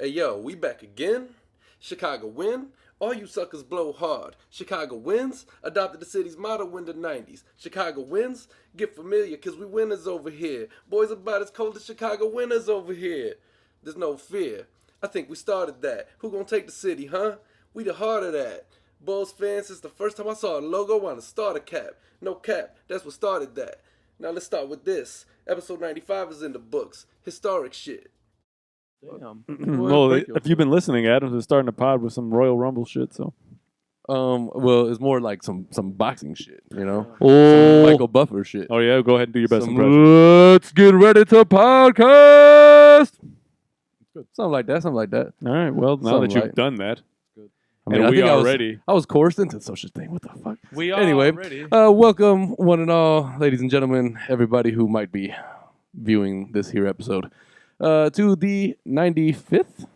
Hey yo, we back again. Chicago win. All you suckers blow hard. Chicago wins. Adopted the city's motto in the 90s. Chicago wins. Get familiar, cause we winners over here. Boys about as cold as Chicago winners over here. There's no fear. I think we started that. Who gonna take the city, huh? We the heart of that. Bulls fans, since the first time I saw a logo on a starter cap. No cap, that's what started that. Now let's start with this. Episode 95 is in the books. Historic shit. Damn. Well, if you've been listening, Adams is starting a pod with some Royal Rumble shit. So, Well, it's more like some boxing shit, you know? oh, Some Michael Buffer shit. oh yeah, go ahead and do your best Some impression. Let's get ready to podcast. Something like that. All right. Well, now Something that you've like- done that, I mean, and I we think are ready. I was coerced into such a thing. What the fuck? We are Anyway, ready. welcome, one and all, ladies and gentlemen, everybody who might be viewing this here episode, to the 95th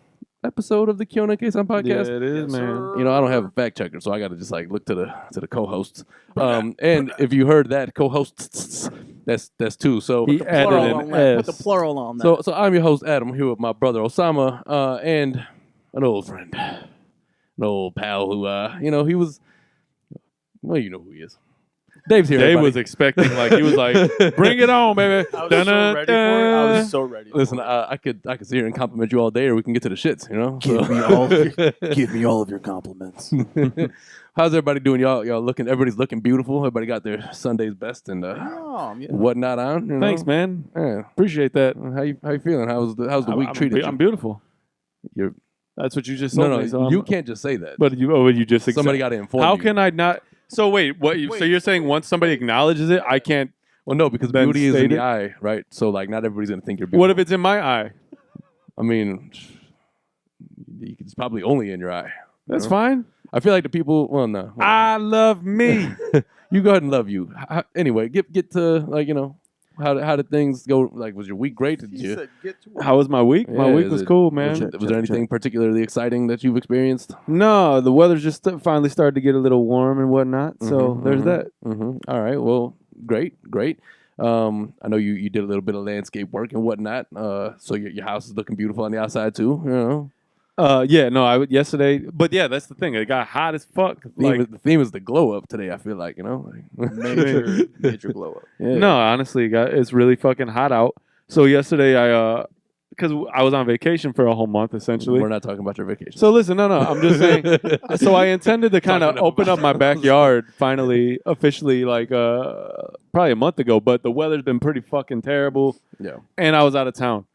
episode of the Kiona Kasson podcast. Yeah, it is, man. You know, I don't have a fact checker, so I got to just like look to the co-hosts. And if you heard that, co-hosts, that's two. So He added an S. Put the plural on that. so I'm your host Adam, here with my brother Osama, and an old friend, an old pal who he was. Well, you know who he is. Dave's here. Dave everybody. was expecting, like, he was like, "Bring it on, baby." I was so ready for it. I was so ready. Listen, I could sit here and compliment you all day, or we can get to the shits. You know, Give me all of your compliments. How's everybody doing? Y'all looking? Everybody's looking beautiful. Everybody got their Sunday's best and Yeah. whatnot on. You know? Thanks, man. Yeah. Appreciate that. How you feeling? How's the week treated I'm you? beautiful. You're, That's what you just told no, me. So you I'm- can't just say that. But you just Somebody accept- got to inform How you. can I not? So wait, what? So you're saying once somebody acknowledges it, I can't? Well, no, because then beauty is in state the it? eye, right? So like, not everybody's gonna think you're beautiful. What if it's in my eye? I mean, it's probably only in your eye. That's know? fine. I feel like the people. Well, no. I love me. You go ahead and love you. Anyway, get to like how did things go? Like, was your week great? Did you? How was my week? My Yeah, week is was it- cool, man. Was there anything particularly exciting that you've experienced? No, the weather's just finally started to get a little warm and whatnot. So Mhm, there's mhm. that. All right. Well, great. I know you did a little bit of landscape work and whatnot. So your house is looking beautiful on the outside too. You know. Yeah, no, yesterday, but yeah, that's the thing. It got hot as fuck. The theme is the glow up today. I feel like Major glow up. Yeah. No, honestly, it's really fucking hot out. So yesterday, because I was on vacation for a whole month essentially. We're not talking about your vacation. So listen, no, I'm just saying. So I intended to kind of Talking open about up my those. backyard finally, officially, like probably a month ago. But the weather's been pretty fucking terrible, Yeah. and I was out of town.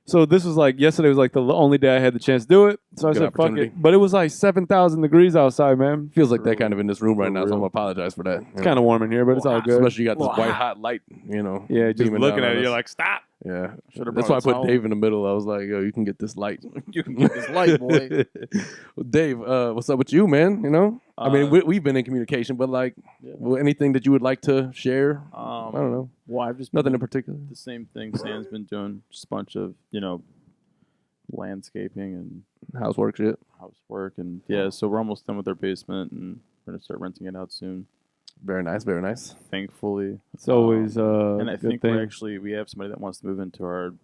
So this was like yesterday was like the only day I had the chance to do it. So I Good said, "Fuck opportunity. it." But it was like 7,000 degrees outside, man. Feels like that kind of in this room right now, so real. I'm gonna apologize for that. It's kind of warm in here, but it's all good. Especially you got this Well, white hot. hot light, Yeah, just beaming looking down at on it, us. you're like, "Stop." Yeah. Should've That's brought why I a put towel. Dave in the middle. I was like, yo, you can get this light. You can get this light, boy. Well, Dave, what's up with you, man? You know, I mean, Uh, we've been in communication, but like, Yeah. anything that you would like to share? I don't know. Well, I've just Nothing in been particular. the same thing Sam's been doing. Just a bunch of landscaping and Housework shit. housework, and yeah. So we're almost done with our basement, and we're gonna start renting it out soon. Very nice. Very nice. Thankfully, It's always and I good think thing. we have somebody that wants to move into our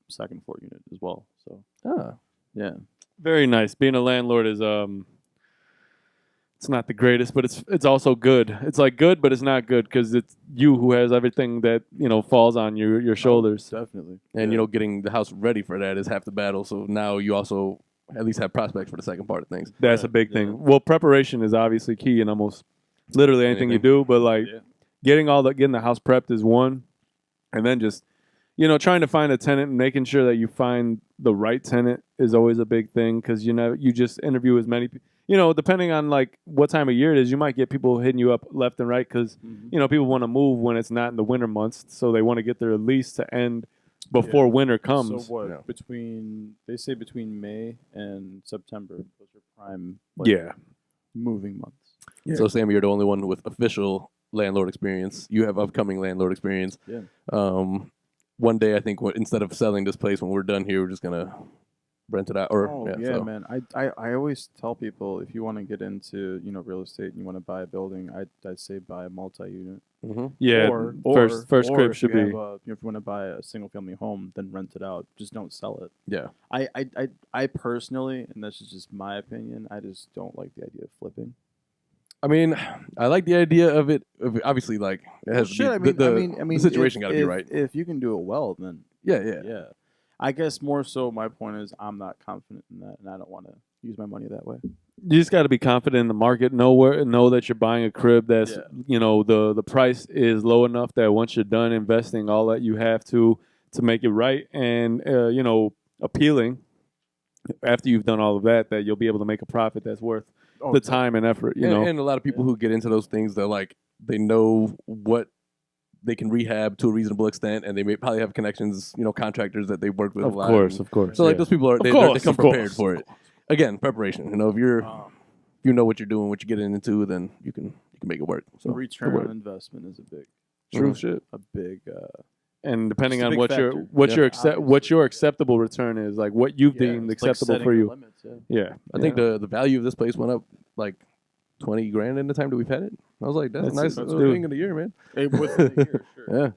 second floor unit as well. So Ah, yeah, Very nice. Being a landlord is it's not the greatest, but it's also good. It's like good, but it's not good because it's you who has everything that falls on your shoulders. definitely. and Yeah. getting the house ready for that is half the battle. So now you also at least have prospects for the second part of things. That's a big thing. Well, preparation is obviously key in almost literally anything you Anything. do. But like Yeah. getting the house prepped is one, and then just trying to find a tenant and making sure that you find the right tenant is always a big thing because you just interview as many people. Depending on like what time of year it is, you might get people hitting you up left and right because Mhm. people want to move when it's not in the winter months, so they want to get their lease to end before winter comes. So what? Yeah. They say between May and September, those are prime moving months. Yeah. So Sam, you're the only one with official landlord experience. You have upcoming landlord experience. Yeah. One day, I think instead of selling this place when we're done here, we're just gonna rent it out. Or yeah, man. I always tell people if you want to get into real estate and you want to buy a building, I'd say buy a multi-unit. Yeah, Or first crib should be. if you want to buy a single family home, then rent it out. Just don't sell it. Yeah. I personally, and this is just my opinion, I just don't like the idea of flipping. I mean, I like the idea of it. Obviously, like it has to be, the situation got to be right. If you can do it well, then yeah. I guess more so my point is I'm not confident in that, and I don't want to use my money that way. You just got to be confident in the market. Know that you're buying a crib that's the price is low enough that once you're done investing all that you have to make it right and appealing. After you've done all of that you'll be able to make a profit that's worth the time and effort. You know, and a lot of people who get into those things, they know what they can rehab to a reasonable extent, and they may probably have connections, contractors that they work with a lot. Of course. So like those people they come prepared for it. Again, preparation. If you know what you're doing, what you're getting into, then you can make it work. So return on investment is a big true shit. A big and depending on what your acceptable return is, like what you've deemed acceptable for you. Limits, I think the value of this place went up like $20,000 in the time that we've had it. I was like, that's a nice thing of the year, man. Within the year, sure. Yeah,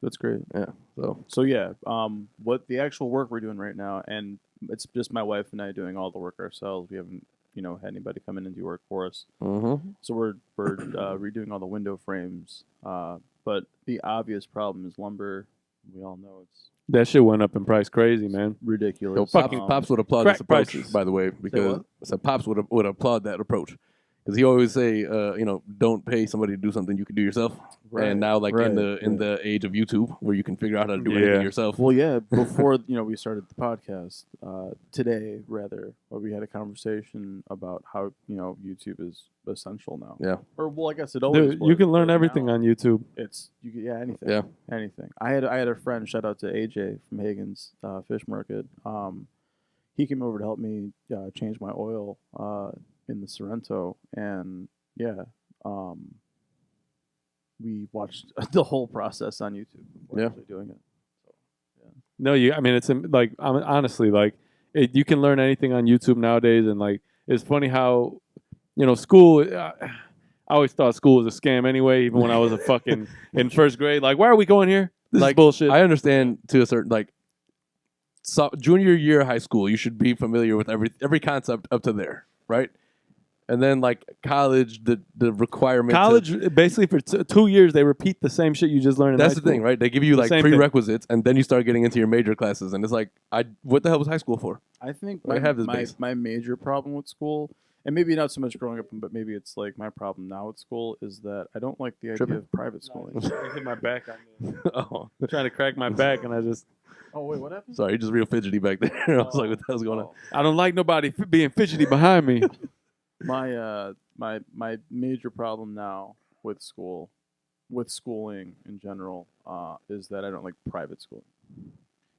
that's great. Yeah. So yeah, what the actual work we're doing right now, and it's just my wife and I doing all the work ourselves. We haven't had anybody come in and do work for us. Mm-hmm. So we're redoing all the window frames. But the obvious problem is lumber. We all know it's that shit went up in price crazy, man. ridiculous. Pops would applaud this approach, by the way, because Pops would applaud that approach. Because he always say, don't pay somebody to do something you can do yourself. Right. And now, in the age of YouTube, where you can figure out how to do anything yourself. Well, yeah. Before we started the podcast today, rather, we had a conversation about how YouTube is essential now. Yeah. Or I guess it always. Dude, you can learn everything on YouTube. Anything. Yeah. Anything. I had a friend. Shout out to AJ from Hagen's Fish Market. He came over to help me change my oil. In the Sorrento, and we watched the whole process on YouTube before actually doing it. So, yeah. No, it's honestly you can learn anything on YouTube nowadays, and it's funny how school. I always thought school was a scam anyway, even when I was in first grade. Like, why are we going here? This is bullshit. I understand to a certain junior year of high school, you should be familiar with every concept up to there, right? And then college, the requirement. College, basically for 2 years, they repeat the same shit you just learned in high school. That's the thing, right? They give you prerequisites, and then you start getting into your major classes, and it's what the hell was high school for? I think my major problem with school, and maybe not so much growing up, but maybe it's my problem now at school, is that I don't like the idea of private schooling. I hit my back on the I'm trying to crack my back, and I just... Oh, wait, what happened? Sorry, you're just real fidgety back there. I was like, what the hell's going on? I don't like nobody being fidgety behind me. My major problem now with schooling in general, is that I don't like private schooling.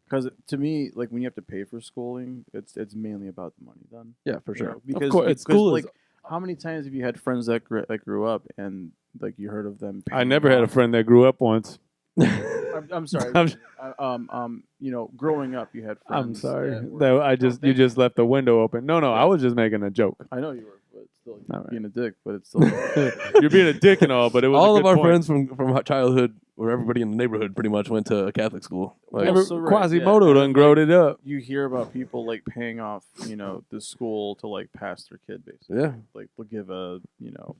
Because to me, when you have to pay for schooling, it's mainly about the money. Then for sure. Because of course, school how many times have you had friends that grew up and you heard of them? I never had a friend that grew up once. I'm sorry. Growing up, you had friends. I'm sorry. You just left the window open. No, I was just making a joke. I know you were, but still, you're being a dick. But it's still you're being a dick and all. But it was all a of our point. friends from childhood, where everybody in the neighborhood pretty much went to a Catholic school. Quasimodo done growed it up. You hear about people paying off, the school to pass their kid, basically. Yeah. They'll give a,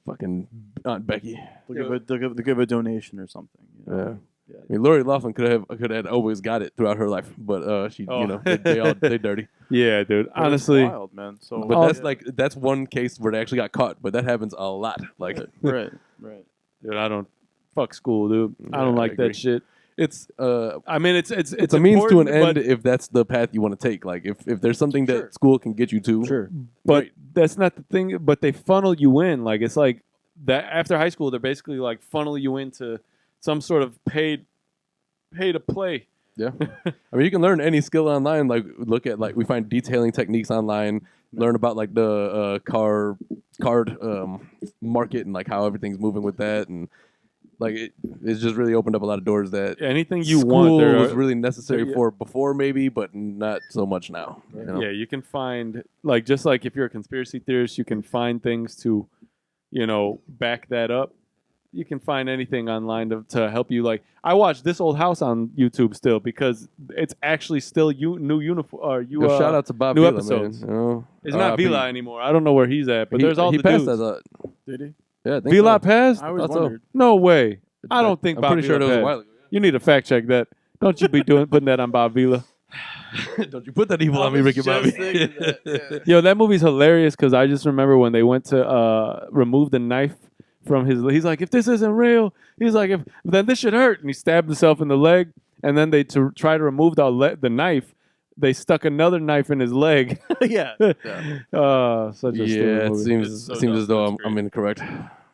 fucking Aunt Becky. They'll give a donation or something. Yeah. I mean, Lori Laughlin could have always got it throughout her life, but she, they dirty. Yeah, dude. Honestly, it's wild, man. So, but that's one case where they actually got caught, but that happens a lot. Right. Dude, I don't fuck school, dude. I don't like that shit. It's it's a means to an end if that's the path you want to take. If there's something that school can get you to, sure. But that's not the thing. But they funnel you in. It's like that after high school, they're basically funnel you into some sort of pay to play. Yeah. I mean, you can learn any skill online. Look at we find detailing techniques online. Learn about the card market and how everything's moving with that. And Like it's just really opened up a lot of doors that anything you school want was really necessary for before, maybe, but not so much now. You know? Yeah, you can find just like if you're a conspiracy theorist, you can find things to, back that up. You can find anything online to help you. Like I watch This Old House on YouTube still because it's actually still new uniform. Shout out to Bob new Vila, episodes. man. It's not Vila anymore. I don't know where he's at, but there's all the passed dudes. Did he? Yeah, I think Vila so. passed? I always wondered. No way. I don't think I'm Bob pretty sure Vila it was a passed. while ago. You need to fact check that. Don't you be putting that on Bob Vila. Don't you put that evil on me, Ricky Bobby. Yo, that movie's hilarious because I just remember when they went to remove the knife from his. He's like, if this isn't real, he's like, then this should hurt, and he stabbed himself in the leg. And then to try to remove the knife, they stuck another knife in his leg. Yeah. Such a stupid It movie. seems as though I'm incorrect,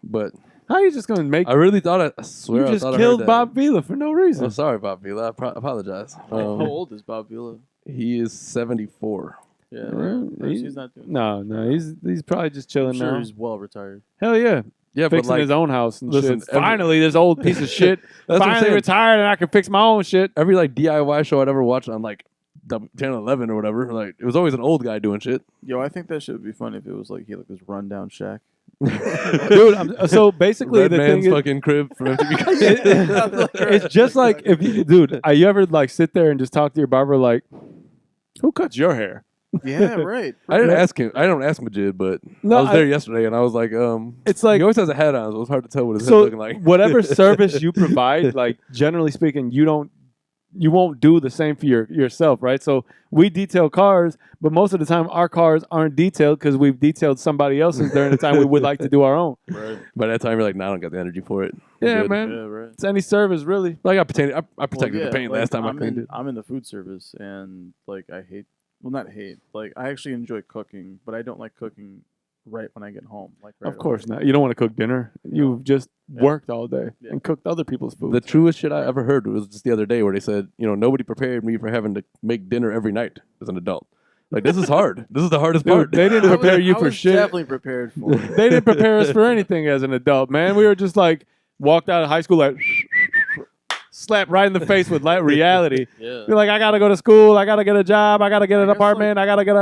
but How are you just gonna make? I really thought I swear You I just thought I killed heard that. Bob Vila for no reason. I'm sorry, Bob Vila. I apologize. How old is Bob Vila? He is 74. Yeah, he's not doing. No, he's probably just chilling I'm sure now. he's well retired. Hell yeah. Yeah, Fixing but like his own house and listen, shit. Finally, this old piece of shit That's what I'm finally saying. retired and I can fix my own shit. every like DIY show I'd ever watched on like Channel 11 or whatever, like it was always an old guy doing shit. Yo, I think that shit would be funny if it was like he this rundown shack. Dude, so basically Red the Man's thing is, fucking crib from MTV. it's just like if you, dude, you ever like sit there and just talk to your barber like, who cuts your hair? Yeah, right. I didn't ask him. I don't ask Majid, but No, I was there yesterday and I was like, it's like he always has a hat on, so it's hard to tell what his head's so looking like. whatever service you provide, like generally speaking, you won't do the same for yourself, right? So we detail cars, but most of the time our cars aren't detailed because we've detailed somebody else's during the time we would like to do our own. Right. By that time, you're like, nah, I don't got the energy for it. Yeah, Good. man. Yeah, right. It's any service, really. Like I protected Well, the paint last time I cleaned it. I'm in the food service, and like I hate. Well, not hate. Like I actually enjoy cooking, but I don't like cooking right when I get home. Like right Of course away. not. You don't want to cook dinner. You've just worked all day Yeah. and cooked other people's food. The truest shit I ever heard was just the other day where they said, nobody prepared me for having to make dinner every night as an adult. Like, this is hard. This is the hardest Dude, part. they didn't prepare you I for was shit. Definitely prepared for it. They didn't prepare us for anything as an adult, man. We were just like walked out of high school like slapped right in the face with like reality. Yeah. You're like, I gotta go to school, I gotta get a job, I gotta get an I guess, apartment, I gotta get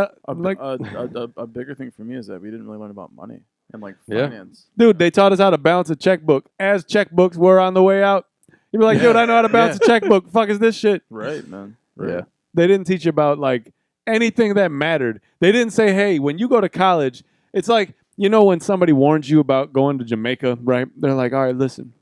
A bigger thing for me is that we didn't really learn about money and like Yeah. finance. dude, they taught us how to balance a checkbook as checkbooks were on the way out. You'd be like, dude, I know how to balance a checkbook. Fuck is this shit? Right, man. Yeah. They didn't teach you about like anything that mattered. They didn't say, hey, when you go to college, it's like, when somebody warns you about going to Jamaica, right? They're like, all right, listen,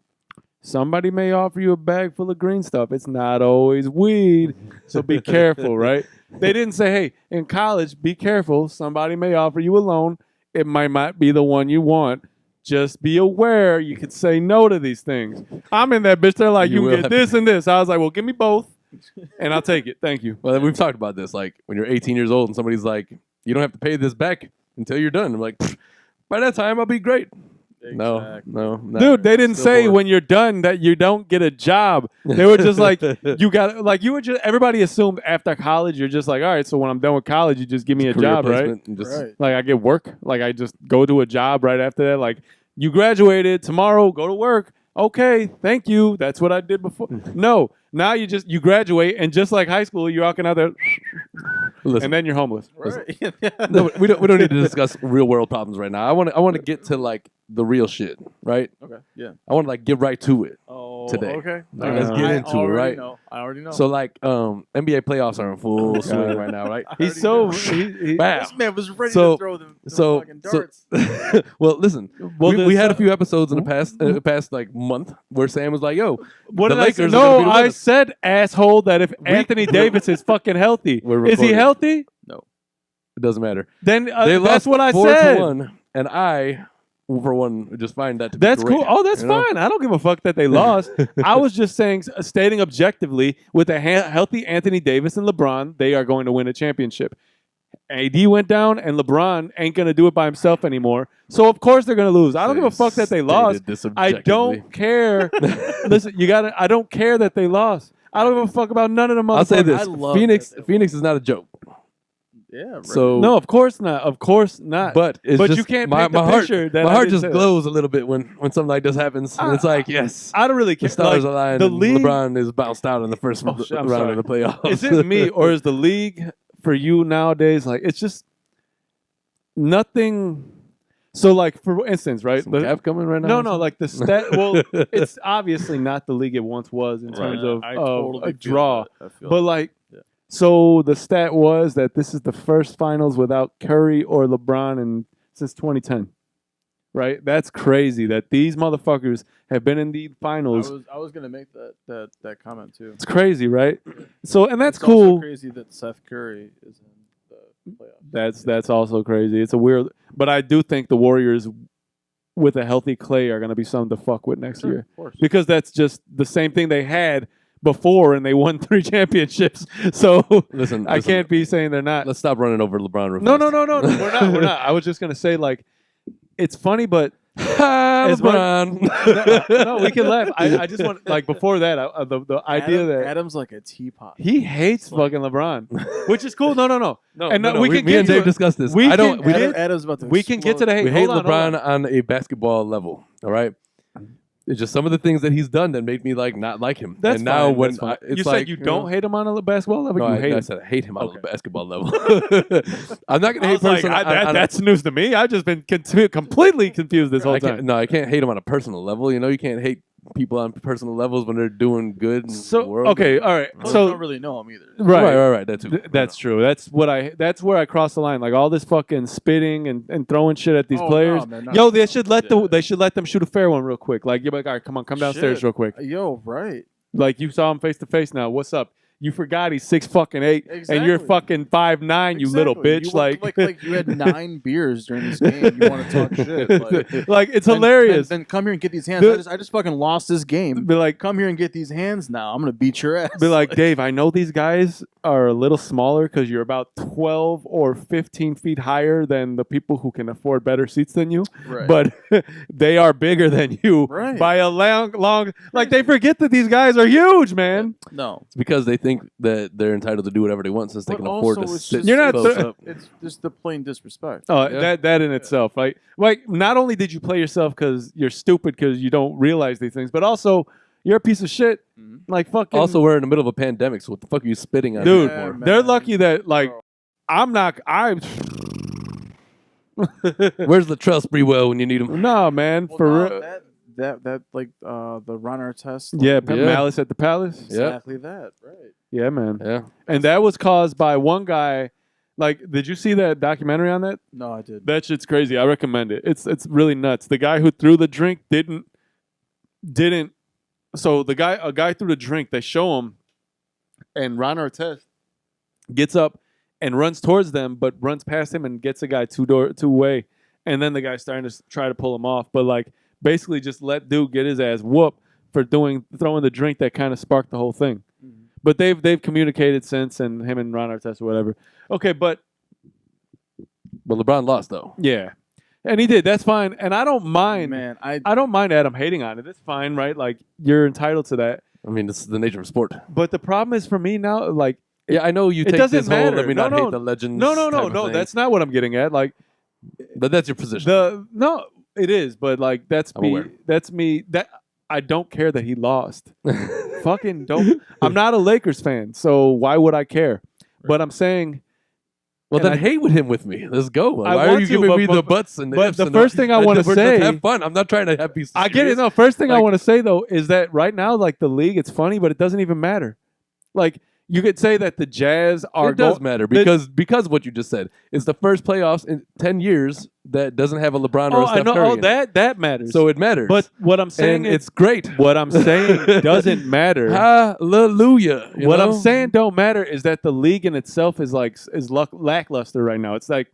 somebody may offer you a bag full of green stuff. It's not always weed, so be careful, right? They didn't say, hey, in college, be careful. Somebody may offer you a loan. It might not be the one you want. Just be aware you could say no to these things. I'm in that bitch. They're like, You you will can have get this and this. I was like, well, give me both, and I'll take it. Thank you. Well, we've talked about this. Like, when you're 18 years old and somebody's like, you don't have to pay this back until you're done. I'm like, by that time, I'll be great. No. Dude, they didn't Still say bored. when you're done that you don't get a job. They were just like, everybody assumed after college, you're just like, all right, so when I'm done with college, you just give me a Career job, right? placement and just- Right. Like I get work. Like I just go to a job right after that. Like you graduated tomorrow, go to work. Okay, thank you. That's what I did before. No, now you graduate and just like high school, you're walking out there Listen, and then you're homeless. Right. no, we don't need to discuss real world problems right now. I want to get to like the real shit, right? Okay. Yeah. I want to like get right to it. Oh. Today. Okay. Like, let's get into it, right? I already know. So like NBA playoffs are in full swing right now, right? He's so Bam. This man was ready So- to throw them fucking So, darts. well, listen. Well, we had a few episodes in the past like month where Sam was like, "Yo, What the did I say? Lakers are gonna No, be the I winners." said, asshole, that if Anthony Davis is fucking healthy, We're is he recording. healthy? It doesn't matter. Then They that's lost what I 4-1, said. and I, for one, just find that to be That's great, cool. Oh, that's you know? fine. I don't give a fuck that they lost. I was just stating objectively, with a healthy Anthony Davis and LeBron, they are going to win a championship. AD went down, and LeBron ain't going to do it by himself anymore. So, of course, they're going to lose. I don't give a fuck that they lost. I don't care. Listen, I don't care that they lost. I don't give a fuck about none of them. I'll say this: I love Phoenix that they Phoenix is not a joke. Yeah. Right. So No, of course not. Of course not. but it's But just, you can't my paint the heart. picture that My I heart didn't just say that. glows a little bit when something like this happens, and it's like, yes, I don't really care. the stars Like, align, the and league. LeBron is bounced out in the first Oh, shit, I'm round sorry. of the playoffs. Is it me or is the league for you nowadays? Like, it's just nothing. So, like, for instance, right? Some cap coming right now? No, like the stat. Well, it's obviously not the league it once was in terms of, I of totally a feel draw. that. I feel But that. like, Yeah. so the stat was that this is the first finals without Curry or LeBron since 2010. Right? That's crazy that these motherfuckers have been in the finals. I was gonna make that comment too. It's crazy, right? So, and that's It's also cool. crazy that Seth Curry is in the playoffs. That's also crazy. It's a weird, but I do think the Warriors with a healthy Clay are going to be something to fuck with next year, Of course. because that's just the same thing they had before and they won 3 championships. So Listen, I can't be saying they're not. Let's stop running over LeBron. Real No, fast. no. We're not. I was just going to say, like, it's funny, but as LeBron. no, we can laugh. I just want, like, before that, the idea that Adam's like a teapot. he hates fucking LeBron, which is cool. No. And No, we me can get and to Dave it. discussed this. We I don't. can We, get- Adam's about to. we can get to the hate. we hate Hold LeBron on. on a basketball level. All right. It's just some of the things that he's done that make me like not like him. That's and now fine, when that's fine. it's you like, said you don't hate him on a basketball level. No, You I, hate I him. said I hate him on Okay. a basketball level. I'm not gonna I hate was like, person. that's news to me. I've just been completely confused this whole time. No, I can't hate him on a personal level. You know, you can't hate people on personal levels when they're doing good in the So world. okay, all right. I So don't really know him either. right. That too. That's true. That's where I cross the line. Like all this fucking spitting and throwing shit at these Oh, players. no, man, no, Yo, no. they should let them shoot a fair one real quick. Like you're like, all right, come downstairs Shit. real quick. Yo, right. Like you saw him face to face now. What's up? You forgot he's 6'8", and you're Exactly. fucking 5'9", you little Exactly. bitch. You want- like you had 9 beers during this game. You want to talk shit? Like it's then- hilarious. Then come here and get these hands. I just fucking lost this game. Be like, Come here and get these hands now. I'm gonna beat your ass. Be like, Dave, I know these guys are a little smaller because you're about 12 or 15 feet higher than the people who can afford better seats than you. Right. But they are bigger than you Right. by a long. Like they forget that these guys are huge, man. no. It's because they think that they're entitled to do whatever they want since they But can afford to also it's sit just- You're not close th- up. It's just the plain disrespect. Oh, Yeah. that in itself, like not only did you play yourself because you're stupid because you don't realize these things, but also you're a piece of shit. Mhm. Like fucking. Also, we're in the middle of a pandemic, so what the fuck are you spitting on? Dude, people for? man. they're lucky that like Bro. I'm. Where's the trust Brewell when you need him? No, man, Well, for no, real. that like the runner test. Yeah, Yeah. Malice at the Palace. Yeah. Exactly that. Right. Yeah, man. Yeah. And that was caused by one guy. Like, did you see that documentary on that? No, I did. That shit's crazy. I recommend it. It's really nuts. The guy who threw the drink didn't. So a guy threw the drink. They show him, and Ron Artest gets up and runs towards them, but runs past him and gets the guy two way. And then the guy's starting to try to pull him off, but like basically just let dude get his ass whooped for throwing the drink that kind of sparked the whole thing. Mhm. But they've communicated since, and him and Ron Artest or whatever. Okay, but But LeBron lost though. yeah, and he did. That's fine, and I don't mind. Man, I don't mind Adam hating on it. It's fine, right? Like you're entitled to that. I mean, this is the nature of sport. But the problem is for me now, like Yeah, I know you It take doesn't this whole matter. let me No, not no. hate the legends. no, type of thing. that's not what I'm getting at. Like But that's your position. it is, but like that's I'm me. aware. That's me. That I don't care that he lost. Fucking don't. I'm not a Lakers fan, so why would I care? But I'm saying. Well, And then I- hate with him with me. Let's go. I Why want are you to, giving but- me but- the butts and the but ifs the and first all- thing I Let's wanna just say- have fun. I'm not trying to have peace. I get it. No, first thing I Like- want to say though is that right now, like the league, it's funny, but it doesn't even matter. Like you could say that the Jazz are. It does matter because of what you just said. It's the first playoffs in 10 years that doesn't have a LeBron or Oh, a I Steph know. Curry. Oh, in it. that matters. So it matters. But what I'm saying and is, it's great. what I'm saying doesn't matter. Hallelujah. you What know? I'm saying don't matter is that the league in itself is lackluster right now. It's like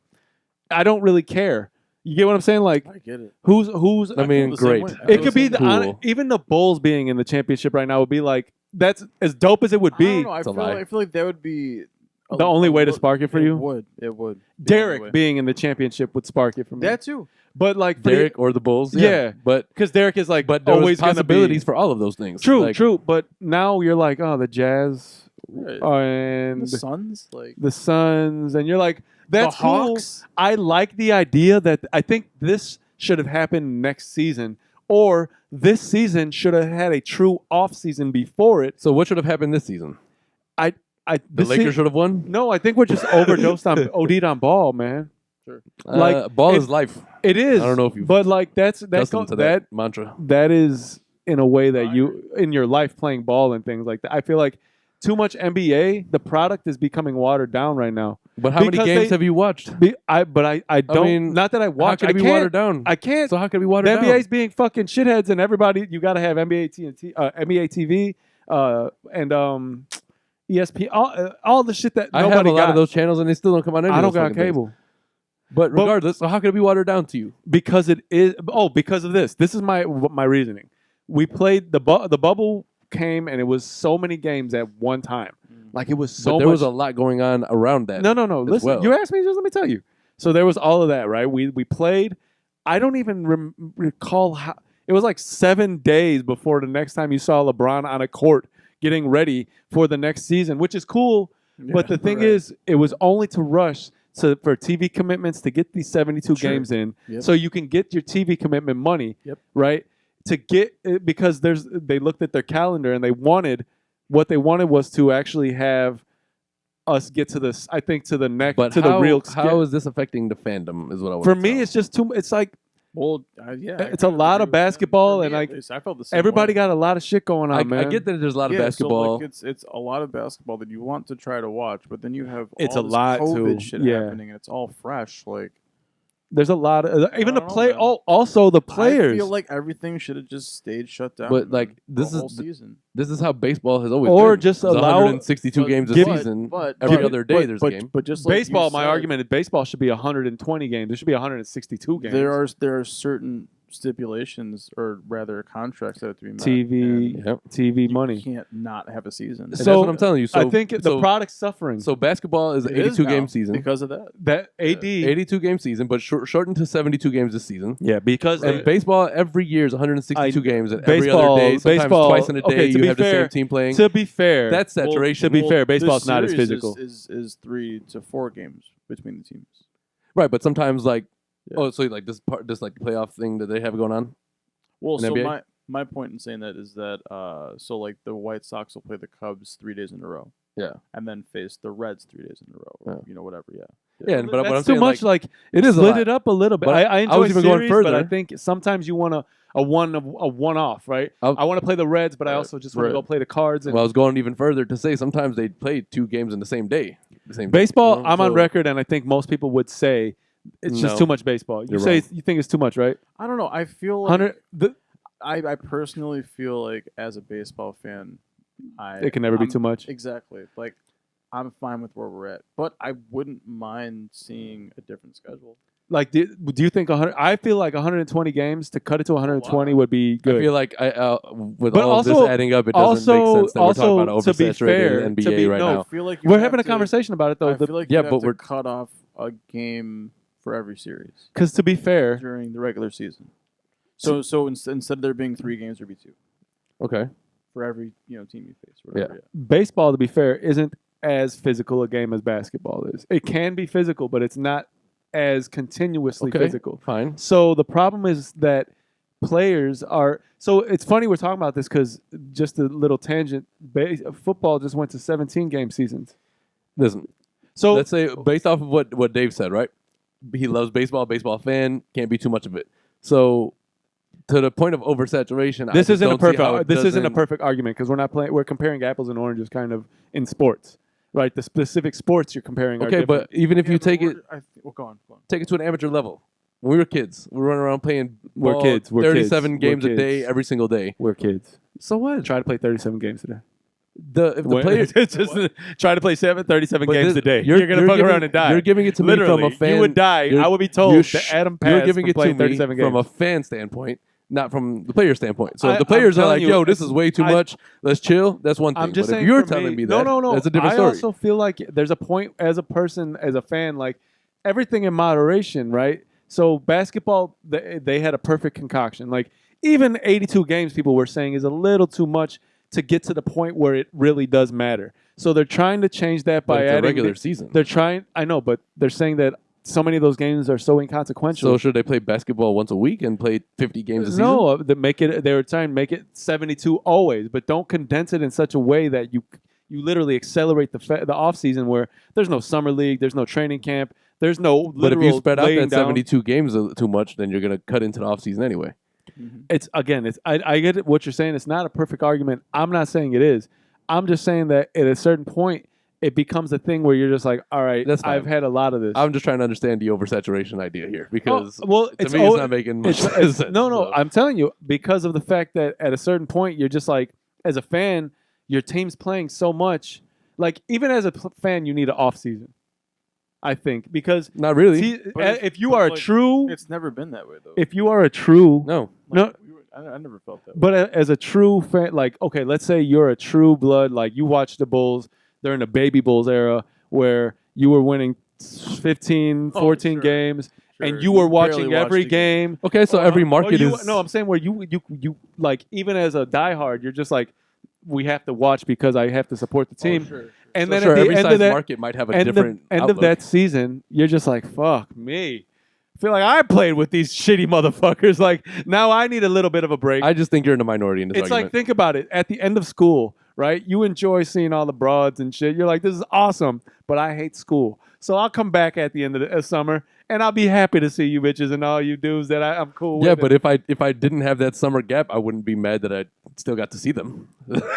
I don't really care. You get what I'm saying? Like I get it. who's I mean, the same great. way. it could be Cool. even the Bulls being in the championship right now would be like that's as dope as it would I be. don't know. It's a lie. I feel like that would be The only way to spark it for you? It would. Derek being in the championship would spark it for me. That too. But like for Derek or the Bulls. Yeah. But because Derek is like there always was possibilities for all of those things. True, Like, true. But now you're like, oh, the Jazz. Right. and The Suns, and you're like, that's the cool. Hawks. I like the idea that I think this should have happened next season, or this season should have had a true off season before it. So what should have happened this season? The Lakers should have won. No, I think we're just overdosed on OD'd on ball, man. Sure. Ball is life. It is. I don't know if you've but like that's listened to that mantra. That is in a way that you in your life playing ball and things like that. I feel like too much NBA, the product is becoming watered down right now. But how many games have you watched? I don't. Not that I watch. How could it be watered down? I can't. So how could it be watered down? The NBA's being fucking shitheads, and everybody. You got to have NBA TV, and ESPN. All the shit that I nobody have a lot got. of those channels, and they still don't come on. I don't got cable. But regardless, so how could it be watered down to you? Because it is. Oh, because of this. This is my reasoning. We played the bubble came, and it was so many games at one time. Like it was so. But there was a lot going on around that. No. Listen, well. You asked me. Just let me tell you. So there was all of that, right? We played. I don't even recall how. It was like 7 days before the next time you saw LeBron on a court getting ready for the next season, which is cool. Yeah, but the thing is, it was only to rush for TV commitments to get these 72 games in, so you can get your TV commitment money, right? To get because they looked at their calendar and what they wanted was to actually have us get to this. I think to the next but to how, the real. How is this affecting the fandom? Is what I want. For me, it's just too. It's like. Well, it's a lot of basketball, and like I felt the same everybody way. got a lot of shit going on, man. I get that there's a lot of basketball. So like it's a lot of basketball that you want to try to watch, but then you have it's all a this lot COVID too. shit happening, and it's all fresh. Like there's a lot of even the play. Also the players. I feel like everything should have just stayed shut down. But like this season. This is how baseball has always or been. just There's allow 162 games a season. But every other day there's a game. But just like baseball, my argument is baseball should be 120 games. There should be 162 games. There are certain stipulations, or rather contracts that have to be met. TV money. You can't not have a season. So that's what I'm telling you. So I think the product's suffering. So basketball is an 82-game season because of that. That 82-game season, but shortened to 72 games this season. Yeah, because and baseball every year is 162 games, and every other day, sometimes twice in a day, you have the same team playing. To be fair, that's saturation. To be fair, baseball's not as physical. Is 3 to 4 games between the teams. Right, but sometimes like. Yeah. Oh, so like this like playoff thing that they have going on? Well, so my point in saying that is that so like the White Sox will play the Cubs 3 days in a row. Yeah. And then face the Reds 3 days in a row. Or, whatever. Yeah. Yeah, but that's what I'm too saying, much. Like it is split it up a little bit. I enjoy was even series, going further. But I think sometimes you want a one off, right? I want to play the Reds, but I also just want to go play the Cards. Well, I was going even further to say sometimes they play 2 games in the same day. Baseball, I'm on record, and I think most people would say. It's just too much baseball. You think it's too much, right? I don't know. I feel like I personally feel like as a baseball fan, it can never be too much. Exactly. Like I'm fine with where we're at, but I wouldn't mind seeing a different schedule. Like, do you think 100? I feel like 120 games to cut it to 120 would be good. I feel like with all this adding up, it doesn't make sense that we're talking about oversaturated NBA right now. I feel like we're having a conversation about it though. I feel like but we're cut off a game for every series. Because to be fair, during the regular season, so instead of there being 3 games, there'd be 2. Okay. For every team you face. Whatever, yeah. Baseball, to be fair, isn't as physical a game as basketball is. It can be physical, but it's not as continuously physical. Fine. So the problem is that players are. So it's funny we're talking about this because just a little tangent. Football just went to 17-game seasons. Listen. So let's say based off of what Dave said, right? He loves baseball fan, can't be too much of it. So to the point of oversaturation, this isn't a perfect argument because we're comparing apples and oranges kind of in sports. Right, the specific sports you're comparing are different. But even if you take it go on. Take it to an amateur level. When we were kids, we were running around playing ball, we're 37 games a day every single day. We're kids. So what? Try to play 37 games a day. If the players just try to play 37 games a day, you're gonna fuck around and die. You're giving it to me from a fan. You would die. I would be told that Adam passed. You're giving it to me 37 games from a fan standpoint, not from the player standpoint. So if the players are like, "Yo, this is way too much. Let's chill." That's one thing. I'm just but saying. If you're telling me that, no, that's a different story. I also feel like there's a point as a person, as a fan, like everything in moderation, right? So basketball, they had a perfect concoction. Like even 82 games, people were saying is a little too much to get to the point where it really does matter. So they're trying to change that by But it's adding a regular season. They're trying. I know, but they're saying that so many of those games are so inconsequential. So should they play basketball once a week and play 50 games a season? No, they were trying to make it 72 always, but don't condense it in such a way that you literally accelerate the off season where there's no summer league, there's no training camp, there's no. But if you spread out that down. 72 games too much, then you're going to cut into the off season anyway. It's I get it, what you're saying. It's not a perfect argument. I'm not saying it is. I'm just saying that at a certain point, it becomes a thing where you're just like, all right, I've had a lot of this. I'm just trying to understand the oversaturation idea here because to me it's not making much sense. No, I'm telling you, because of the fact that at a certain point, you're just like, as a fan, your team's playing so much. Like, even as a fan, you need an off season, I think, because not really. If you are a true, it's never been that way though. If you are a true, no. I never felt that way. But as a true fan, like, okay, let's say you're a true blood, like you watch the Bulls during the Baby Bulls era where you were winning 15, 14 games, and you were watching every game. Okay, so every market is... No, I'm saying where you like, even as a diehard, you're just like, we have to watch because I have to support the team. And then at the every end size of that market might have a different end of that season, you're just like, fuck me. I feel like I played with these shitty motherfuckers. Like, now I need a little bit of a break. I just think you're in the minority in this argument. It's like, think about it. At the end of school, right? You enjoy seeing all the broads and shit. You're like, this is awesome, but I hate school. So I'll come back at the end of the summer, and I'll be happy to see you bitches and all you dudes that I'm cool with. Yeah, but if I didn't have that summer gap, I wouldn't be mad that I still got to see them.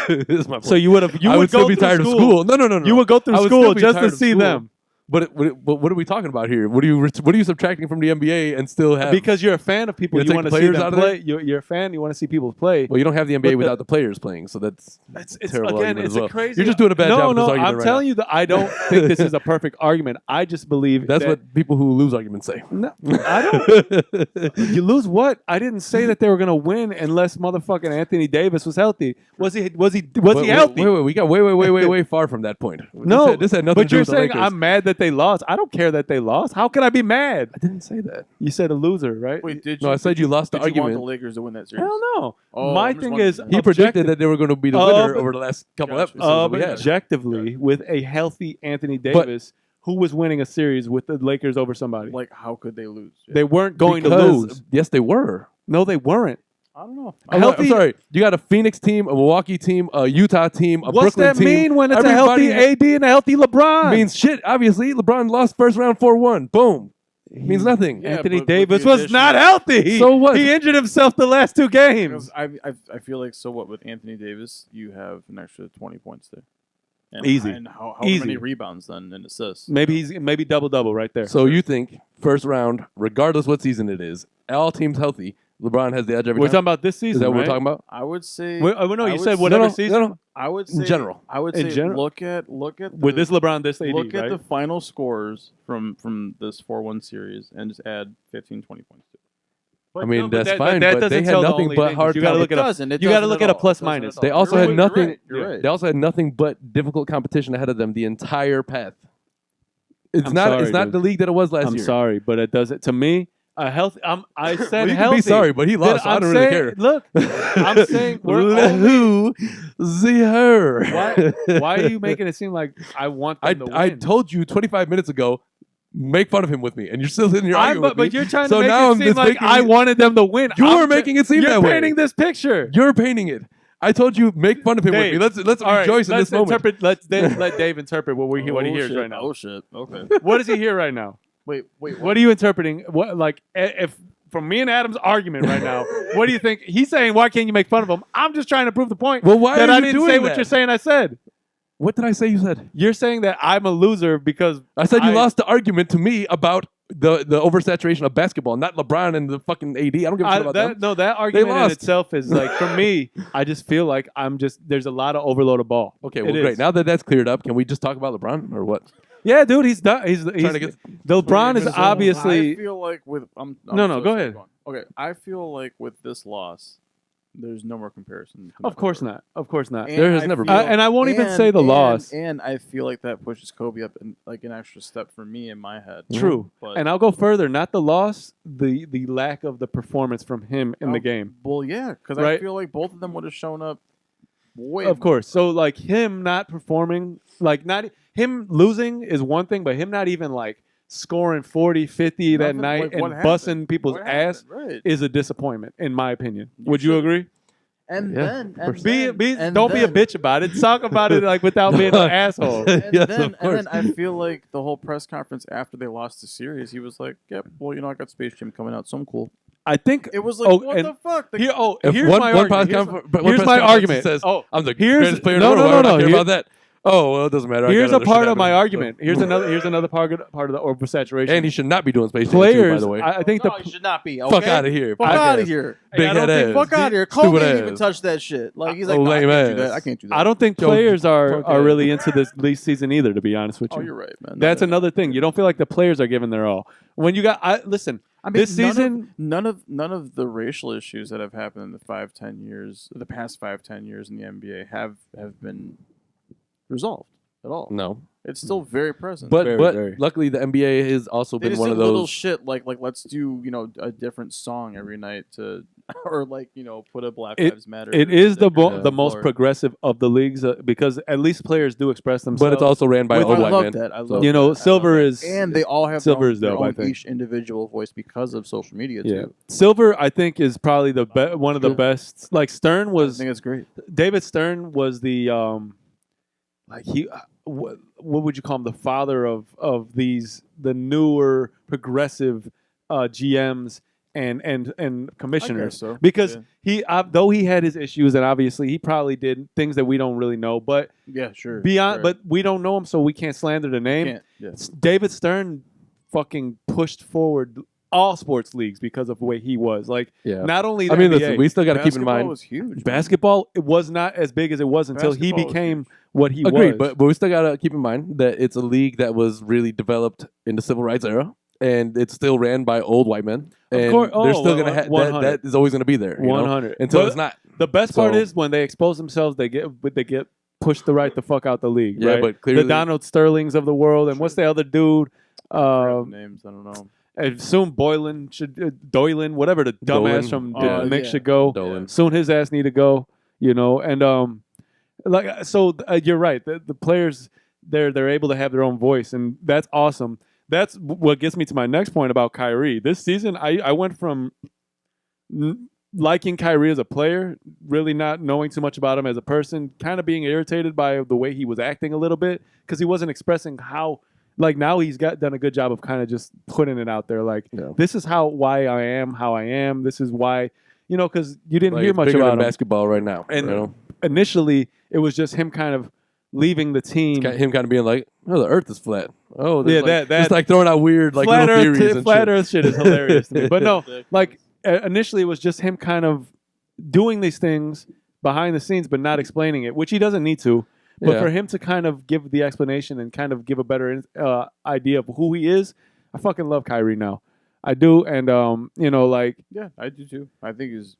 Is my point. So you would still be tired of school. No. You would go through school just to see them. But what are we talking about here? What are you subtracting from the NBA and still have? Because you're a fan of people, you want to see them play. You're a fan. You want to see people play. Well, you don't have the NBA without the players playing, so that's terrible. Again, argument it's as well. a crazy. You're just doing a bad job. No, with this I'm telling you that I don't think this is a perfect argument. I just believe that's what people who lose arguments say. No, I don't. You lose what? I didn't say that they were going to win unless motherfucking Anthony Davis was healthy. Was he healthy? Wait, we got way far from that point. No, this had nothing to do you're with the saying Lakers. I'm mad that they lost. I don't care that they lost. How could I be mad? I didn't say that. You said a loser, right? Wait, I said you lost the argument. You argument. want the Lakers to win that series? Hell no. Oh, my thing is, he predicted that they were going to be the winner over the last couple episodes. Objectively, with a healthy Anthony Davis, who was winning a series with the Lakers over somebody. Like, how could they lose? They weren't going to lose. Yes, they were. No, they weren't. I don't know. I'm sorry. You got a Phoenix team, a Milwaukee team, a Utah team, a What's Brooklyn team. What's that mean when it's a healthy AD and a healthy LeBron? Means shit, obviously. LeBron lost first round 4-1. Boom. Means nothing. Yeah, Anthony Davis was not healthy. So what? He injured himself the last two games. I feel like, so what, with Anthony Davis, you have an extra 20 points there. And, Easy. And how Easy. many rebounds then and assists? Maybe double right there. So you think first round, regardless what season it is, all teams healthy, LeBron has the edge every time? We're talking about this season, Is that what right? we're talking about? I would say. No, you said whatever season. No. I would say in general. I would in say general? look at with this LeBron, this AD, look right? at the final scores from this 4-1 series and just add 15, 20 points to it. I mean, that's fine, but they had nothing but hard. You got to look at a plus minus. They also had nothing. You're right. They also had nothing but difficult competition ahead of them the entire path. It's not the league that it was last year. I'm sorry, but it doesn't. To me, a healthy. I said well, you healthy. can be sorry, but he lost. So I don't really care. Look, I'm saying who see her. Why are you making it seem like I want them to win? I told you 25 minutes ago. Make fun of him with me, and you're still sitting here arguing with me. But you're trying to make it seem like I wanted them to win. You're making it seem that way. You're painting this picture. You're painting it. I told you make fun of him with me. Let's rejoice in this moment. Let Dave interpret what he hears right now. Oh shit. Okay. What does he hear right now? Wait. What are you interpreting? What, like, if from me and Adam's argument right now, what do you think? He's saying, why can't you make fun of him? I'm just trying to prove the point. Well, why that are I you didn't doing say that? what you're saying I said. What did I say you said? You're saying that I'm a loser because I said you lost the argument to me about the oversaturation of basketball, not LeBron and the fucking AD. I don't give a shit about that. No, that argument in itself is like, for me, I just feel like there's a lot of overload of ball. Okay, well, great. Now that that's cleared up, can we just talk about LeBron or what? Yeah, dude, he's done. He's trying to get. LeBron is obviously. I feel like with No, go ahead. Okay, I feel like with this loss, there's no more comparison. Of course not. There has never been. And I won't even say the loss. And I feel like that pushes Kobe up like an extra step for me in my head. True. But, and I'll go further. Not the loss, the lack of the performance from him in the game. Well, yeah, because Right? I feel like both of them would have shown up Way of more. course. So like him not performing, like not him losing is one thing, but him not even like scoring 40, 50 that Nothing, night like, what and busting happened? people's What ass happened? Right. is a disappointment, in my opinion. You Would you should- agree? And Yeah, then, of and course. then, Don't be a bitch about it. Talk about it like without being an asshole. And Yes, then, of course. I feel like the whole press conference after they lost the series, he was like, "Yep, well, I got Space Jam coming out, so I'm cool." I think It was like, what and the fuck? Here, If here's my argument. Here's my argument. Says, Oh, I'm the here's- greatest player in no, the world. no, Why would no, I care here- about that? Oh, well, it doesn't matter. I Here's got a other shit part of my happening. argument. So- Here's another part of the oversaturation. And he should not be doing Space Jam 2, Players, by the way. I think No, the he should not be. Fuck Okay? out of here. Fuck Fuck out ass. of here. Big I don't head think- ass. Fuck out of here. Stupid Kobe didn't even ass. touch that shit. Like he's like, Oh, no, I lame can't do ass. that. I can't do that. I don't think Joe, players are fuck really into this league season either. To be honest with you, Oh, you're right, man. That's another thing. You don't feel like the players are giving their all. When you got, listen, I mean, this season, none of the racial issues that have happened in the past 5-10 years in the NBA have been resolved at all. No. It's still very present. But Very. luckily the NBA has also they been just one do of little those. shit like let's do a different song every night to or put a Black It- Lives Matter. it is the sticker on the most floor. progressive of the leagues because at least players do express themselves. But it's also ran by With- old I white love men. that. I So- love You know, that. I love Silver that. is- and they all have Silver their, is their dope, I own think. each individual voice because of social media yeah. too. Silver, I think, is probably the one of the True. best. Like Stern I was think it's great. David Stern was the like he what would you call him, the father of the newer progressive GMs and commissioners, so. because Yeah. he though he had his issues and obviously he probably did things that we don't really know, but Yeah, sure. beyond Right. but we don't know him, so we can't slander the name. Can't. Yeah. David Stern fucking pushed forward all sports leagues because of the way he was. Like, Yeah. not only the I mean, NBA, listen, we still got to keep in Basketball mind. was huge. man. basketball, it was not as big as it was until he Basketball was became huge. what he Agreed, was. but we still got to keep in mind that it's a league that was really developed in the civil rights era, and it's still ran by old white men. And course. they're Oh, still gonna have 100. that is always gonna be there. 100. until But it's not. the best part So- is when they expose themselves, they get pushed the right the fuck out the league. Yeah, right? but clearly- the Donald Sterlings of the world, and what's the other dude? Names, I don't know. Soon Boylan Doylan, whatever the dumbass Dolan. from Yeah. Knicks Yeah. should go. Dolan. Soon his ass need to go. And like so, you're right. The players they're able to have their own voice, and that's awesome. That's what gets me to my next point about Kyrie. This season, I went from liking Kyrie as a player, really not knowing too much about him as a person, kind of being irritated by the way he was acting a little bit because he wasn't expressing how. Like now he's done a good job of kind of just putting it out there. Like Yeah. this is why I am how I am. This is why because you didn't Like, hear it's much bigger about than him. basketball right now. And initially, it was just him kind of leaving the team. him kind of being like, "Oh, the Earth is flat." Oh, Yeah, like, that- just like throwing out weird like flat little Earth, theories and flat shit. Earth shit is hilarious to me. But no, Exactly. like initially, it was just him kind of doing these things behind the scenes, but not explaining it, which he doesn't need to. But Yeah. for him to kind of give the explanation and kind of give a better idea of who he is, I fucking love Kyrie now. I do, and like Yeah, I do too. I think he's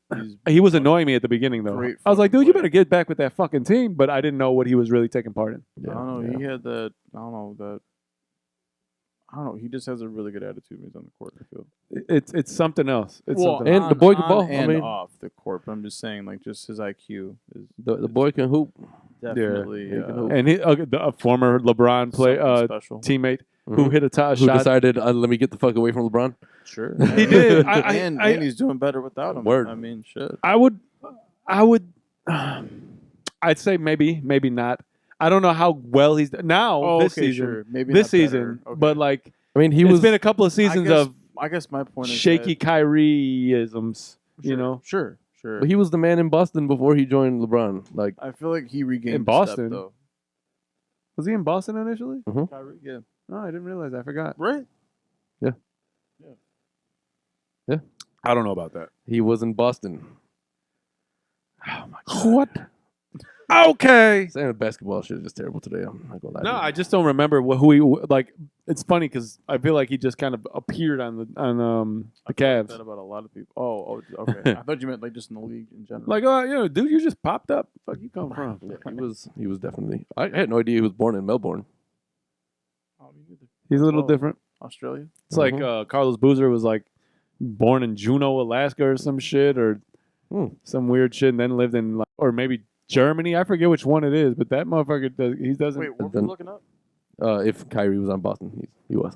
he was annoying me at the beginning though. Great I was like, fucking dude, you player. better get back with that fucking team. But I didn't know what he was really taking part in. I don't know. He had that. I don't know. He just has a really good attitude when he's on the court. I feel. It's something else. It's something and else. the boy can ball. I and mean- off the court. But I'm just saying, like, just his IQ is The boy can hoop. definitely he can hoop. And a former LeBron something special. teammate who Mhm. hit a Who shot. decided, let me get the fuck away from LeBron. Sure, He did. and he's doing better without him. Word. I mean, shit. I would. I'd say maybe not. I don't know how well he's now Oh, this okay, season. sure. Maybe this not better. season, Okay. but like I mean, he it's was. been a couple of seasons of I guess my point is shaky that, Kyrie-isms. sure, You know, Sure. But he was the man in Boston before he joined LeBron. Like, I feel like he regained In the step, Boston? though. was he in Boston initially? Kyrie, yeah. No, I didn't realize. I forgot. Right. I don't know about that. he was in Boston. What? Okay. Saying the basketball shit is just terrible today. I'm not gonna lie. No, to you. I just don't remember who he like. It's funny because I feel like he just kind of appeared on the I feel like Cavs. that about a lot of people. Oh, okay. I thought you meant like just in the league in general. Like, dude, you just popped up. Fuck, you come from? Yeah, he was definitely. I had no idea he was born in Melbourne. Oh, me neither. He's a little Oh. different. Australia. It's like Carlos Boozer was like born in Juneau, Alaska, or some shit, or Hmm. some weird shit, and then lived in, like, or maybe Germany. I forget which one it is, but that motherfucker he doesn't. Wait, what were we looking up? If Kyrie was on Boston, he was.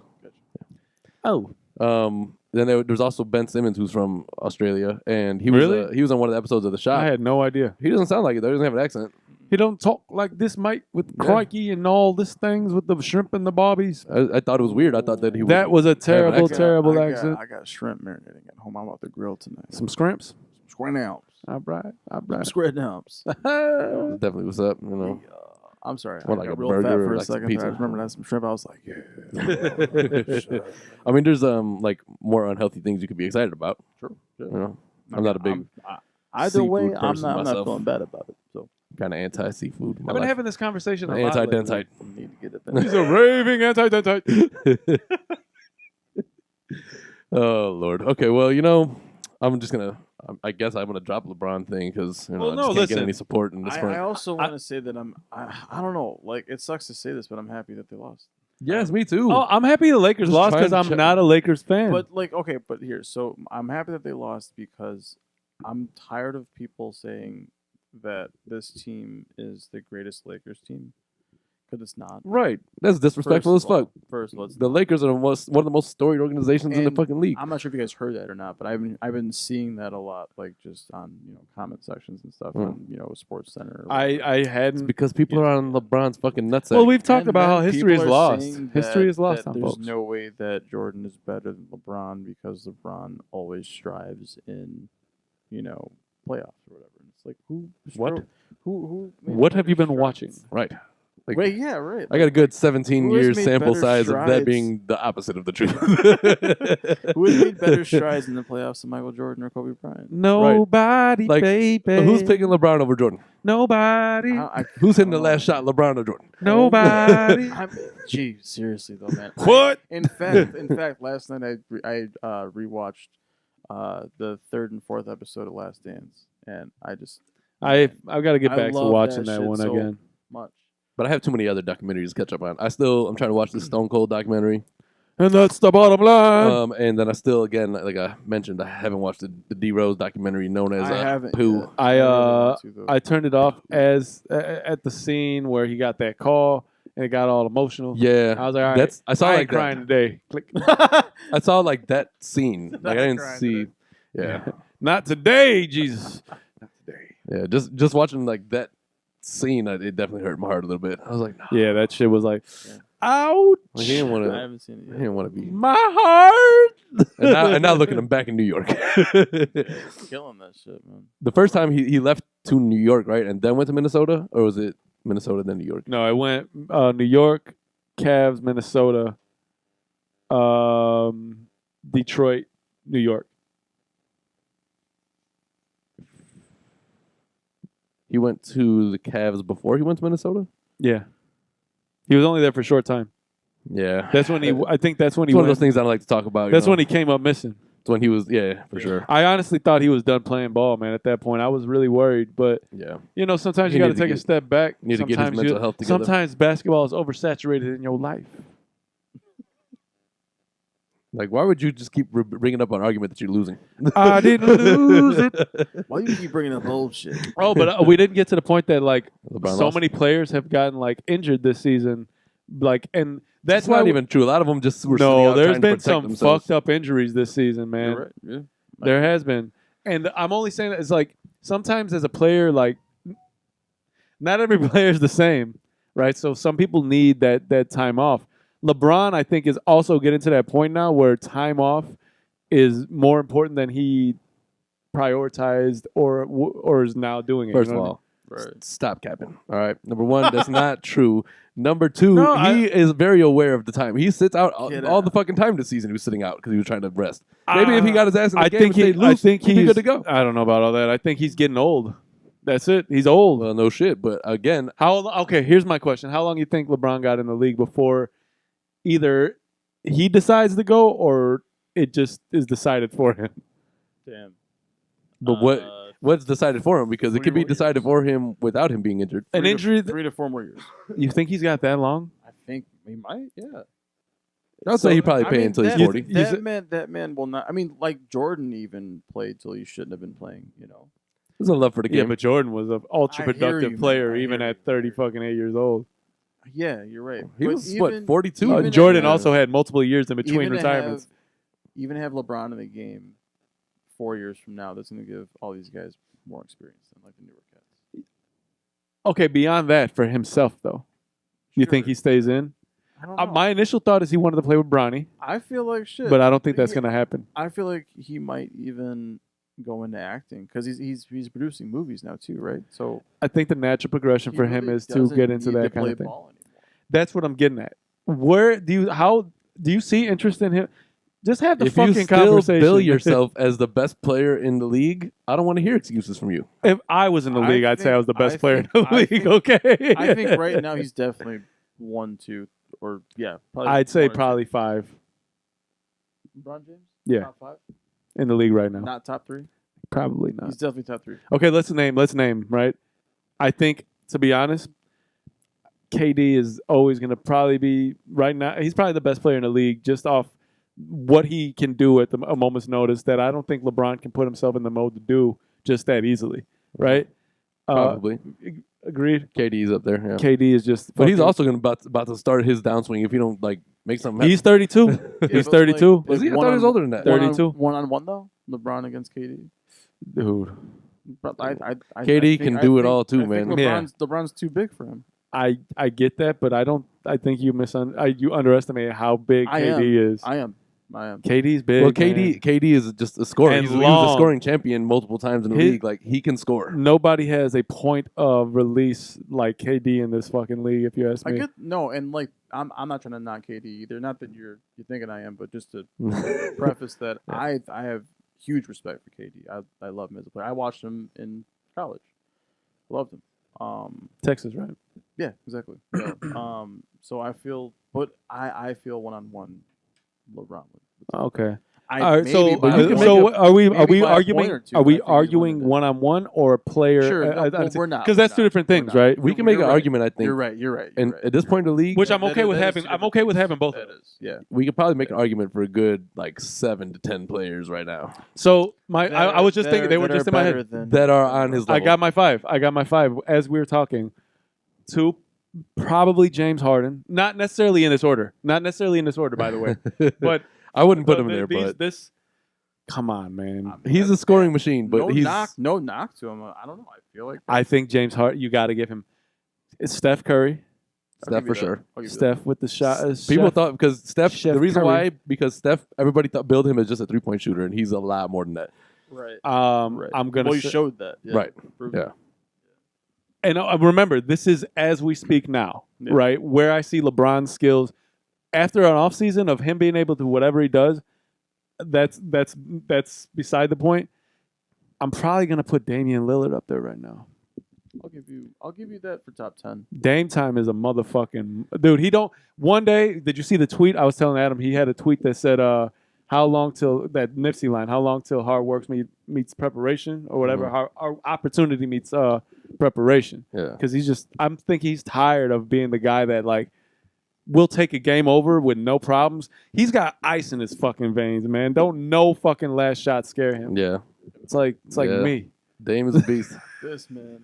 Oh, Then there's also Ben Simmons, who's from Australia, and he was Really? he was on one of the episodes of The Shop. I had no idea. He doesn't sound like it though. He doesn't have an accent. He don't talk like this, mate, with crikey and all this things with the shrimp and the bobbies. I thought it was weird. I thought that he That was a terrible, accent. terrible accent. I got shrimp marinating at home. I'm about to grill tonight. Some scrimps. Square Alps. All right. Square Alps. Definitely what's up. You know. I'm sorry. What, I like got a real burger fat or for a like some second. pizza? I remember that some shrimp. I was like, yeah. I mean, there's like more unhealthy things you could be excited about. Sure. You know, I'm not a big Either way, seafood I'm person not myself. feeling bad about it. So kind of anti-seafood. I've been having this conversation a lot lately. Anti-dentite. I need to get it. He's a raving anti-dentite. Oh Lord. Okay. Well, you know, I'm just gonna. I guess I'm gonna drop LeBron thing because I just can't get any support in this front. I also want to say that I don't know. Like, it sucks to say this, but I'm happy that they lost. Yes, me too. Oh, I'm happy the Lakers Just lost trying because to I'm check- not a Lakers fan. But like, okay, but here, so I'm happy that they lost because I'm tired of people saying that this team is the greatest Lakers team because it's not. Right. That's disrespectful as fuck. First, let's. The Lakers are one of the most storied organizations in the And fucking league. I'm not sure if you guys heard that or not, but I've been seeing that a lot, like just on comment sections and stuff on Sports Center. Or whatever. I hadn't. Because people are on LeBron's fucking nutsack. Well, we've talked And about how then history is people are lost. saying History that- is lost that on there's folks. no way that Jordan is better than LeBron because LeBron always strives in, playoffs or whatever. And it's like What? Who? made What have better you been strides? watching? right. Like, Wait, yeah, right. I got a good 17 Who has years made sample better size of that strides? being the opposite of the truth. Who has made better strides in the playoffs than Michael Jordan or Kobe Bryant? Nobody, Like, baby. Who's picking LeBron over Jordan? Nobody. Who's hitting the don't last know. shot, LeBron or Jordan? Nobody. Gee, seriously though, man. What? In fact, last night I rewatched the third and fourth episode of Last Dance, and I've got to get I back to love watching that that shit one so again. much. But I have too many other documentaries to catch up on. I'm trying to watch the Stone Cold documentary. And that's the bottom line. And then I still, again, like I mentioned, I haven't watched the D Rose documentary known as I haven't Pooh. yet. I really want to, though. I turned it off as at the scene where he got that call and it got all emotional. Yeah, I was like, all right, I saw I like ain't crying that. today. Click. I saw like that scene. Like I didn't crying see. today. Yeah, Not today, Jesus. Not today. yeah. Just watching like that scene, it definitely hurt my heart a little bit. I was like, no. Yeah, that shit was like, Yeah. ouch. Like, he didn't want I to. haven't seen it He yet. didn't want to be. My heart. And now look at him back in New York. Killing that shit, man. The first time he left to New York, right, and then went to Minnesota, or was it Minnesota then New York? No, I went New York, Cavs, Minnesota, Detroit, New York. He went to the Cavs before he went to Minnesota. Yeah. He was only there for a short time. Yeah, That's when he. I think that's when he. It's one of went- those things I don't like to talk about. That's when he came up missing. It's when he was. Yeah, for sure. I honestly thought he was done playing ball, man. At that point, I was really worried. But Yeah. sometimes He you got to needed to take a get- step back. need to get his Sometimes mental health together. Sometimes basketball is oversaturated in your life. Like, why would you just keep bringing up an argument that you're losing? I didn't lose it. Why you keep bringing up old shit? Oh, but we didn't get to the point that like LeBron so lost. many players have gotten like injured this season, like, and that's That's not why even true. A lot of them just were sitting no. out There's trying to been protect some themselves. fucked up injuries this season, man. You're right. Yeah. There has been, and I'm only saying that it's like sometimes as a player, like not every player is the same, right? So some people need that time off. LeBron, I think, is also getting to that point now where time off is more important than he prioritized or is now doing it. First you of know what all, Right. stop capping. All right. Number one, that's not true. Number two, No, he is very aware of the time. He sits out Get all out. the fucking time this season. He was sitting out because he was trying to rest. Maybe if he got his ass in the I game think and stayed loose, I think he'd be he's good to go. I don't know about all that. I think he's getting old. That's it. He's old. Well, no shit. But again, Okay, here's my question. How long do you think LeBron got in the league before either he decides to go or it just is decided for him? Damn. but what's decided for him? Because it 3 could be more years. decided for him without him being injured. An injury? 3 to 4 more years. You think he's got that long? I think he might. Yeah. I'll say he probably pay until he's that, 40. That man will not. I mean, like Jordan even played till he shouldn't have been playing. There's a love for the game. Yeah, but Jordan was an ultra I hear productive you, player man. I even hear at you. 30 fucking 8 years old. Yeah, you're right. He But was, even- 42? even Jordan to also have- had multiple years in between even to retirements. even have LeBron in the game 4 years from now, that's going to give all these guys more experience than like the newer cats. Okay, beyond that, for himself though, you think Sure. he stays in? I don't know. My initial thought is he wanted to play with Bronny, I feel like shit. but I don't think that's He- going to happen. I feel like he might even go into acting because he's producing movies now too, right? So I think the natural progression he for him really is to doesn't get into need to that kind play of thing. ball anymore. That's what I'm getting at. How do you see interest in him? Just have the If you fucking still conversation. bill yourself as the best player in the league, I don't want to hear excuses from you. If I was in the I league, I'd say I was the think- best I player in think- the I league. think- Okay. I think right now he's definitely 1, 2, or yeah. Probably I'd say 1 or 2. probably 5 LeBron James. Yeah. Top 5, in the league right now. not top 3. Probably not. He's definitely top 3. Okay, let's name, right? I think, to be honest, KD is always going to probably be, right now, he's probably the best player in the league just off what he can do at a moment's notice that I don't think LeBron can put himself in the mode to do just that easily, right? Probably. Agreed. KD's up there. Yeah. KD is just But he's fucking- also about to start his downswing if he don't like make something happen. He's 32. He's 32. Was he? I thought he was older than that. 32? 1-on-1 though. LeBron against KD. Dude, But KD can do it all too, man. LeBron's too big for him. I get that, but I think you underestimate how big I KD is. I am. KD's big. Well, man. KD is just a scorer. And He was a long. scoring champion multiple times in the His- league. Like he can score. Nobody has a point of release like KD in this fucking league, if you ask I me. get no, and like I'm not trying to knock KD either. Not that you're thinking I am, but just to preface that I have huge respect for KD. I love him as a player. I watched him in college. Loved him. Texas, right? Yeah, exactly. So I feel, but I feel 1-on-1 LeBron. Okay. I, All right. So, maybe by a point. are we maybe by a arguing? point or two, Are we I think he's arguing winning that. 1-on-1 or a player? Sure, no, well, we're not. Because that's We're two not. different We're things, not. right? We can make an You're right. argument, I think. You're right. You're right. And at this point in the league, Which I'm okay That with is having. two I'm okay with having both. That is, yeah. we could probably make an argument for a good like 7 to 10 players right now So I was just thinking they were just in my head. that are on his level. I got my 5. As we were talking. 2, probably James Harden. Not necessarily in this order. By the way. But I wouldn't put him in there, but this. Come on, man. he's a scoring machine. But he's no knock to him. I don't know. I feel like I think James Harden. You got to give him. It's Steph Curry. Steph for sure. Steph with the shot. People thought because Steph. Chef The reason Curry. why because Steph. Everybody thought build him as just a 3-point shooter, and he's a lot more than that. right. I'm gonna. Well, you say- showed that. Yeah. Right. Proved Yeah. it. And remember, this is as we speak now, Yeah. right? Where I see LeBron's skills after an offseason of him being able to do whatever he does. That's beside the point. I'm probably gonna put Damian Lillard up there right now. I'll give you that for top 10. Dame time is a motherfucking dude. He don't. One day, did you see the tweet? I was telling Adam he had a tweet that said, "How long till that Nipsey line? How long till hard work meets preparation, or whatever? How opportunity meets preparation?" Yeah. Because I'm thinking he's tired of being the guy that like will take a game over with no problems. He's got ice in his fucking veins, man. Don't no fucking last shot scare him. Yeah. It's like Yeah. me. Dame is a beast. This man.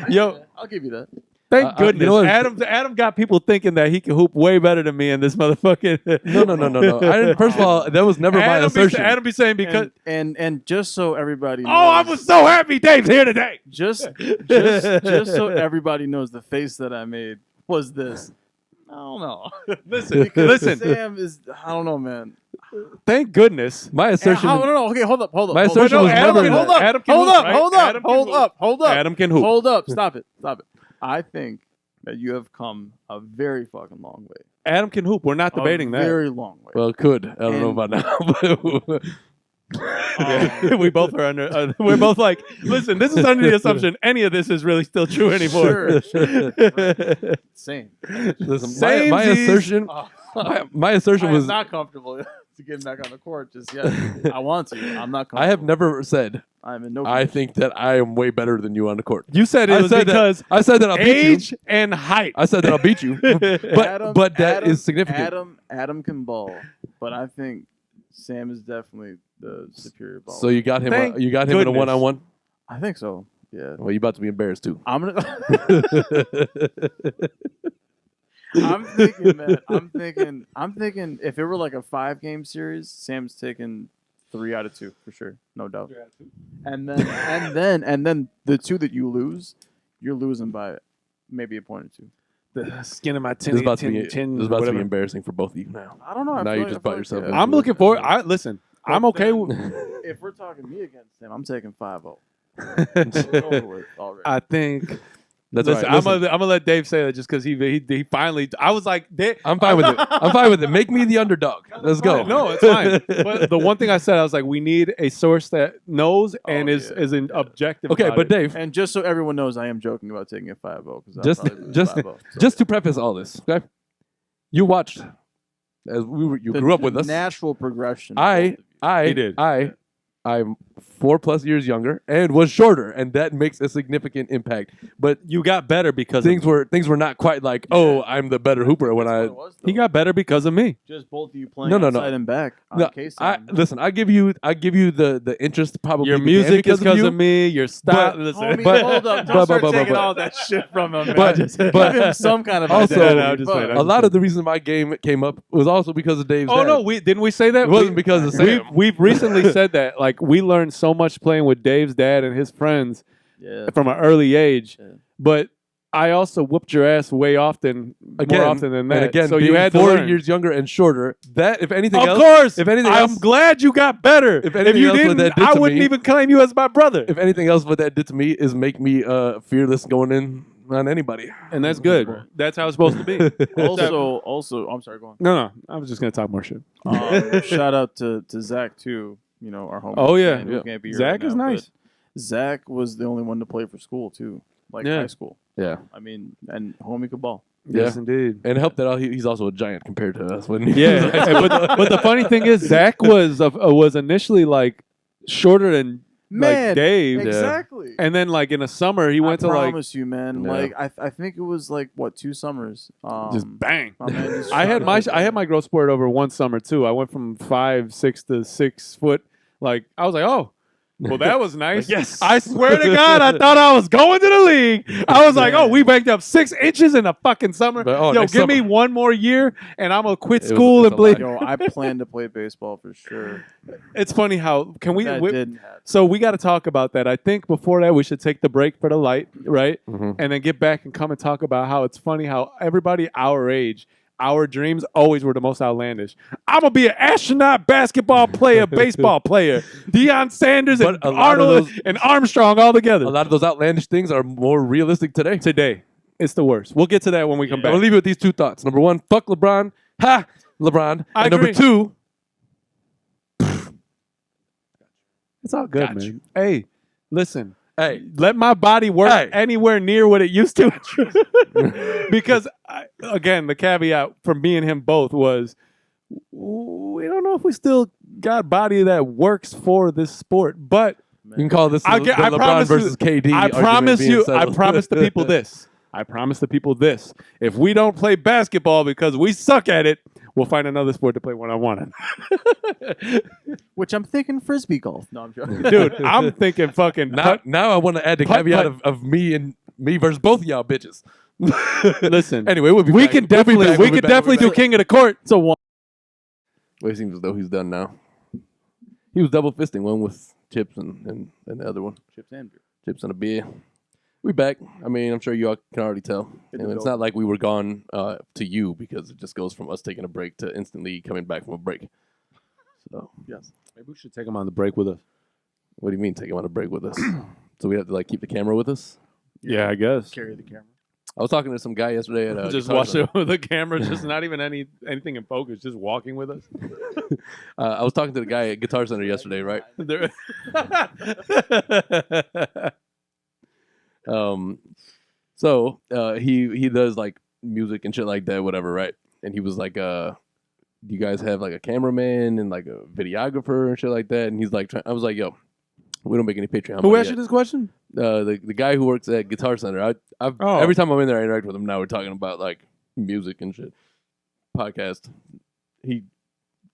Yo, I'll give you that. thank goodness. you know what? Adam got people thinking that he can hoop way better than me in this motherfucking. No. I didn't. First of all, that was never my assertion. Adam be saying because. And just so everybody knows, Oh, I was so happy Dave's here today. just so everybody knows the face that I made was this. I don't know. Listen. Sam is I don't know, man. Thank goodness. My assertion. No. Okay, hold up. My assertion was Adam never can that. hold up. Adam can hoop, right? Adam can hoop. Hold up. Adam can hoop. Hold up. Stop it. I think that you have come a very fucking long way. Adam can hoop. We're not debating a that. very long way. Well, could. I don't know And- about now. We both are under. We're both like, listen. This is under the assumption any of this is really still true anymore. Sure. Same. Listen, my Samesies. assertion. My assertion I was. am not comfortable to get back on the court just yet. I want to. I'm not comfortable. I have never said. I'm in no. I think that I am way better than you on the court. You said it was because I said that I'll beat age you. and height. I said that I'll beat you. But that is significant. Adam can ball, but I think Sam is definitely the superior baller. So you got him. Thank You got him in a goodness. 1-on-1. I think so. Yeah. Well, you're about to be embarrassed too. I'm gonna. I'm thinking, man. I'm thinking. If it were like a 5-game series, Sam's taking 3 out of 2 for sure, no doubt. 3 out of 2. And then the 2 that you lose, you're losing by maybe a point or 2. The skin of my This is about to chin, be whatever. embarrassing for both of you now. I don't know. Now you just brought yourself into I'm it. looking forward. Listen. I'm okay with. If we're talking me against him, I'm taking 5-0. I think. That's Listen, right. I'm gonna let Dave say that just because he finally. I was like, I'm fine with it. I'm fine with it. Make me the underdog. Let's go. No, it's fine. But the one thing I said, I was like, we need a source that knows and is an objective. Okay, about but it. Dave, And just so everyone knows, I am joking about taking a 5-0 because just to preface all this, okay? You watched as you grew up with us. Natural progression. He did. I'm 4+ years younger and was shorter, and that makes a significant impact. But you got better because things were not quite like, oh, I'm the better hooper when he got better because of me. Just both of you playing No. outside and back. No, listen, I give you the interest probably. Your began music is because you. of me. Your style. Homie, but- hold up. Don't but- start but- taking but- all that shit from him. but- Give him some kind of also, identity. I'm just saying, a lot of the reason my game came up was also because of Dave's Oh dad. no, didn't we say that? It wasn't because of Sam. We've recently said that. Like we learned so much playing with Dave's dad and his friends from an early age. Yeah. But I also whooped your ass more often than that. And again, so being you had 4 to learn. years younger and shorter. That, if anything Of else, course. if anything I'm else, glad you got better. If anything you else what didn't, that did I to wouldn't me- even claim you as my brother. if anything else, what that did to me is make me fearless going in on anybody. And that's good. That's how it's supposed to be. Also, I'm sorry, go on. No, I was just gonna talk more shit. Shout out to Zach too. You know, our homie. Oh yeah, fan who can't be here Zach right is now, nice. but Zach was the only one to play for school too, like high school. Yeah, I mean, and homie could ball. Yes, indeed. and help that out. He's also a giant compared to us. Yeah, but the funny thing is, Zach was initially like shorter than like Dave. Exactly. And then like in the summer, he went to like. I promise you, man. Yeah. Like I think it was like 2 summers. Just bang. my man just I had shot my growth spurt over one summer too. I went from 5'6" to 6 foot. Like I was like, oh, well that was nice. Yes. I swear to God, I thought I was going to the league. I was like, oh, we banked up 6 inches in a fucking summer. But, Yo, next give me summer. one more year and I'm gonna quit It was- school it's and a play. lot. Yo, I plan to play baseball for sure. It's funny how can we? That didn't happen. So we got to talk about that. I think before that we should take the break for the light, right? Mhm. And then get back and come and talk about how it's funny how everybody our age, our dreams always were the most outlandish. I'm gonna be an astronaut, basketball player, baseball player, Deion Sanders and But a lot of Arnold those- and Armstrong all together. A lot of those outlandish things are more realistic today. Today, it's the worst. We'll get to that when we come I'm back. gonna leave you with these 2 thoughts. Number 1, fuck LeBron. Ha, LeBron. I And number agree. 2, It's all good, Got man. you. Hey, listen. hey, Let my body work Hey. anywhere near what it used to. Because, again, the caveat from me and him both was we don't know if we still got body that works for this sport. But you can call this the LeBron promise you- versus KD. I argument promise being you, I settled. promise the people this. I promise the people this. If we don't play basketball because we suck at it, we'll find another sport to play one-on-one in. Which I'm thinking frisbee golf. No, I'm joking. Dude, I'm thinking fucking Now I want to add the Putt, caveat putt. of me versus both of y'all bitches. Listen. Anyway, we'll be we back. can We'll be definitely back. we We'll be can back. definitely We'll do be back. King of the Court. So one. Well, it seems as though he's done now. He was double fisting, one with chips and the other one. Chips and beer. Chips and a beer. We back. I mean, I'm sure you all can already tell. And it's not like we were gone to you because it just goes from us taking a break to instantly coming back from a break. So, Yes. Maybe we should take him on the break with us. what do you mean take him on a break with us? So we have to like keep the camera with us? Yeah, I guess. Carry the camera. I was talking to some guy yesterday at Just Guitar watch Center. it with the camera, just not even anything in focus, just walking with us. I was talking to the guy at Guitar Center yesterday, right? There- So he does like music and shit like that, whatever, right? And he was like, do you guys have like a cameraman and like a videographer and shit like that? And he's like, I was like, yo, we don't make any Patreon. Who money asked you yet. this question? The guy who works at Guitar Center. Oh. Every time I'm in there, I interact with him. Now we're talking about like music and shit, podcast. He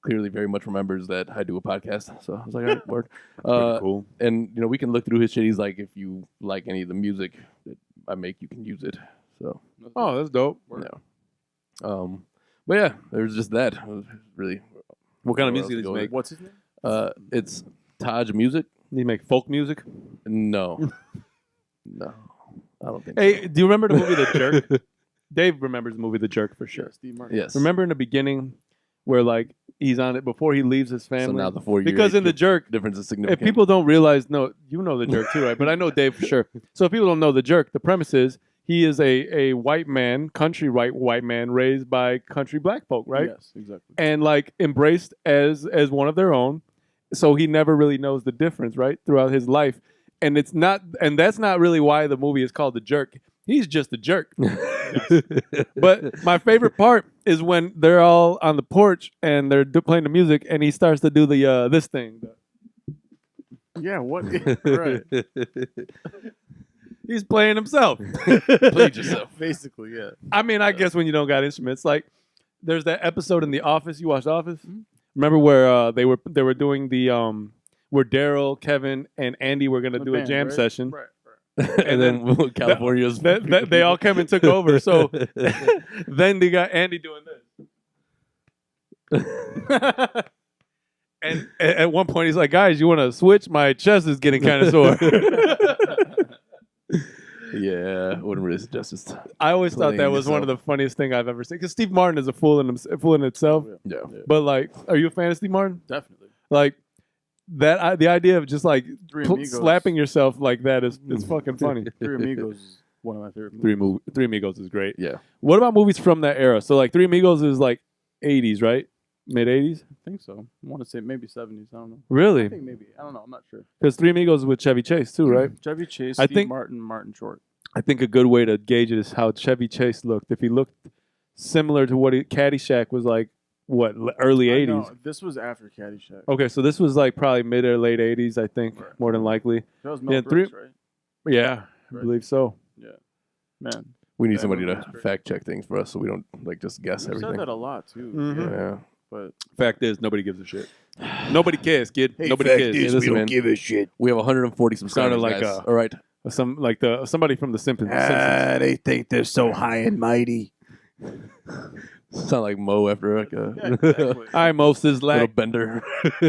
clearly very much remembers that I do a podcast. So I was like, all right, word. Cool. And we can look through his shit. He's like, if you like any of the music that I make, you can use it. So Oh, that's dope. yeah. But yeah, there's just that. It was really. What kind of Where music else does to he go make? What's his name? It's Taj Music. Does he make folk music? No, no, I don't think. Hey, so. do you remember the movie The Jerk? Dave remembers the movie The Jerk for sure. Yeah, Steve Martin. Yes. Remember in the beginning where like he's on it before he leaves his family? So now the 4 year because in The Jerk, difference is if significant. people don't realize, no, you know The Jerk too, right? But I know Dave for sure. So if people don't know The Jerk, the premise is he is a white man, country white man raised by country black folk, right? Yes, exactly. And like embraced as one of their own. So he never really knows the difference, right? Throughout his life. And it's not, and that's not really why the movie is called The Jerk. He's just a jerk. But my favorite part is when they're all on the porch and they're playing the music, and he starts to do the this thing. Yeah, what? Right. He's playing himself. Played yourself. Basically, yeah. I mean, I guess when you don't got instruments, like there's that episode in The Office. You watched Office? Remember where they were doing the where Daryl, Kevin, and Andy were gonna do a jam session. Right. And then California's They all came and took over. So then they got Andy doing this. And at one point he's like, guys, you want to switch? My chest is getting kind of sore. Yeah, wouldn't really suggest this. I always thought that Playing was one of the yourself. funniest thing I've ever seen. Because Steve Martin is a fool in itself. Yeah. But like, are you a fan of Steve Martin? Definitely. Like that, the idea of just like Three Amigos. slapping yourself like that is fucking funny. Three Amigos is one of my favorite movies. Three Amigos is great. Yeah. What about movies from that era? So like Three Amigos is like 80s, right? Mid 80s? I think so. I want to say maybe 70s. I don't know. I Really? think maybe. I don't know. I'm not sure. Because Three Amigos is with Chevy Chase too, right? Chevy Chase, I Steve think- Martin Short. I think a good way to gauge it is how Chevy Chase looked. If he looked similar to what Caddyshack was like, what, early 80s? No, this was after Caddyshack. Okay, so this was like probably mid or late 80s, I think, Right. more than likely. That was Mel Yeah, Brooks, right? Yeah, I Right. believe so. Yeah. Man. We need That somebody movie to was great. fact check things for us so we don't like just guess We've everything. said that a lot, too. Mhm. Yeah. But Fact is, nobody gives a shit. Nobody cares, kid. Hey, Nobody fact cares. Hey, listen, man, a shit. we have 140 subscribers, like guys. a- All right. Somebody from the Simpsons. They think they're so high and mighty. Sound like Mo after like a exactly. Hi, Moses little Lack. bender.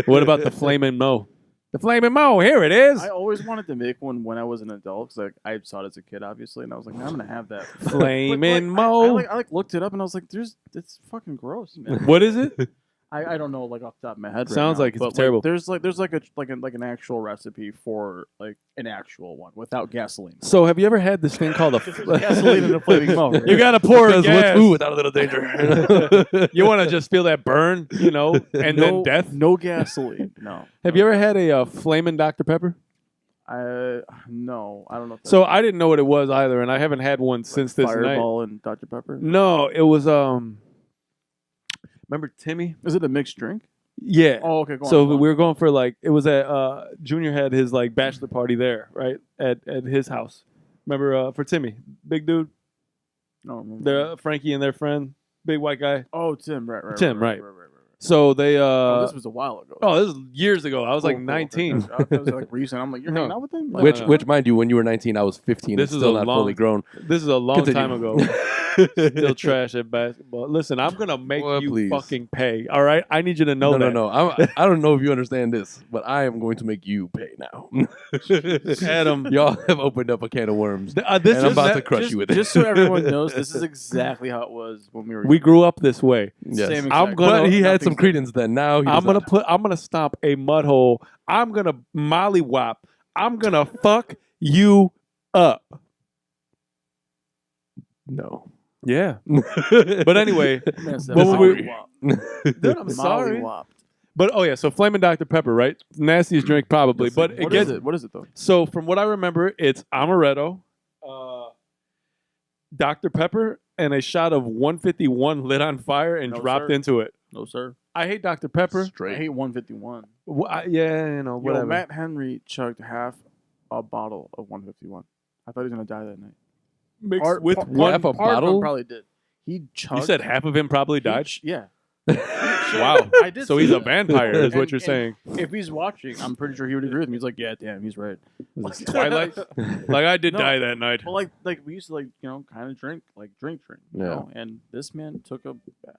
What about the Flamin' Mo? The Flamin' Mo, here it is. I always wanted to make one when I was an adult because I saw it as a kid, obviously, and I was like, man, I'm gonna have that. Flamin' But, Mo. I looked it up and I was like, it's fucking gross, man. What is it? I don't know like off the top of my head. Sounds right now, like it's but, terrible. There's an actual recipe for like an actual one without gasoline. So, have you ever had this thing called a Gasoline in a flaming mo. You gotta pour Because what's gas. food without a little danger? You want to just feel that burn, and then death. No gasoline. No. Have you ever had a flamin' Dr Pepper? No, I don't know. If So I didn't know what it was either, and I haven't had one since this night. Fireball and Dr Pepper. No, it was Remember Timmy? Is it a mixed drink? Yeah. Oh, okay. Go So on, go on. we were going for like it was at Junior had his like bachelor party there, right at his house. Remember for Timmy, big dude, No, I don't remember. they're Frankie and their friend, big white guy. Oh, Tim. Right. Tim, right. So they This was a while ago. this was years ago. I was like Cool, 19. Okay. I thought it was like recent. I'm like, you're No. hanging out with him? No, Like, which, mind you, when you were 19, I was 15. This and is still a not long- fully grown. This is a long Continue. time ago. Still trash at basketball. Listen, I'm gonna make Well, you please. fucking pay. All right, I need you to know that. No. I don't know if you understand this, but I am going to make you pay now. Adam. Y'all have opened up a can of worms, This and I'm is about that- to crush you with it. Just so everyone knows, this is exactly how it was when we were. we grew up this way. Yes. Same I'm exact- gonna- But he had some nothing's credence then. Now he I'm does not. gonna stomp a mud hole. I'm gonna mollywop. I'm gonna fuck you up. No. Yeah. But anyway, Man said What were we- mollywop. dude, I'm sorry. Mollywop. But oh yeah, so Flamin' Dr Pepper, right? Nastiest drink probably, but it What gets is it? What is it though? so from what I remember, it's amaretto, Dr Pepper, and a shot of 151 lit on fire and No, dropped sir. into it. No, sir. I hate Dr Pepper. I Straight. hate 151. Yeah, whatever. Yo, Matt Henry chugged half a bottle of 151. I thought he was gonna die that night. Mixed Part- with part- one. half a part of him bottle? probably did. He chugged. You said half of him probably he died. ch- Yeah. Wow. I did So see he's a that. vampire, is what And- you're and saying. If he's watching, I'm pretty sure he would agree with me. He's like, yeah, damn, he's right. Was this Twilight? Like, I did No. die that night. Well, like we used to kind of drink, you Yeah. know. And this man took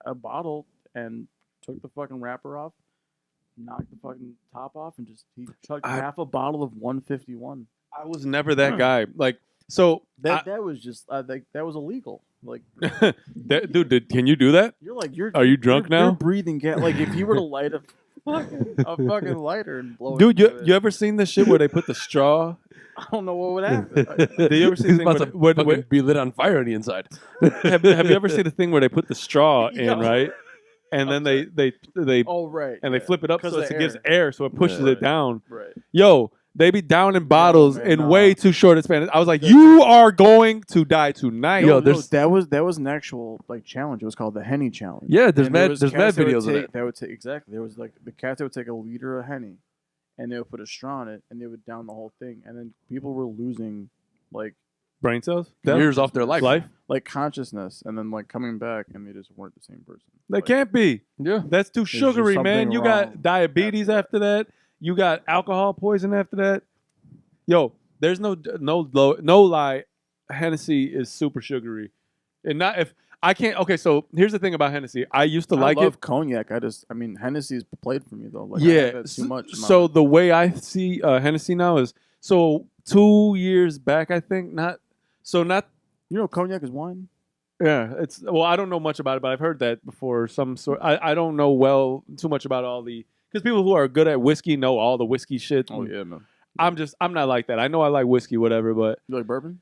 a bottle and took the fucking wrapper off, knocked the fucking top off, and he chugged half a bottle of 151. I was never that guy. Like, so That was just like that was illegal. Like, dude, can you do that? Are you drunk now? You're breathing gas. Like if you were to light a fucking lighter and blow Dude, it. you ever seen this shit where they put the straw? I don't know what would happen. Did you ever see He's the about thing to where, fucking be lit on fire on the inside. have you ever seen the thing where they put the straw in, No. right? And then they Oh right. and they flip it up 'Cause so of it gives air. air, so it pushes Yeah. it down. Right. Yo, they be down in bottles man, in nah. way too short a span. I was like, you are going to die tonight. Yo, No, there's- that was an actual challenge. It was called the Henny challenge. Yeah, there's And there mad was there's mad cats that would videos of take- that. would take exactly. There was the cats that would take a liter of Henny, and they would put a straw in it, and they would down the whole thing, and then people were losing Brain cells? Years off their life. consciousness, and then coming back, and they just weren't the same person. They can't be. Yeah. That's too just sugary, man. something You wrong got diabetes after that. You got alcohol poison after that. Yo, there's no lie. Hennessy is super sugary, and not if I can't. Okay, so here's the thing about Hennessy. I used to like I love it. cognac. Hennessy's played for me though. I Yeah, have that too much. So the way I see Hennessy now is 2 years back. I think not. you know, cognac is wine. Yeah, I don't know much about it, but I've heard that before. Some sort. I don't know too much about all the because people who are good at whiskey know all the whiskey shit. Oh yeah, man. I'm not like that. I know I like whiskey, whatever, but You like bourbon?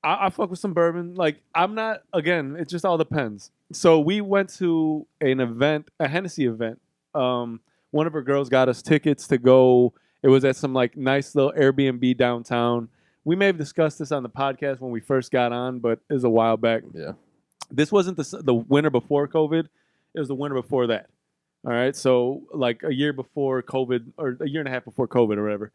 I fuck with some bourbon. Like I'm not. Again, it just all depends. So we went to an event, a Hennessy event. One of her girls got us tickets to go. It was at some nice little Airbnb downtown. We may have discussed this on the podcast when we first got on, but it was a while back. Yeah. This wasn't the winter before COVID. It was the winter before that. All right. So a year before COVID or a year and a half before COVID or whatever.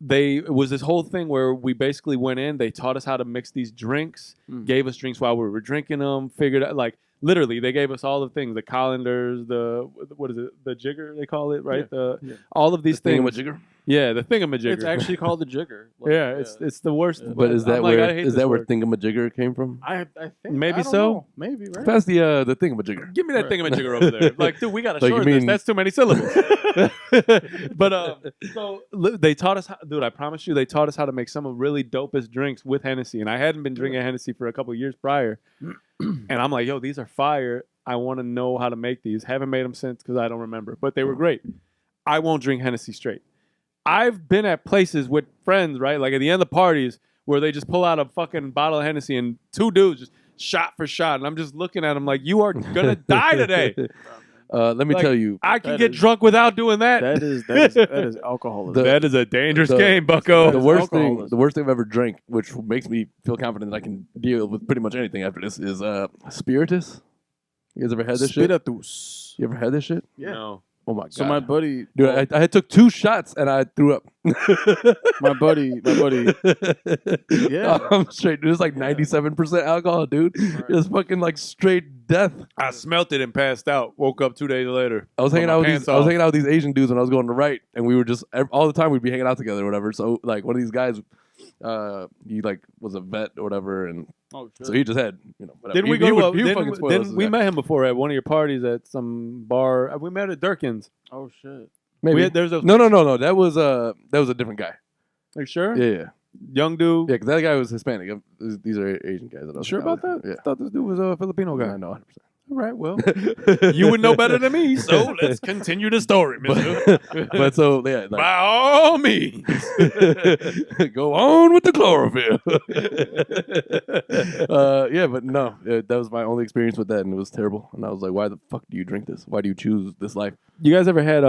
It was this whole thing where we basically went in. They taught us how to mix these drinks, gave us drinks while we were drinking them, figured out literally they gave us all the things, the colanders, the jigger they call it, right? All of these things. Thingamajigger? Yeah, the thingamajigger. It's actually called the jigger. yeah, it's the worst. But is that I'm where I hate is this that where word. thingamajigger came from? I think Maybe I don't so. know. Maybe right. That's the thingamajigger. Give me that thingamajigger over there. Dude, we got to Like, you shorten this. mean- That's too many syllables. But they taught us, dude, I promise you, they taught us how to make some of really dopest drinks with Hennessy. And I hadn't been drinking Hennessy for a couple of years prior. And I'm like, yo, these are fire. I want to know how to make these. Haven't made them since because I don't remember. But they were great. I won't drink Hennessy straight. I've been at places with friends, right? Like at the end of parties where they just pull out a fucking bottle of Hennessy and two dudes just shot for shot. And I'm just looking at them like, you are going to die today. Let me tell you. I can get drunk without doing that. That is alcoholism. That is a dangerous game, bucko. The worst alcoholism. thing I've ever drank, which makes me feel confident that I can deal with pretty much anything after this, is spiritus. You guys ever had this shit? Spiritus. You ever had this shit? Yeah. No. Oh my god. So my buddy, Dude, I took 2 shots and I threw up. my buddy, yeah. I'm straight. Dude, it's 97% alcohol, dude. It's fucking straight death. I smelt it and passed out. Woke up 2 days later. I was hanging my out with pants these. I was off. hanging out with these Asian dudes when I was going to write, and we were just all the time we'd be hanging out together or whatever. So one of these guys, he was a vet or whatever, and Oh shit. so he just had whatever. Didn't we He go? would- he would fucking spoil us Didn't as we that. met him before at one of your parties at some bar? We met at Durkin's. Oh shit. Maybe. There's a No. That was a different guy. Like sure, Yeah. young dude. Yeah, because that guy was Hispanic. These are Asian guys. That I was Sure hanging out about that? with. I thought this dude was a Filipino Yeah. guy. I know 100%. All right, well, you would know better than me, so let's continue the story, mister. But so yeah, By all means. go on with the chlorophyll. Yeah, but no, that was my only experience with that, and it was terrible. And I was like, why the fuck do you drink this? Why do you choose this life? You guys ever had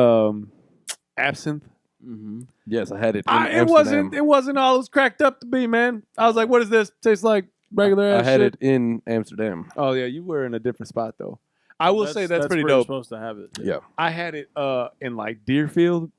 absinthe? Mm-hmm. Yes, I had it. In It Amsterdam. wasn't all it was cracked up to be, man. I was like, what is this? Tastes like regular ass I had shit. it in Amsterdam. Oh yeah, you were in a different spot though. I will say that's pretty where you're dope. supposed to have it. Yeah. I had it in Deerfield.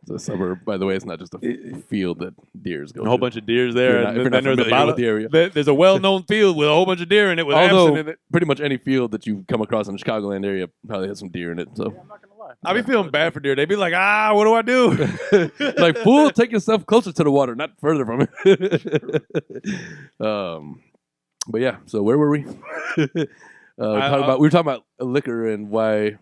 So a suburb, by the way. It's not just a field that deers go A whole to. bunch of deers there, If and you're then not there's a familiar bottle. with the area. There's a well-known field with a whole bunch of deer in it with Although absinthe in it. pretty much any field that you come across in the Chicagoland area probably has some deer in it. So, I'm not gonna lie. I be feeling bad for deer. They be like, what do I do? like, fool, take yourself closer to the water, not further from it. But yeah, so where were we? We were talking about liquor and why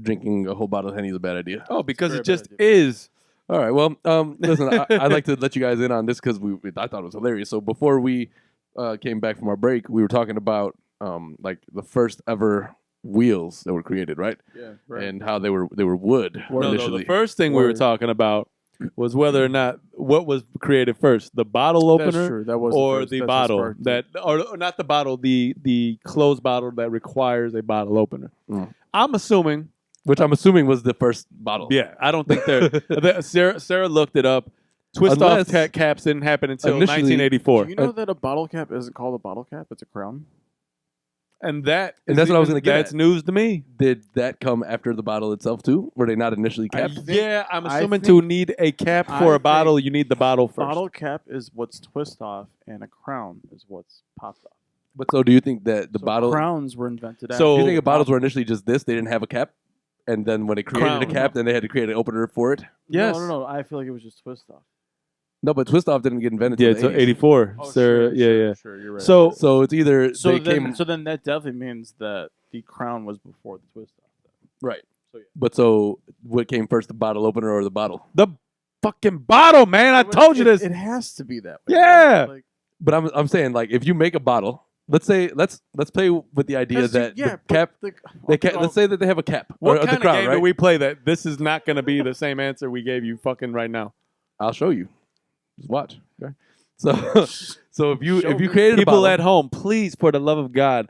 drinking a whole bottle of Henny is a bad idea. Oh, because Very it just bad idea. is. All right. Well, listen, I'd like to let you guys in on this because I thought it was hilarious. So before we came back from our break, we were talking about like the first ever wheels that were created, right? Yeah, right. And how they were wood No, initially. the first thing we were talking about was whether or not what was created first, the bottle opener That's true. That was or first. the That's bottle spark. or not the bottle, the closed bottle that requires a bottle opener. Mm. I'm assuming. Which I'm assuming was the first bottle. Yeah, I don't think they're. Sarah looked it up. Twist Unless- off caps didn't happen until Initially- 1984, Do you know that a bottle cap isn't called a bottle cap? It's a crown. and And that's what I was gonna get That's at. news to me. Did that come after the bottle itself too? Were they not initially capped? Yeah, I'm I assuming think- to need a cap I for a think bottle, you need the bottle first. Bottle cap is what's twist off, and a crown is what's popped off. But so do you think that the So bottle? crowns were invented. So- Do you think after the bottles were initially just this? They didn't have a cap, and then when they created a Crown. cap, then they had to create an opener for it. Yes. No. I feel like it was just twist off. No, but twist off didn't get invented. Yeah, till it's the 80s. 84. Sarah, yeah. Sure, you're right. So So it's either so they then, came that definitely means that the crown was before the twist off. right. So, yeah. But so what came first, the bottle opener or the bottle? the fucking bottle, man. I told you this. It has to be that way. Yeah. Like, But I'm saying like if you make a bottle, let's play with the idea that the cap. Let's say that they have a cap What or the kind crown, of game right? do we play that this is not going to be the same answer we gave you fucking right now? I'll show you. Just watch. Okay. So if you me. created a People bottle, at home, please, for the love of God,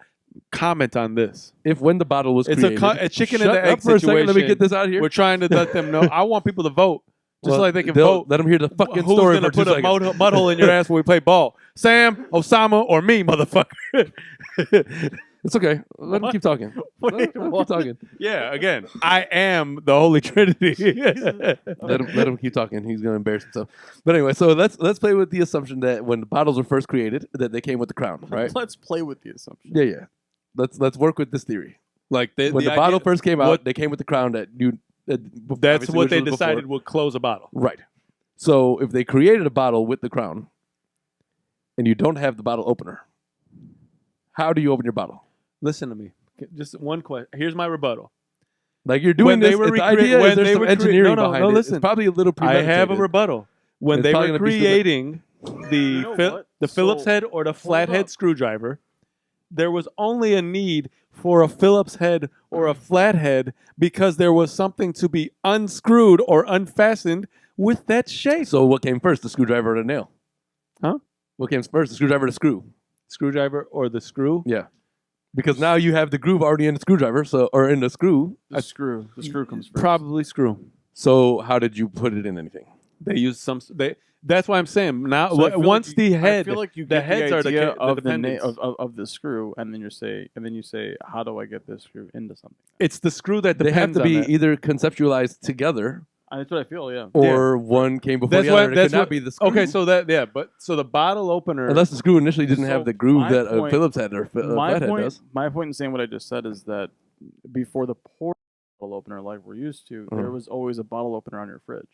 comment on this. if when the bottle was It's created, a chicken shut and the egg up for a second. Let me situation. get this out of here. We're trying to let them know. I want people to vote. Just Well, like they can they'll- vote. Let them hear the fucking Who's story gonna for 2 put a seconds. mud hole in your ass when we play ball? Sam, Osama, or me, motherfucker? It's okay. Let them keep talking. Let them keep talking. Yeah, again, I am the Holy Trinity. Let him keep talking. He's gonna embarrass himself. But anyway, so let's play with the assumption that when the bottles were first created, that they came with the crown, right? Let's play with the assumption. Yeah. Let's work with this theory. Like When the bottle first came out, they came with the crown that you. that's obviously, what they which was decided before. would close a bottle. Right. So if they created a bottle with the crown, and you don't have the bottle opener, how do you open your bottle? Listen to me. Just one question. Here's my rebuttal. Like you're doing When they this. were The recrea- idea when is there's they some were crea- engineering no, no, behind no, it. listen. It's probably a little I have a premeditated. rebuttal. When It's they probably were gonna be stupid. creating know what? the Phillips So- head or the flathead up. screwdriver, there was only a need for a Phillips head or a flathead because there was something to be unscrewed or unfastened with that shape. So what came first, the screwdriver or the nail? Huh? What came first, the screwdriver or the screw? Screwdriver or the screw? Yeah. Because now you have the groove already in the screwdriver, or in the screw. The screw comes first. Probably screw. So how did you put it in anything? They used some. That's why I'm saying now. So I feel once like the I head, feel like you the get heads the are the idea ca- of the the dependents. of the screw, and then you say, how do I get this screw into something? It's the screw that They have depends to be on that. either conceptualized together, And that's what I feel. Yeah. or one came before That's the why. other. It That's could not what, be the screw. Okay, so the bottle opener. Unless the screw initially didn't So have the groove my that a point- Phillips head or a flathead does. My point in saying what I just said is that before the pour bottle opener like we're used to, there was always a bottle opener on your fridge.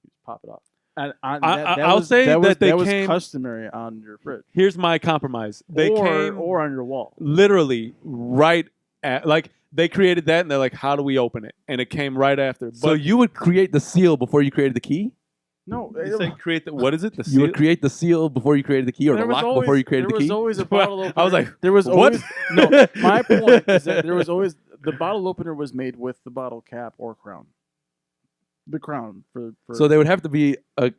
You just pop it off. And I'll say that they was came- customary on your fridge. Here's my compromise. They came or on your wall. literally right at like they created that and they're like, how do we open it? And it came right after. So you would create the seal before you created the key? No, you say create the what is it? The You would seal? create the seal before you created the key, or the There was lock always- before you created the There key? was always a bottle opener. I was like, there was what? always no. My point is that there was always the bottle opener was made with the bottle cap or crown. The crown for So they would have to be a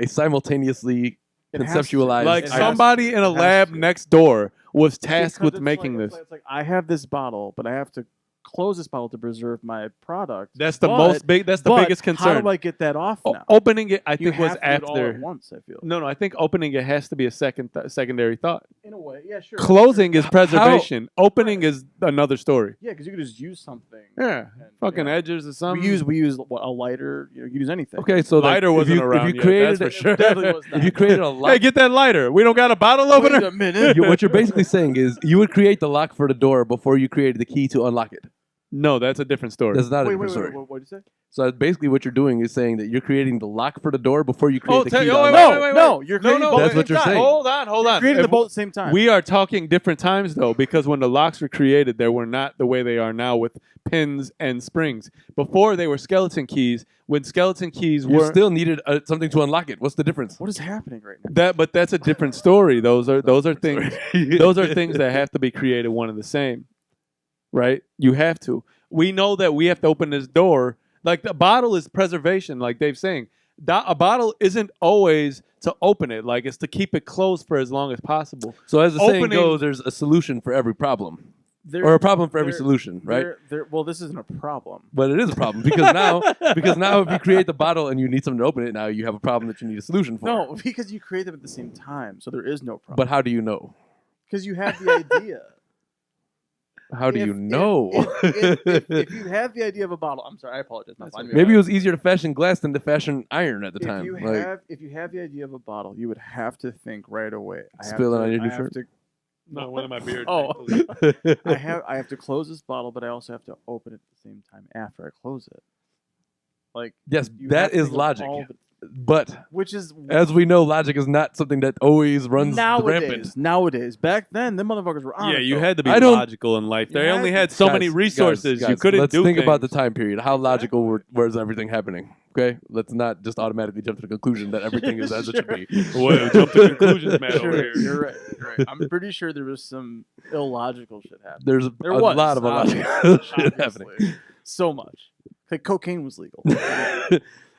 simultaneously It has to. conceptualized. Like It has somebody in a It has lab to. next door was tasked Because with it's making like, this. It's like I have this bottle, but I have to close this bottle to preserve my product. That's the biggest concern. How do I get that off now? Opening it, I You think, was have to do it all after. at once, I feel. No, I think opening it has to be a secondary thought. In a way, yeah, sure. Closing is preservation. Opening is another story. Yeah, because you could just use something. Yeah, fucking edges or something. We use a lighter. You can use anything. Okay, so lighter wasn't around. If you created that's for sure. Definitely was not. If you created a lock, Hey, get that lighter. We don't got a bottle Wait opener. a minute. what you're basically saying is you would create the lock for the door before you created the key to unlock it. No, that's a different story. That's not a Wait, different story. what did you say? So basically, what you're doing is saying that you're creating the lock for the door before you create the key. To unlock it. No, you're creating both That's at what the you're same saying. time. Hold on. Creating If them both at the same time. We are talking different times, though, because when the locks were created, they were not the way they are now with pins and springs. Before, they were skeleton keys. When skeleton keys You were still needed something to unlock it. What's the difference? What is happening right now? but that's a different story. Those are things. Those are things that have to be created one and the same, right? You have to. We know that we have to open this door. Like the bottle is preservation, like Dave's saying. A bottle isn't always to open it. Like it's to keep it closed for as long as possible. So as the saying Opening- goes, there's a solution for every problem, or a problem for every solution, right? Well, this isn't a problem. But it is a problem because now if you create the bottle and you need something to open it, now you have a problem that you need a solution for. No, because you create them at the same time, so there is no problem. But how do you know? Because you have the idea. How do you know? If you have the idea of a bottle, I'm sorry, I apologize. Maybe it was easier to fashion glass than to fashion iron at the time. If you have the idea of a bottle, you would have to think right away. Spill it on your new shirt? No, one of my beard. Oh, I have to close this bottle, but I also have to open it at the same time after I close it. Like yes, you that have to is think of logic. all But which is as we know, logic is not something that always runs rampant. Nowadays, back then, the motherfuckers were on. Yeah, it, you though. had to be I don't- logical in life. You They had only to- had so many resources. You couldn't let's do think about the things. time period. How logical was everything happening? Okay, let's not just automatically jump to the conclusion that everything is as it should be. Well, jump to conclusions, man. Sure, Over here. you're right. You're right. I'm pretty sure there was some illogical shit happening. There's There a was, lot of obviously, illogical shit happening. obviously. So much. Like cocaine was legal.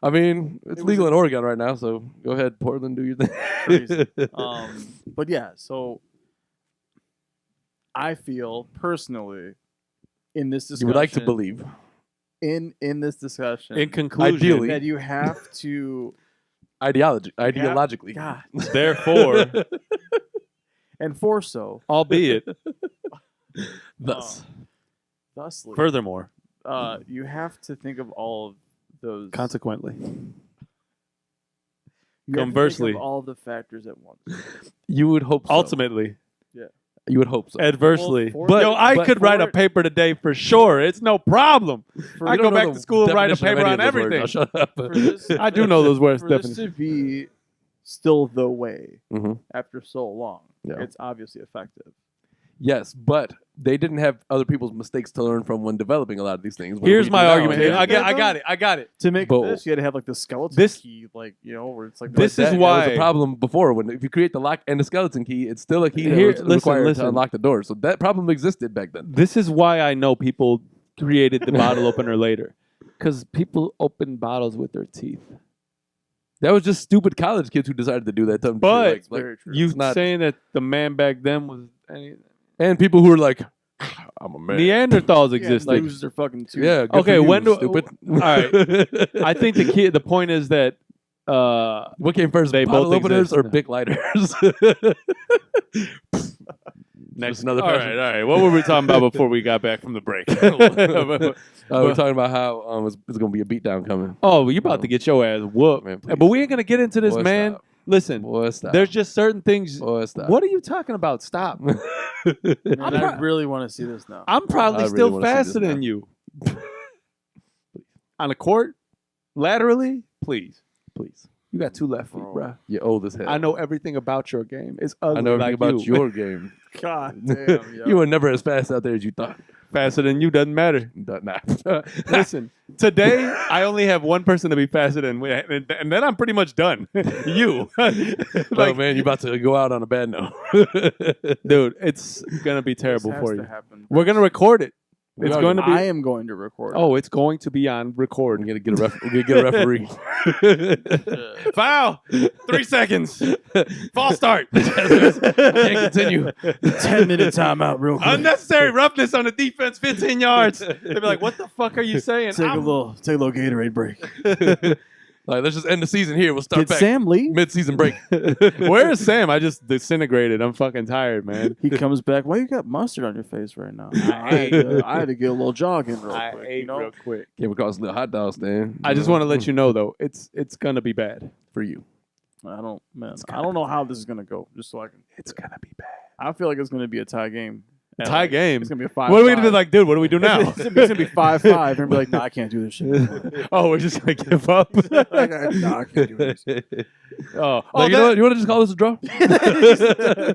I mean, it's was legal in Oregon right now, so go ahead, Portland, do your thing. Crazy. But yeah, so I feel personally in this discussion, You would like to believe. in this discussion, In conclusion, Ideally. that you have to Ideologically. God, therefore, and for so, albeit, Thus. thusly, furthermore, you have to think of all of those. consequently, You have to think conversely, of all the factors at once. You would hope so. ultimately, You would hope so. adversely. Well, But I but could write a for- paper today for sure. It's no problem. For, I You go don't know back the to school and write a definition of paper any on of those words. everything. Now, shut up. for this, I do know those words for this definitions. to be still the way Mhm. after so long. Yeah. It's obviously effective. Yes, but they didn't have other people's mistakes to learn from when developing a lot of these things. What Here's we my do now argument. is- Here, I got it. To make But- this, you had to have like the skeleton This- key, like where it's like This is that why- was a problem before. When if you create the lock and the skeleton key, it's still a key that Here- was listen, required listen. to unlock the door. So that problem existed back then. This is why I know people created the bottle opener later. Because people open bottles with their teeth. That was just stupid college kids who decided to do that. Dumb But shit. very true. You It's not- saying that the man back then was any and people who were like, "I'm a man." Neanderthals yeah, existed. lose their fucking tooth. Yeah. good Okay, for you, when do- stupid? all right. I think the point is that What came first, They bottle both openers exist. or Bic lighters? next another all fashion. right, all right. What were we talking about before we got back from the break? We're talking about how it's going to be a beatdown coming. Oh, you're about to get your ass whooped. Man, please. But we ain't gonna get into this, Boy, man. stop. Listen, Boy, stop. there's just certain things. Boy, stop. What are you talking about? Stop. Man, I'm I pro- really want to see this now. I'm probably I really still wanna see faster this than you. On the court, laterally, please. You got 2 left feet, Bro. bro. You're old as hell. I know everything about your game. It's ugly I know everything like about you. your game. God damn, yo. You were never as fast out there as you thought. Faster than you doesn't matter. Nah. Listen, today I only have one person to be faster than, and then I'm pretty much done. You, Oh like, man, you about to go out on a bad note. dude, it's gonna be This terrible has for to you. happen. We're gonna record it. It's going to be. I am going to record. Oh, it's going to be on record. We're gonna get a referee. Foul. 3 seconds. False start. Can't continue. 10-minute timeout, real quick. Unnecessary roughness on the defense. 15 yards. They'd be like, "What the fuck are you saying?" Take a little Gatorade break. Like, let's just end the season here. We'll start Did back Sam leave? mid-season break. Where is Sam? I just disintegrated. I'm fucking tired, man. He comes back. Why you got mustard on your face right now? I had to get a little jog in real quick. ate real quick. Came across a little hot dog stand. I just want to let you know though, it's gonna be bad. for you. I don't know how this is gonna go. Just so I can. It's gonna be bad. I feel like it's gonna be a tie game. Tie game. It's gonna be a 5-5. What are we gonna be like, dude? What do we do now? It's gonna be 5-5, and be like, "No, I can't do this shit." Oh, we're just gonna give up. No, I can't do this. Oh, Like, you know what? You want to just call this a draw?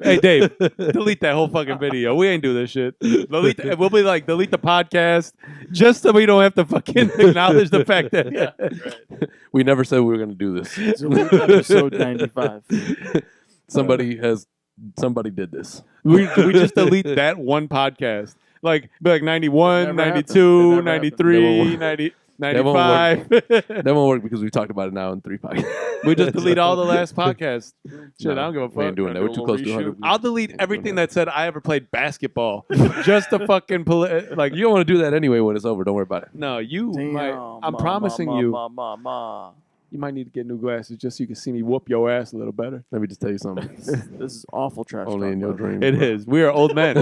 Hey, Dave, delete that whole fucking video. We ain't do this shit. We'll be like, delete the podcast just so we don't have to fucking acknowledge the fact that. We never said we were going to do this. Delete episode 95. Somebody did this. We just delete that one podcast. Like, be like 91, Never 92, happened. 93, 90, That won't 95. That won't work because we've talked about it now in 3 podcasts. We just delete all the last podcasts. Shit, No, I don't give a fuck. We ain't doing that. We're too close to 100. I'll delete everything that said I ever played basketball. Just to fucking like You don't want to do that anyway when it's over. Don't worry about it. no, you Damn, might. I'm promising you. You might need to get new glasses just so you can see me whoop your ass a little better. Let me just tell you something. This is awful trash. Only talk, in your bro. dreams. It is. We are old men.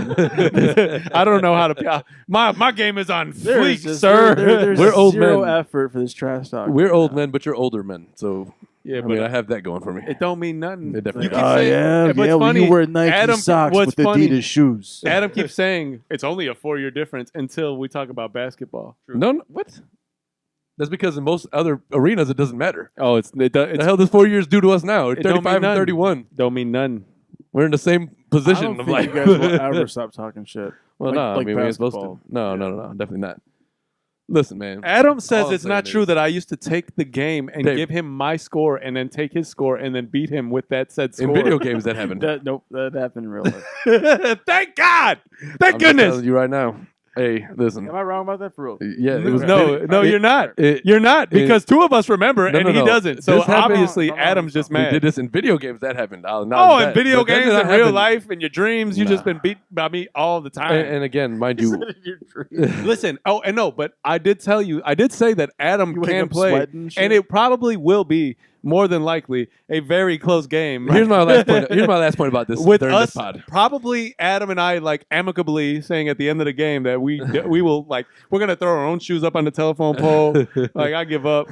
I don't know how to. My game is on fleek, sir. There's We're old zero men. effort for this trash talk. We're old men, but you're older men. So, Yeah, I mean, I have that going for me. it don't mean nothing. It definitely You does. keep Oh, saying- yeah. what's Yeah, when funny, you wear Nike Adam, socks what's with funny- Adidas shoes. Adam keeps saying it's only a 4-year difference until we talk about basketball. No, what? That's because in most other arenas, it doesn't matter. Oh, it's The hell does 4 years do to us now? We're It don't mean 35 and none. 31. don't mean none. We're in the same I position don't of think life. you guys will ever stop talking shit. Well, like- no, like I mean, we ain't supposed to. basketball. No, definitely not. Listen, man. Adam says All I'm it's not saying true is- that I used to take the game and Dave. give him my score and then take his score and then beat him with that said score. In video games, that happened. Nope, that happened in real life. Thank God. Thank I'm just goodness. telling you right now. Hey, listen. Am I wrong about that for real? Yeah, it was No, you're not. it- You're not because two of us remember No, and no, he no. doesn't. So This happened- obviously No, no, Adam's just We mad. did this in video games. That happened. I'll Oh, acknowledge in that. video But that games, did in not real happen. life, in your dreams, you just Nah. been beat by me all the time. And again, mind you, Listen, and no, but I did tell you, I did say that Adam You wake can up play, sweating shit? and it probably will be more than likely a very close game. here's my last point. Here's my last point about this. With during us, this pod. probably Adam and I like amicably saying at the end of the game that we will like we're gonna throw our own shoes up on the telephone pole. Like I give up.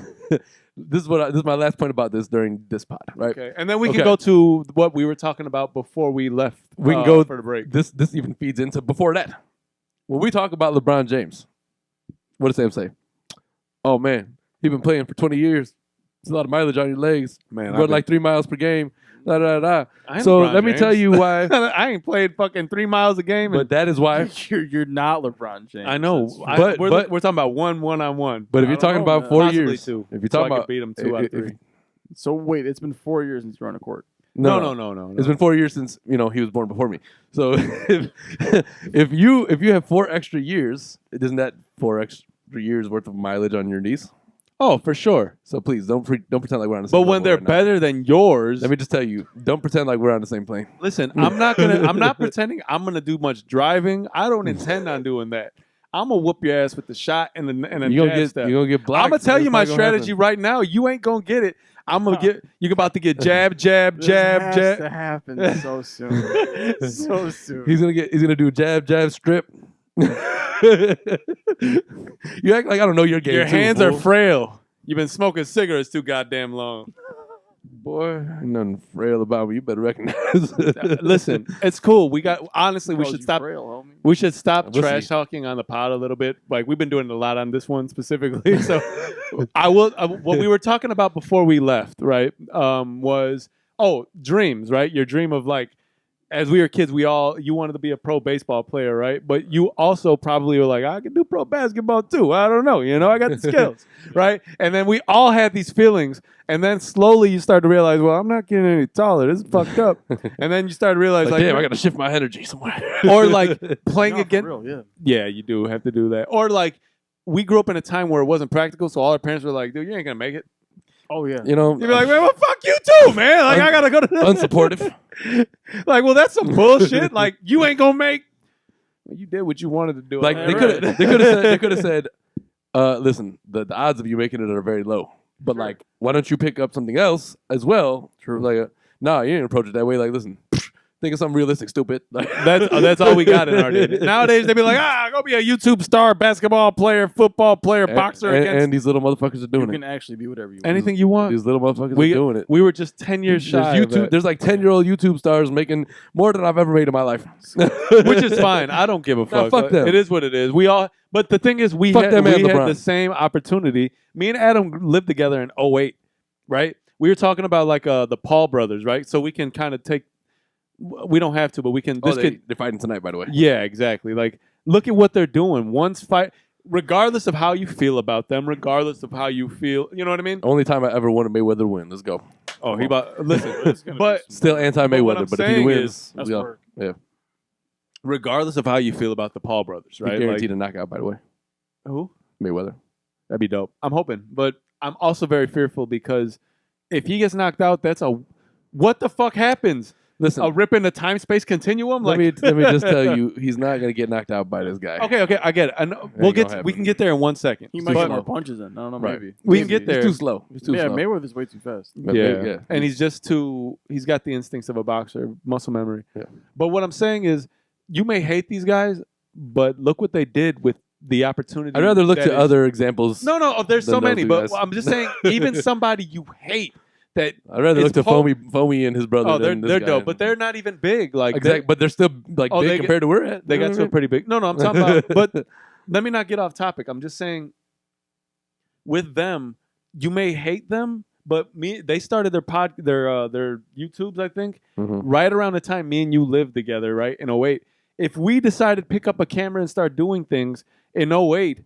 This is my last point about this during this pod, right? Okay, and then we can Okay. go to what we were talking about before we left. We can go for the break. This even feeds into before that. When we talk about LeBron James, what does Sam say? Oh man, he's been playing for 20 years. It's a lot of mileage on your legs. Man, You run like 3 miles per game. Da, da, da. I am So LeBron let me James. tell you why. I ain't played fucking 3 miles a game. But that is why. You're not LeBron James. I know. But- we're but- talking about one-on-one. But if you're talking about 4 Possibly years, two. if you're So I talking could about beat him 2 out of if- 3. So wait, it's been 4 years since you're on a court. No. It's been 4 years since he was born before me. So if you have 4 extra years, isn't that 4 extra years worth of mileage on your knees? Oh, for sure. So please don't pretend like we're on the same. But when level they're right now. better than yours, Let me just tell you, don't pretend like we're on the same plane. listen. I'm not pretending I'm gonna do much driving. I don't intend on doing that. I'm gonna whoop your ass with the shot and a You're jab step. gonna get blocked. I'm gonna tell It's you my not gonna strategy happen. right now. You ain't gonna get it. I'm gonna get. You're about to get jab, jab, This jab, has jab. to happen so soon. So soon. He's gonna do jab, strip. You act like I don't know your game. Your too, hands are fool. frail. You've been smoking cigarettes too goddamn long. Boy, ain't nothing frail about me. You better recognize. Listen, it's cool. We honestly, we Called should you stop. frail, homie. We should stop We'll trash see. talking on the pod a little bit. Like we've been doing a lot on this one specifically. So I will. What we were talking about before we left, right? Was dreams, right? Your dream of like as we were kids, you wanted to be a pro baseball player, right? But you also probably were like, I can do pro basketball too. I don't know, I got the skills, right? And then we all had these feelings, and then slowly you start to realize, well, I'm not getting any taller. This is fucked up. And then you start to realize, like, damn, I got to shift my energy somewhere. or like playing No, for against. real, Yeah, you do have to do that. Or like we grew up in a time where it wasn't practical, so all our parents were like, dude, you ain't gonna make it. Oh yeah. You'd be like, man, well, fuck you too, man. Like, I gotta go to unsupportive. Like, well, that's some bullshit. Like, you ain't gonna make. Well, you did what you wanted to do. Like they could have said, listen, the odds of you making it are very low. But like, why don't you pick up something else as well? True. Like, no, you didn't approach it that way. Like, listen, think of something realistic, stupid. Like, that's all we got in our day. Nowadays, they be like, go be a YouTube star, basketball player, football player, boxer. And these little motherfuckers are doing You it. can actually be whatever you want. Anything you want. These little motherfuckers are doing it. We were just 10 years shy. There's like 10-year-old YouTube stars making more than I've ever made in my life. Which is fine. I don't give a fuck. fuck them. It is what it is. But the thing is, we Fuck had them and LeBron. the same opportunity. Me and Adam lived together in 2008, right? We were talking about like the Paul brothers, right? So we can kind of take. We don't have to, but we can. They're fighting tonight, by the way. Yeah, exactly. Like, look at what they're doing. One's fight, regardless of how you feel about them, regardless of how you feel, you know what I mean? Only time I ever wanted Mayweather to win. Let's go. Oh, listen, but Still anti-Mayweather, I'm but if he saying wins, is- let's go. Yeah, regardless of how you feel about the Paul brothers, right? guaranteed a knockout, by the way. Who? Mayweather. That'd be dope. I'm hoping, but I'm also very fearful because if he gets knocked out, what the fuck happens? Listen, A rip in the time-space continuum? let me just tell you, he's not gonna get knocked out by this guy. Okay, I get it. I know, we can get there in 1 second. He might But get more punches in. I don't know, Right. maybe. we can get there. He's too slow. He's too Yeah, slow. Mayweather's way too fast. Yeah. And he's got the instincts of a boxer, muscle memory. Yeah. But what I'm saying is, you may hate these guys, but look what they did with the opportunity. I'd rather look that to is- other examples. No, there's so than those many, two but guys. I'm just saying, even somebody you hate that. I'd rather look to Foamy and his brother. Oh, than this they're guy. dope, but they're not even big. Like, exactly. But they're still like Oh, big they compared to where we're at. they You know got what to I a mean? pretty big. No, I'm talking about. But let me not get off topic. I'm just saying, with them, you may hate them, but they started their YouTubes, I think, Mhm. right around the time me and you lived together, right, in 2008. If we decided to pick up a camera and start doing things in 2008,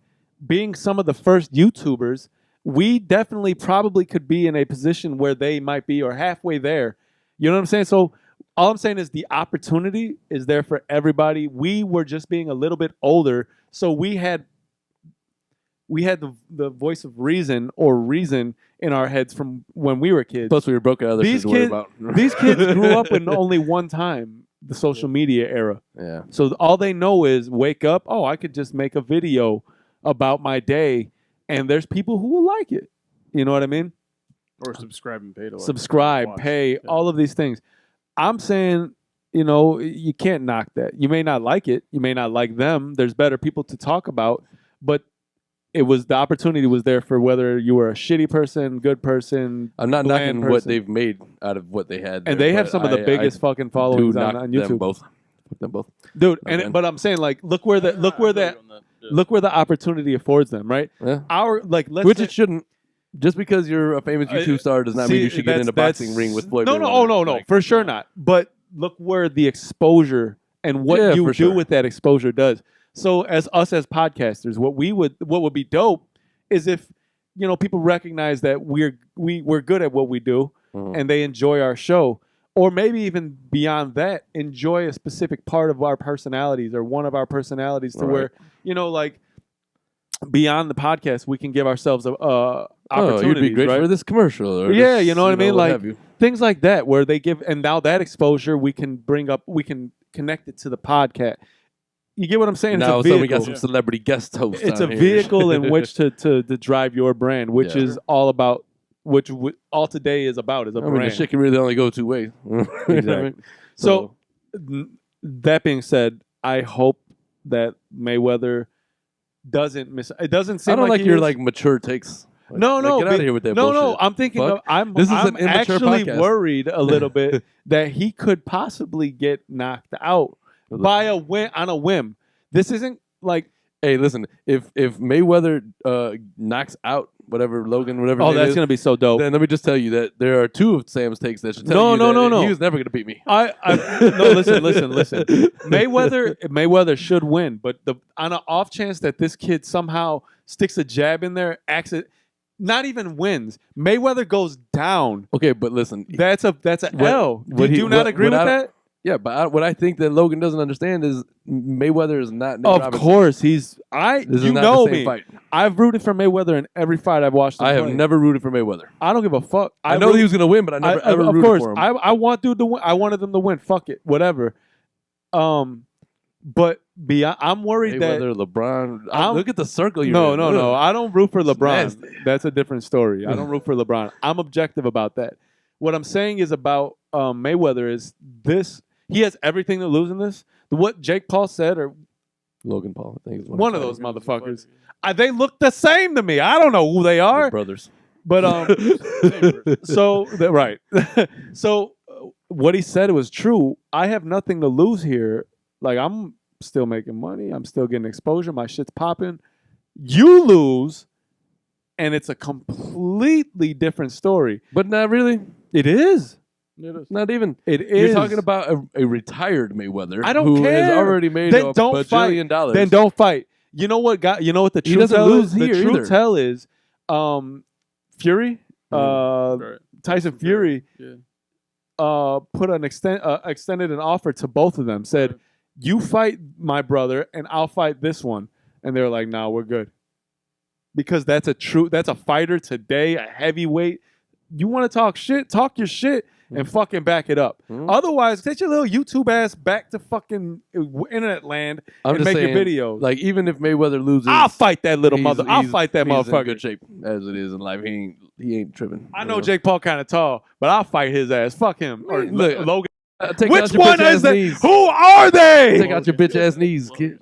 being some of the first YouTubers, we definitely probably could be in a position where they might be or halfway there. You know what I'm saying? So all I'm saying is the opportunity is there for everybody. We were just being a little bit older, so we had the voice of reason in our heads from when we were kids. Plus, we were broke at other These shit to worry kids- about. These kids grew up in only one time, the social media era. Yeah. So all they know is wake up, oh, I could just make a video about my day, and there's people who will like it. You know what I mean? Or subscribe and pay to Subscribe, watch. pay, Yeah. all of these things. I'm saying, you can't knock that. You may not like it. You may not like them. There's better people to talk about, but the opportunity was there for whether you were a shitty person, good person. I'm not bland knocking what person. they've made out of what they had. And there, they have but some of the biggest fucking do followings knock on them YouTube. both. Fuck them both. Dude, Again. but I'm saying, like, look where the opportunity affords them, right? Yeah. Let's Which say- it shouldn't. Just because you're a famous YouTube star does not mean you should get in a boxing ring with Floyd. No, Mayweather. no, for sure not. But look where the exposure and what Yeah, you for do sure. with that exposure does. So as podcasters, what would be dope is if people recognize that we're good at what we do Mhm. and they enjoy our show, or maybe even beyond that, enjoy a specific part of our personalities or one of our personalities to Right. where like beyond the podcast we can give ourselves a Oh, opportunities, you'd be great right? for this commercial. Or Yeah, this, you know what I mean? what Like, have you. things like that where they give, and now that exposure we can connect it to the podcast. You get what I'm saying? Now it's a so we vehicle. got some celebrity guest hosts. It's a on here. vehicle in which to drive your brand, which Yeah. is all about all today is about is a I mean, brand. the shit can really only go two ways. You know what I Exactly. mean? So that being said, I hope that Mayweather doesn't miss. It doesn't seem I don't like he your is. like mature takes. Like, No, like, no, get out of here with that no, bullshit. no. I'm thinking. Fuck. This is an immature actually podcast. worried a little bit that he could possibly get knocked out by a on a whim. This isn't like Hey, listen. If Mayweather knocks out whatever Logan, whatever. Oh, his name that's is, gonna be so dope. Then let me just tell you that there are two of Sam's takes that should tell you that he was never gonna beat me. No, listen. Mayweather should win, but on an off chance that this kid somehow sticks a jab in there, not even wins. Mayweather goes down. Okay, but listen, That's a L. Do you not agree with that? Yeah, but what I think that Logan doesn't understand is Mayweather is not Nick Of Robinson. course, This is you not know the same me. fight. I've rooted for Mayweather in every fight I've watched him I have play. never rooted for Mayweather. I don't give a fuck. I know he was gonna win, but I never ever of rooted course, for him. I want dude to win. I wanted them to win. Fuck it, whatever. But beyond, I'm worried Mayweather, LeBron. Look at the circle you're No, in. no. I don't root for LeBron. nasty. That's a different story. I don't root for LeBron. I'm objective about that. What I'm saying is about Mayweather is this. He has everything to lose in this. What Jake Paul said, or Logan Paul, I think is one of those motherfuckers. They look the same to me. I don't know who they are. brothers. But right. So what he said was true. I have nothing to lose here. Like, I'm still making money. I'm still getting exposure. My shit's popping. You lose, and it's a completely different story. But not really. It is. Not even. It is. You're talking about a retired Mayweather. I don't who care. has already made Then a don't bajillion dollars. Then don't fight. You know what? The He truth doesn't tell lose is? The here truth either. tell is, Fury, Right. Tyson Fury, extended an offer to both of them. Said, "You fight my brother, and I'll fight this one." And they were like, "Nah, we're good." Because that's a fighter today, a heavyweight. You want to talk shit? Talk your shit and fucking back it up. Otherwise, get your little YouTube ass back to fucking internet land I'm and just make your saying, videos. Like, even if Mayweather loses, I'll fight that little he's- mother. I'll he's- fight that he's in motherfucker. good shape as it is in life. He ain't tripping. I know Jake Paul kind of tall, but I'll fight his ass. Fuck him. Or Look, Logan. Take Which out your one bitch-ass is that? knees. Who are they? Take out your bitch ass knees, kid.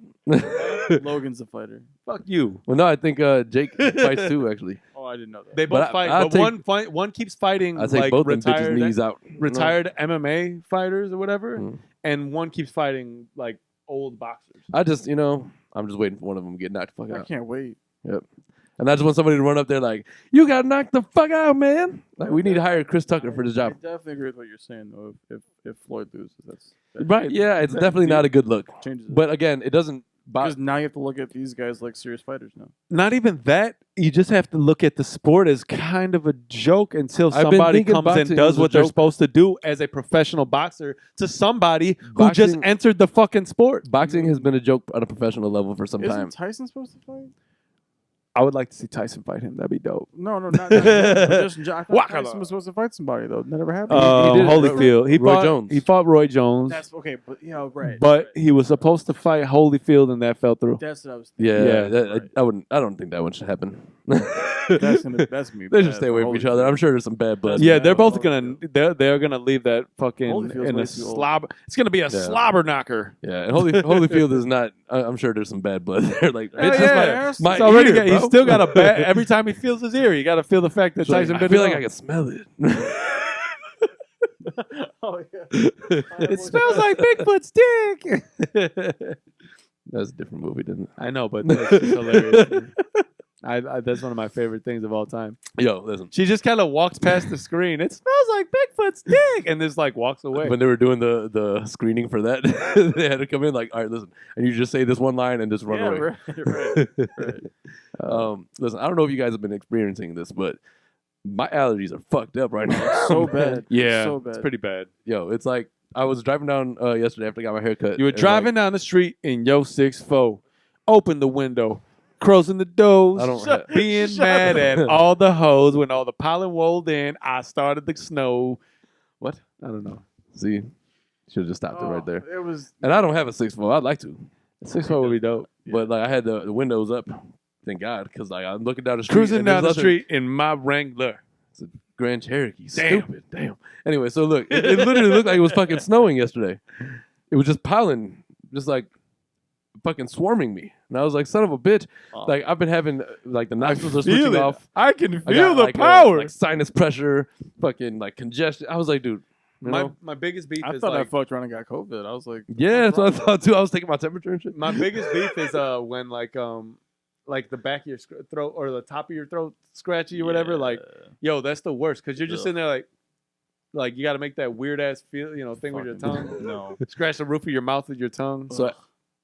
Logan's a fighter. Fuck you. Well, no, I think Jake fights too. Actually, Oh, I didn't know that. They both But fight, I'll but one keeps fighting I take like both them bitches' knees out. retired MMA fighters or whatever, Mm. and one keeps fighting like old boxers. I just, I'm just waiting for one of them to get knocked the fuck I out. can't wait. Yep. And I just want somebody to run up there like, you got knocked the fuck out, man. Like, we need to hire Chris Tucker for this I job. definitely agree with what you're saying, though. If Floyd loses, that Right? Yeah, it's definitely not a good look. changes it. But again, it doesn't. Because now you have to look at these guys like serious fighters now. Not even that. You just have to look at the sport as kind of a joke until I've been somebody thinking comes boxing and does was a what they're joke. supposed to do as a professional boxer to somebody who just Boxing- entered the fucking sport. Boxing has been a joke on a professional level for some time. Isn't Tyson supposed to fight? I would like to see Tyson fight him. That'd be dope. No, not just I thought Wakala. Tyson was supposed to fight somebody though. That never happened. He did. Holyfield. Roy Jones. He fought Roy Jones. That's okay, but right. But he was supposed to fight Holyfield, and that fell through. That's what I was thinking. Yeah, Yeah. I wouldn't. I don't think that one should happen. That's me. They should stay away from each other. I'm sure there's some bad blood. Yeah, they're Yeah, both gonna they're gonna leave that fucking Holyfield's in way a too old. slobber. It's gonna be a slobber knocker. Yeah, and Holyfield is not. I'm sure there's some bad blood there. Like, Hell it's yeah. just my It's already ear, he's bro. still got a bad. Every time he feels his ear, you got to feel the fact that It's like, Tyson I bit feel his like I own. can smell it. Oh yeah. It smells like Bigfoot's dick. That's a different movie, didn't it? I know, but that's just hilarious. That's one of my favorite things of all time. Yo, listen. She just kind of walks past the screen. It smells like Bigfoot's dick, and just like walks away. When they were doing the screening for that, they had to come in like, all right, listen, and you just say this one line and just run away. Right. Listen, I don't know if you guys have been experiencing this, but my allergies are fucked up right now. So bad. Yeah, So bad. it's pretty bad. Yo, it's like I was driving down yesterday after I got my hair cut. You were and, driving down the street in your 6'4", open the window, closing the doors, I don't being mad at all the hoes when all the pollen rolled in. I started the snow. What? I don't know. See, should have just stopped it right there. It was. And I don't have a 6'4". I'd like to, 6'4" would be dope. but like I had the windows up. Thank God, because like I'm looking down the street, Cruising and down the there's nothing- street in my Wrangler. It's a Grand Cherokee. Damn. Stupid. Damn. Anyway, so look, it literally looked like it was fucking snowing yesterday. It was just pollen, just like fucking swarming me. And I was like, son of a bitch. Like I've been having like the nostrils are switching off. I can I feel got, the like, power. like sinus pressure, fucking like congestion. I was like, dude, you know? my biggest beef I is thought I like, fucked around and got COVID. I was like, Yeah, that's what I thought too. I was taking my temperature and shit. my biggest beef is when like the back of your throat or the top of your throat scratchy or whatever. Like, yo, that's the worst because you're just sitting there like you got to make that weird ass thing with your tongue. No. Scratch the roof of your mouth with your tongue. So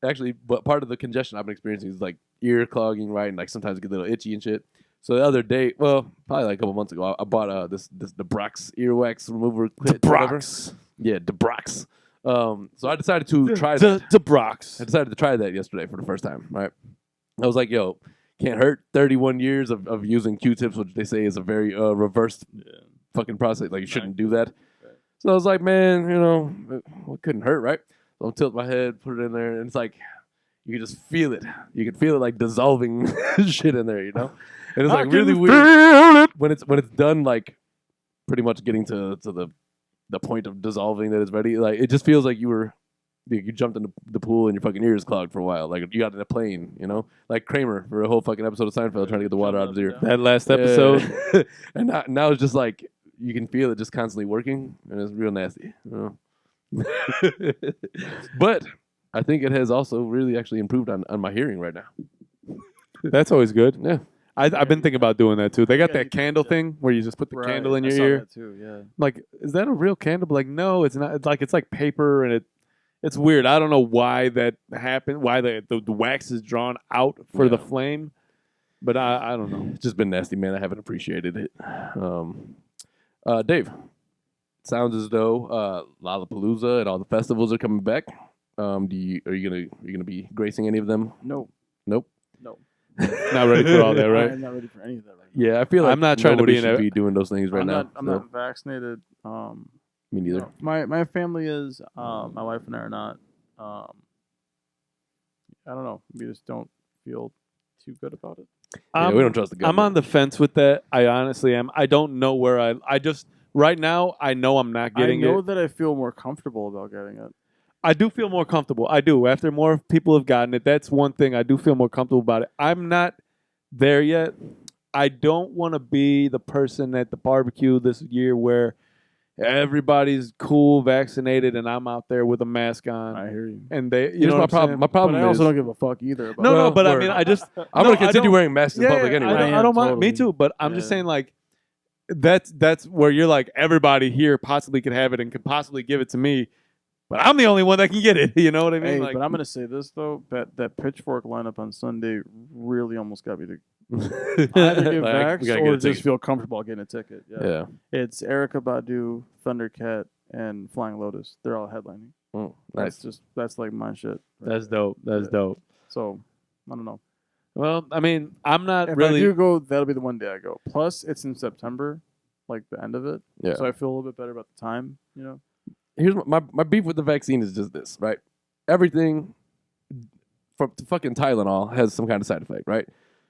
actually, but part of the congestion I've been experiencing is like ear clogging, right? And like sometimes I get a little itchy and shit. So the other day, well, probably like a couple months ago, I bought this Debrox earwax remover kit. Debrox. Yeah, Debrox. So I decided to try that. Debrox. I decided to try that yesterday for the first time, right? I was like, yo, can't hurt. 31 years of using Q-tips, which they say is a very reversed fucking process. Like, you shouldn't do that. So I was like, man, it couldn't hurt, right? So I'll tilt my head, put it in there, and it's like, you can just feel it. You can feel it like dissolving shit in there, And it's like really weird when it's done, like pretty much getting to the point of dissolving that it's ready. Like it just feels like you jumped in the pool and your fucking ears clogged for a while. Like you got in a plane, like Kramer for a whole fucking episode of Seinfeld trying to get the water out of his ear. That last episode. And now it's just like you can feel it just constantly working, and it's real nasty. But I think it has also really actually improved on my hearing right now. That's always good. Yeah. I've been thinking about doing that too. They got that candle thing where you just put the candle in your ear. That too, yeah. Like, is that a real candle? But like, no, it's not. It's like paper, and it's weird. I don't know why that happened. Why the wax is drawn out for the flame, but I don't know. It's just been nasty, man. I haven't appreciated it. Dave, sounds as though Lollapalooza and all the festivals are coming back. Are you gonna be gracing any of them? No. Nope. No. Not ready for all that, right? I'm not ready for any of that right Yeah, I feel like I'm not trying to be should be doing those things right now. I'm not vaccinated. Me neither. My family is. My wife and I are not. I don't know. We just don't feel too good about it. Yeah, we don't trust the government. I'm on the fence with that. I honestly am. I don't know where I just right now I know I'm not getting it. I know that I feel more comfortable about getting it. I do feel more comfortable. I do. After more people have gotten it, that's one thing. I do feel more comfortable about it. I'm not there yet. I don't want to be the person at the barbecue this year where everybody's cool, vaccinated, and I'm out there with a mask on. I hear you. And they, Here's my problem. My problem But I is also don't give a fuck either. About no, but word. I mean, I just I'm gonna continue wearing masks in yeah, public anyway. I don't mind. Totally. Me too. But I'm just saying, like, that's where you're like, everybody here possibly could have it and could possibly give it to me. But I'm the only one that can get it. You know what I mean? Hey, Like, but I'm gonna say this though: that Pitchfork lineup on Sunday really almost got me to either get Like, we vaxxed gotta or get a just ticket. feel comfortable getting a ticket. Yeah. It's Erykah Badu, Thundercat, and Flying Lotus. They're all headlining. Oh, nice. That's like my shit. that's dope. That's dope. So I don't know. Well, I mean, I'm not If really. I do go, that'll be the one day I go. Plus, it's in September, like the end of it. Yeah. So I feel a little bit better about the time. Here's my beef with the vaccine is just this, right? Everything from fucking Tylenol has some kind of side effect, right?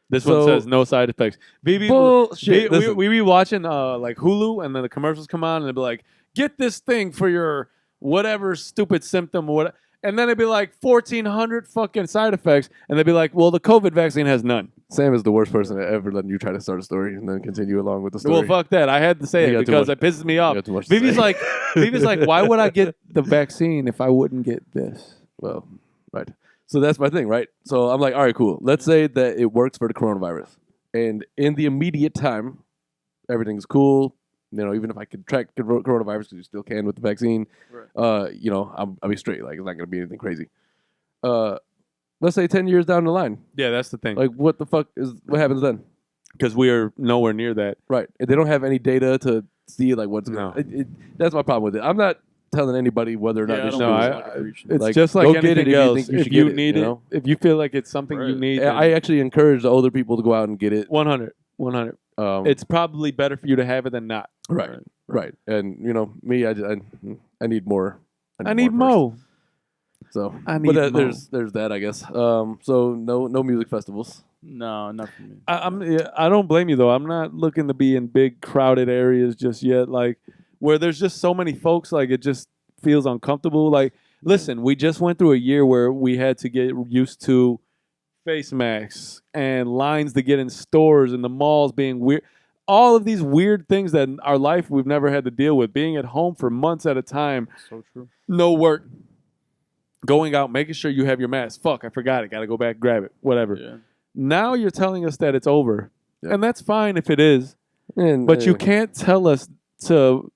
This one says no side effects. Bullshit. We be watching like Hulu, and then the commercials come on, and they'll be like, "Get this thing for your whatever stupid symptom or what," and then it'd be like 1,400 fucking side effects, and they'd be like, "Well, the COVID vaccine has none." Sam is the worst person to ever let you try to start a story and then continue along with the story. Well, fuck that. I had to say You it got too because much- it pisses me off. got too much to Vivi's say. like, why would I get the vaccine if I wouldn't get this? Well, right. So that's my thing, right? So I'm like, all right, cool. Let's say that it works for the coronavirus. And in the immediate time, everything's cool. Even if I could track coronavirus, because you still can with the vaccine, I'll be straight. Like, it's not going to be anything crazy. Let's say 10 years down the line. Yeah, that's the thing. Like, what happens then? Because we are nowhere near that. Right. And they don't have any data to see, like, what's No. that's my problem with it. I'm not telling anybody whether or not they should do it. It's Like, just like go get it anything if you else. think you If should you get it, need you it, know? if you feel like it's something you need, I actually encourage the older people to go out and get it. 100. It's probably better for you to have it than not. Right. And me, I need more. I need more. more. First. So, I need more. there's that, I guess. So no music festivals. No, not for me. I don't blame you though. I'm not looking to be in big crowded areas just yet. Like where there's just so many folks. Like it just feels uncomfortable. Like listen, we just went through a year where we had to get used to face masks and lines to get in stores and the malls being weird. All of these weird things that in our life we've never had to deal with. Being at home for months at a time. So true. No work. Going out, making sure you have your mask. Fuck, I forgot it. Got to go back, grab it. Whatever. Yeah. Now you're telling us that it's over, and that's fine if it is. And, But you can't tell us to.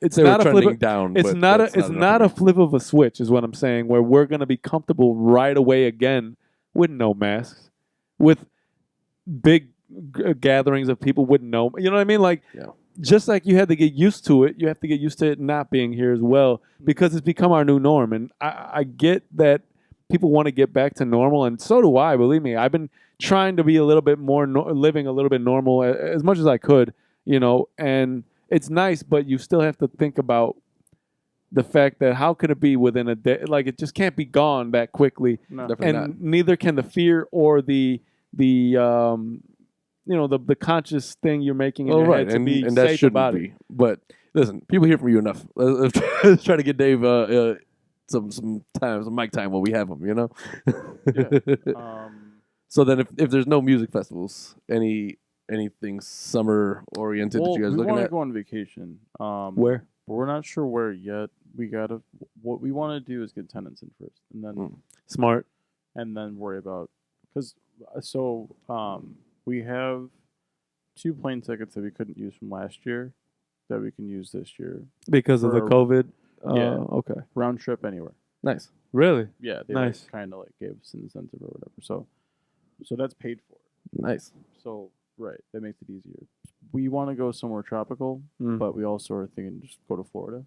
It's they not were a flip. trending down. It's but not a. that's It's enough not for a me. flip of a switch, is what I'm saying. Where we're gonna be comfortable right away again with no masks, with big gatherings of people with no. You know what I mean? Like, Yeah. just like you had to get used to it, you have to get used to it not being here as well, because it's become our new norm. And I get that people want to get back to normal, and so do I. Believe me, I've been trying to be a little bit more living a little bit normal as much as I could, and it's nice, but you still have to think about the fact that how could it be within a day? Like, it just can't be gone that quickly. No. Definitely And not. neither can the fear or the conscious thing you're making in Well, your right, head to and, be and that safe shouldn't about be. it. But listen, people hear from you enough. Let's try to get Dave some time, some mic time while we have him. So then, if there's no music festivals, anything summer oriented that you guys we looking want to at? go on vacation. Where? But we're not sure where yet. What we want to do is get tenants in first, and then Smart. worry about, because we have 2 plane tickets that we couldn't use from last year that we can use this year, Because of the For- COVID? Yeah. Okay. round trip anywhere. Nice. Really? Yeah, they Nice. kind of like gave us an incentive or whatever. So that's paid for. Nice. So right, that makes it easier. We want to go somewhere tropical, Mm. but we also are thinking just go to Florida.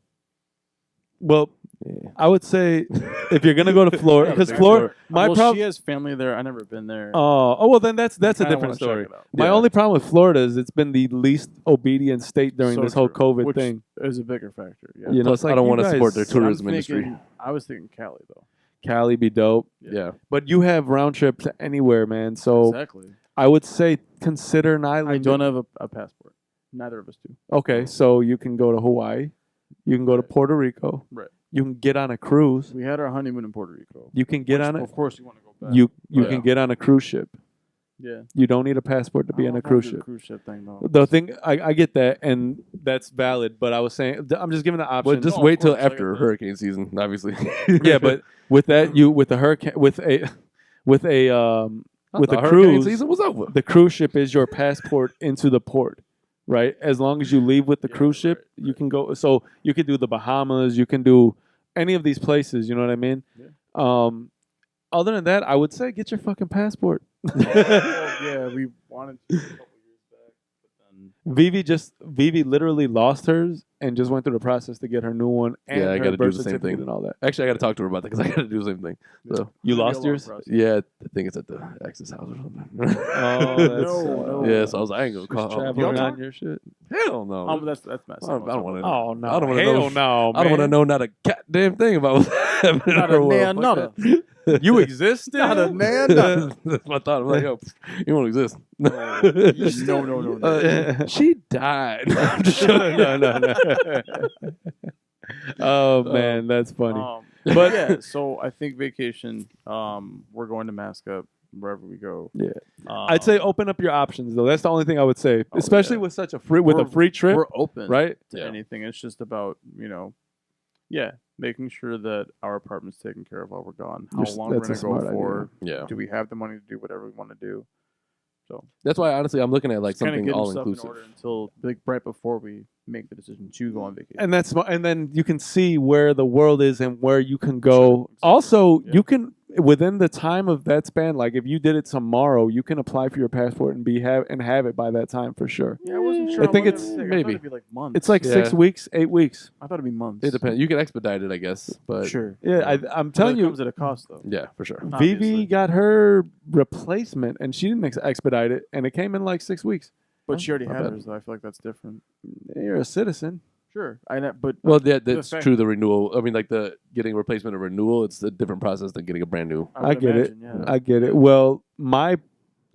Well, Yeah. I would say if you're gonna go to Florida, because Yeah, Florida, my well, problem. she has family there. I never been there. Well, then that's a Kinda different wanna check story. it out. My Yeah. only problem with Florida is it's been the least obedient state during So this whole true, COVID which thing. is a bigger factor. Yeah. You know, Plus, it's like I don't you want to support guys- their But I'm tourism industry. thinking- I was thinking Cali though. Cali be dope, Yeah. but you have round trip to anywhere, man. So Exactly. I would say consider an island. I don't have a passport. Neither of us do. Okay, so you can go to Hawaii, you can go to Puerto Rico, Right. you can get on a cruise, We had our honeymoon in Puerto Rico. you can get Which, on it. Of course, you want to go back. You Yeah. can get on a cruise ship. Yeah. You don't need a passport to be I on a don't wanna cruise do the ship. cruise ship thing though. The thing, I get that, and that's valid. But I was saying, I'm just giving the option. But just No, of wait till course, I get after that. hurricane season, obviously. Yeah, but with that, with the hurricane, with a with a Hurricane cruise, season was over. the cruise ship is your passport into the port, right? As long as you leave with the Yeah, cruise ship, right, you can go. So you can do the Bahamas, you can do any of these places. You know what I mean? Yeah. Other than that, I would say get your fucking passport. Yeah, we wanted to a couple years back, but then Vivi literally lost hers and just went through the process to get her new one and Yeah, I her gotta do birth the same certificate thing. and all that. Actually, I got to talk to her about that because I got to do the same thing. So You It's gonna be lost a long yours? process. yeah, I think it's at the ex's house or something. Oh, that's, No. Yeah, so I was like, I ain't gonna She's call. traveling Y'all on talk? your shit. Hell no. That's messed I up. don't want to. Oh no! I don't wanna Hell know- no! I don't want to man. know not a goddamn thing about what's happening. Not in a her world. nan, Fuck not a. that. You exist still? Not a nan, not a. That's my thought. I'm like, yo, you won't exist. No. She died. I'm just joking. no. Oh man, that's funny. But yeah, so I think vacation. We're going to mask up wherever we go. Yeah. I'd say open up your options though. That's the only thing I would say, Oh, especially yeah. with such a free trip, We're open, right? to Yeah. anything. It's just about making sure that our apartment's taken care of while we're gone. How long we're that's a gonna go smart for? Yeah, Do we have the money to do whatever we want to do? So that's why honestly I'm looking at like kind of something getting all stuff in inclusive. order until like right before we make the decision to go on vacation. And that's and then you can see where the world is and where you can go. Sure, exactly. Also, Yeah. you can within the time of that span, like if you did it tomorrow, you can apply for your passport and have it by that time for sure. Yeah, I wasn't sure. I how think long it's- it would take. I thought maybe. it'd be like months. It's like Yeah. 6 weeks, 8 weeks. I thought it'd be months. It depends. You can expedite it, I guess, but Sure. Yeah, I'm telling But it you, comes at a cost though. yeah, for sure. Vivi obviously. got her replacement and she didn't expedite it, and it came in like 6 weeks. But she already Not had bad. hers though. I feel like that's different. You're a citizen. Sure. But Well, that's fact- true. The renewal. I mean, like the getting replacement or renewal. It's a different process than getting a brand new. I would get it. imagine, Yeah. I get it. Well,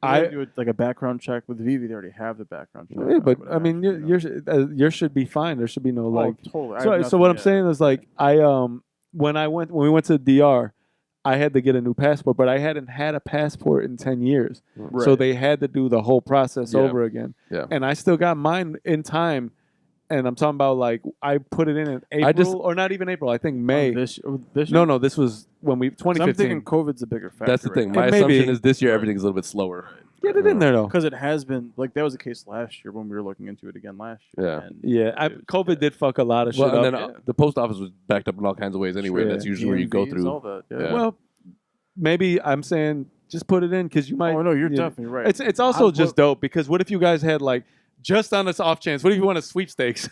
I do it like a background check with Vivi. They already have the background check. yeah, but would I mean, imagine, yours should be fine. There should be no like. totally. I So, have so what I'm nothing saying is like when we went to the DR, I had to get a new passport, but I hadn't had a passport in 10 years. yet. So Right. they had to do the whole process Yeah. over again. Yeah. And I still got mine in time. And I'm talking about like I put it in April I just- or not even April. I think May. This No, this was when we 2015. I'm thinking COVID's a bigger factor. That's the thing. Right My It may be. assumption is this year everything's a little bit slower. Get it in there though. because it has been like that was the case last year when we were looking into it again last year. Yeah. And Yeah, COVID did fuck a lot of shit Well, and up. then the post office was backed up in all kinds of ways anyway. Sure. That's usually where you go DMVs, through. all that. Yeah. Yeah. Well, maybe I'm saying just put it in because you might. Oh no, you're you- definitely right. It's also just dope because what if you guys had like just on this off chance? What if you won a sweepstakes?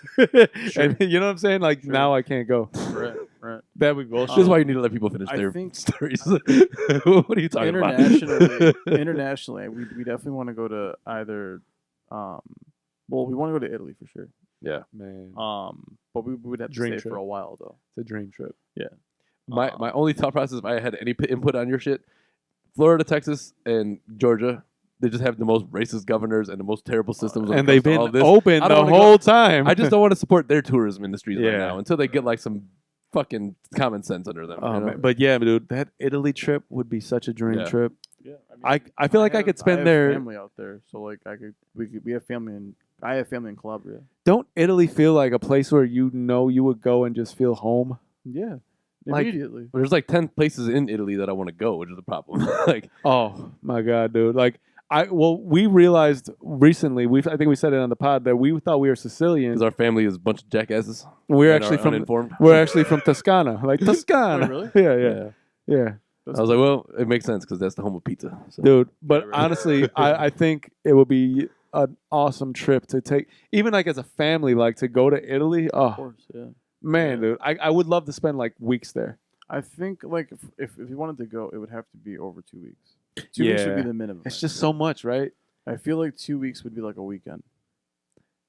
And, you know what I'm saying? Like now I can't go. right. That would be bullshit. This is why you need to let people finish I their think- stories. What are you talking about? Internationally, we definitely want to go to either. Well, we want to go to Italy for sure. Yeah. Man, But we would have to Dream stay trip. for a while though. it's a dream trip. My only thought process, if I had any input on your shit, Florida, Texas, and Georgia, they just have the most racist governors and the most terrible systems. when it And they've comes to all been this. open I the don't wanna whole time. I just don't want to support their tourism industries right Yeah. now until they get like some fucking common sense under them. Oh, you know? man. But yeah, dude, that Italy trip would be such a dream Yeah. trip. Yeah, I feel like I could spend have there- family out there, so like we have family in I have family in Calabria. Don't Italy feel like a place where you know you would go and just feel home? Yeah, Like- immediately. But there's like 10 places in Italy that I want to go, which is the problem. Like, Oh my god, dude! Like we realized recently. I think we said it on the pod that we thought we were Sicilian. because our family is a bunch of jackasses. We're and actually are from uninformed. we're actually from Toscana, like Toscana. Oh, really? Yeah. I was like, well, it makes sense because that's the home of pizza. So. Dude. But Right. honestly, I think it would be an awesome trip to take, even like as a family, like to go to Italy. Of Oh course, yeah. man, Yeah. dude, I would love to spend like weeks there. I think like if you wanted to go, it would have to be over 2 weeks. 2 weeks would be Yeah. the minimum. It's I just feel. so much, right? I feel like 2 weeks would be like a weekend.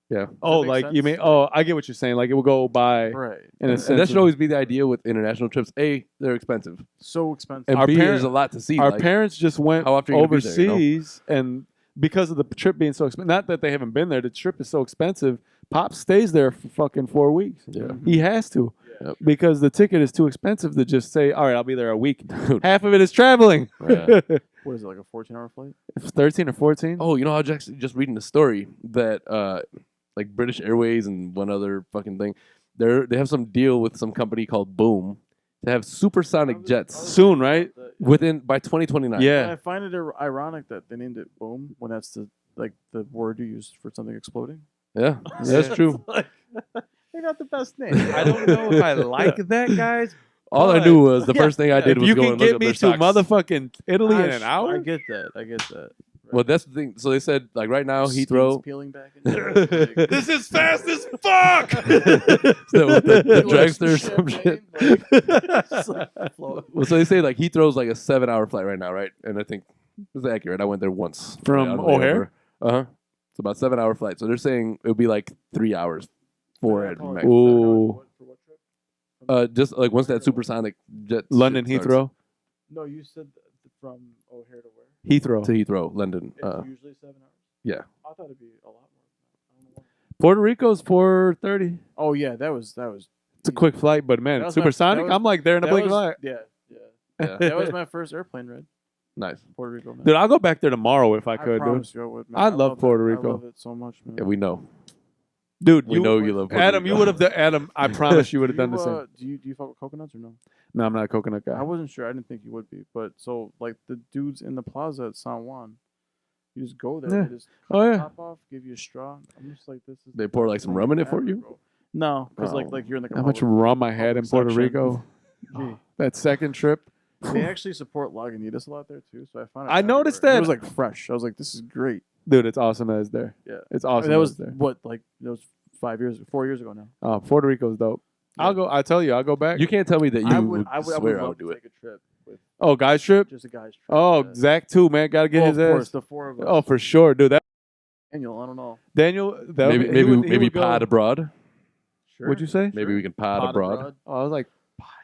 Yeah. Oh, make like you sense? mean? Oh, I get what you're saying. Like it will go by Right. in a And sense. that should of- always be the idea with international trips. A, they're expensive. So expensive. And Our B, parent- there's a lot to see. Our like, parents just went how often are you gonna be there, you know? overseas, and because of the trip being so expensive, not that they haven't been there, the trip is so expensive. Pop stays there for fucking 4 weeks. Yeah. He has to, Yep. because the ticket is too expensive to just say, all right, I'll be there a week. Dude. Half of it is traveling. Yeah. What is it, like a 14-hour flight? 13 or 14. Oh, you know, I was actually just reading the story that like British Airways and one other fucking thing, they have some deal with some company called Boom to have supersonic jets Soon, right? by 2029. Yeah. I find it ironic that they named it boom when that's the word you use for something exploding. Yeah, that's true. They got the best name. I don't know if I like that, guys. All I knew was the first thing I did If was you go can and look get up me their to stocks. motherfucking Italy in I an hour, get that. Well, that's the thing. So they said like right now Steam's Heathrow. peeling back into it. this is fast as fuck. the You want dragster or some shit. Well, so they say like Heathrow's like a 7-hour flight right now, right? And I think it's accurate. I went there once From O'Hare? Uh huh. It's about 7-hour flight. So they're saying it would be like 3 hours for it. max. Ooh. Just like once that supersonic jet. London shit starts. Heathrow. No, you said from O'Hare to where? Heathrow. To Heathrow, London. It's usually 7 hours. Yeah. I thought it'd be a lot more. I don't know why. Puerto Rico's 4:30. Oh yeah, that was. It's a quick flight, but man, That was my- supersonic. that was- I'm like there in a that blink of was- an eye. Yeah. Yeah. That was my first airplane ride. Nice. Puerto Rico, man. Dude, I'll go back there tomorrow if I could, dude. promise you I would, man. I love Puerto it. Rico. I love it so much, man. Yeah, we know. Dude, We know you love Puerto Adam. Rico. You would have done. Adam, I promise you would have done the same. Do you fuck with coconuts or no? No, I'm not a coconut I guy. wasn't sure. I didn't think you would be. But so like the dudes in the plaza at San Juan, you just go there. Yeah. They just Oh yeah. top off, give you a straw. I'm just like, this is. They the pour best like some thing rum in it for ever, you? bro. No, because Oh. like you're in the. How much rum I had in Puerto section. Rico. Gee. That second trip. They actually support Lagunitas a lot there too, so I found it. I noticed everywhere. that. It was like fresh. I was like, this is great. Dude, it's awesome that it's there. Yeah. It's I awesome. mean, that that was it's there. what like that was 4 years ago now. Oh, Puerto Rico's dope. Yeah. I'll go. I tell you, I'll go back. You can't tell me that you I would, would swear I love would do to it. take a trip with Oh, guys trip. just a guy's trip. Oh, yeah. Zach too, man. Gotta get Well, his of course, ass. the four of us. Oh, for sure, dude. That Daniel, I don't know. Daniel. That Maybe maybe pod abroad. Sure. What'd you say? Maybe we can pod abroad. Oh, I was like,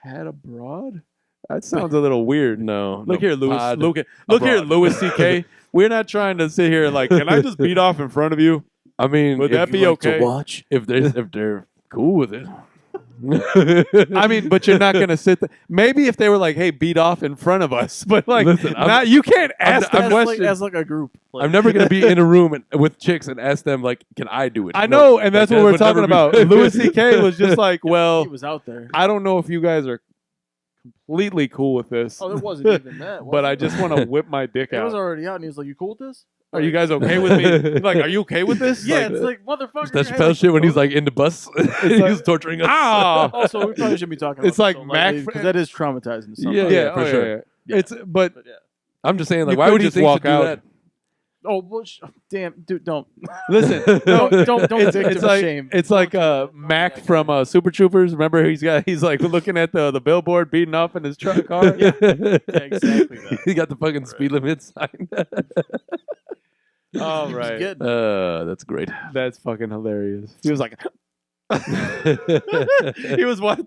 had abroad. That sounds a little weird. No. Look no, here, Louis. pod Look here, abroad. Louis C.K. We're not trying to sit here like, can I just beat off in front of you? I mean, Would if that you be like to okay? watch if they're cool with it. I mean, but you're not gonna sit there. Maybe if they were like, "Hey, beat off in front of us," but like, Listen, not you can't ask the I'm question. as like a group. Like, I'm never gonna be in a room with chicks and ask them like, "Can I do it?" I No, know, and that's like, what that we're would talking never about. be- Louis C.K. was just like, "Well, he was out there. I don't know if you guys are completely cool with this. Oh, there wasn't even that. But I just want to whip my dick It was out. already out, and he was like, "You cool with this? Are you guys okay with me? Like, are you okay with this? Yeah, Like, it's like motherfucker. That hey, Chappelle like, shit when he's like in the bus, he like, was torturing us. ah, Also, we probably shouldn't be talking. It's about like this so Mac lightly, because that is traumatizing. To some Yeah, people. yeah, for sure. Yeah. It's but But yeah. I'm just saying, like, You why could would you just think walk to do out. that? Oh, well, damn, dude, don't. listen, don't it's, victim it's like shame. it's like Mac from Super Troopers. Remember, he's like looking at the billboard, beating up in his truck car. Yeah, exactly that. He got the fucking speed limit sign. All He was right, getting That's great. that's fucking hilarious. He was like, he he was what?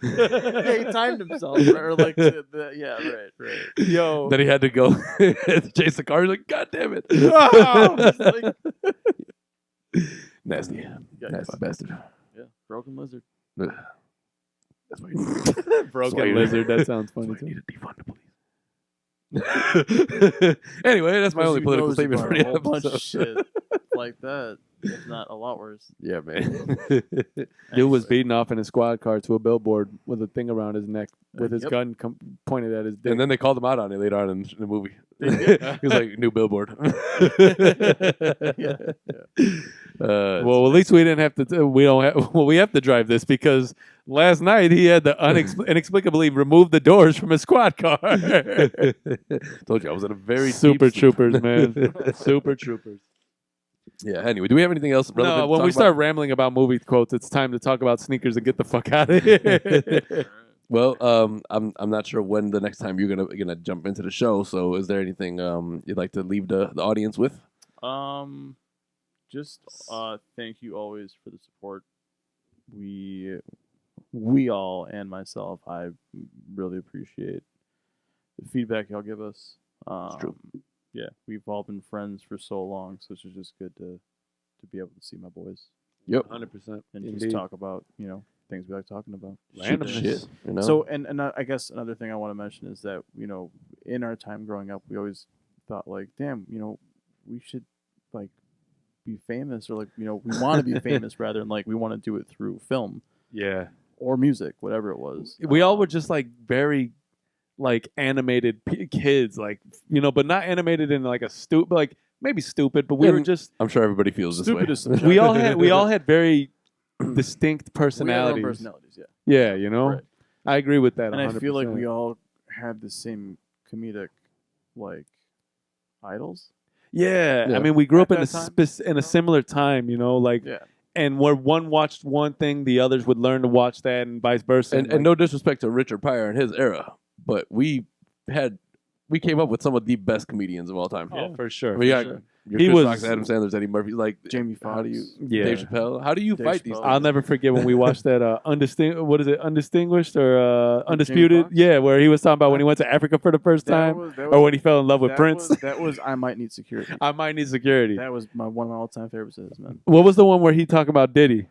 yeah, he timed himself, or like, yeah, right. Yo, Then he had to go chase the car. He's like, God damn it. It's like, Nasty. yikes. Nasty bastard. Yeah, broken lizard. That's why you broken lizard. That sounds funny too. need to defund the police. Anyway, that's my only political statement for the a whole bunch of episode. shit like that. If not a lot worse. Yeah, man. Dude was beaten off in a squad car to a billboard with a thing around his neck with his Yep. gun pointed at his dick. And then they called him out on it later on in the movie. They did. He was like, new billboard. Yeah. Well, at least we didn't have to. We don't have. Well, we have to drive this because last night he had to inexplicably remove the doors from his squad car. Told you I was in a very Super deep sleep. troopers, man. Super troopers. Yeah. Anyway, do we have anything else relevant No, to when talk we start about? rambling about movie quotes, it's time to talk about sneakers and get the fuck out of here. Well, I'm not sure when the next time you're gonna jump into the show. So, is there anything you'd like to leave the audience with? Just thank you always for the support. We all and myself, I really appreciate the feedback y'all give us. It's true. Yeah, we've all been friends for so long, so it's just good to be able to see my boys Yep. 100%. and just talk about things we like talking about. Shoot the shit. You know? So and I guess another thing I want to mention is that in our time growing up, we always thought like, damn, we should like be famous, or like we want to be famous rather than like we want to do it through film Yeah. or music, whatever it was. We all were just like very like animated kids, like but not animated in like a stupid, like maybe stupid, but we Yeah, were just I'm sure everybody feels this way. Stupid is subjective. we all had very distinct We had our own personalities. personalities, yeah. Yeah, Right. I agree with that. And 100%. I feel like we all had the same comedic like idols. Yeah, Yeah. I mean, we grew At up in that time, in a similar time, like, Yeah. and where one watched one thing, the others would learn to watch that, and vice versa. And no disrespect to Richard Pryor and his era, but we came up with some of the best comedians of all time. oh, for sure. We got sure. your He Chris was- Rocks, Adam Sandler's, Eddie Murphy, like Jamie How do you, Foxx. Yeah. Dave Chappelle? How do you Dave fight these? Chappelle. I'll never forget when we watched that Undistinguished or Undisputed. Foxx? Yeah, where he was talking about when he went to Africa for the first time, or when he fell in love with Prince. That was I Might Need Security. I might need security. That was one of my all-time favorites, man. What was the one where he talked about Diddy?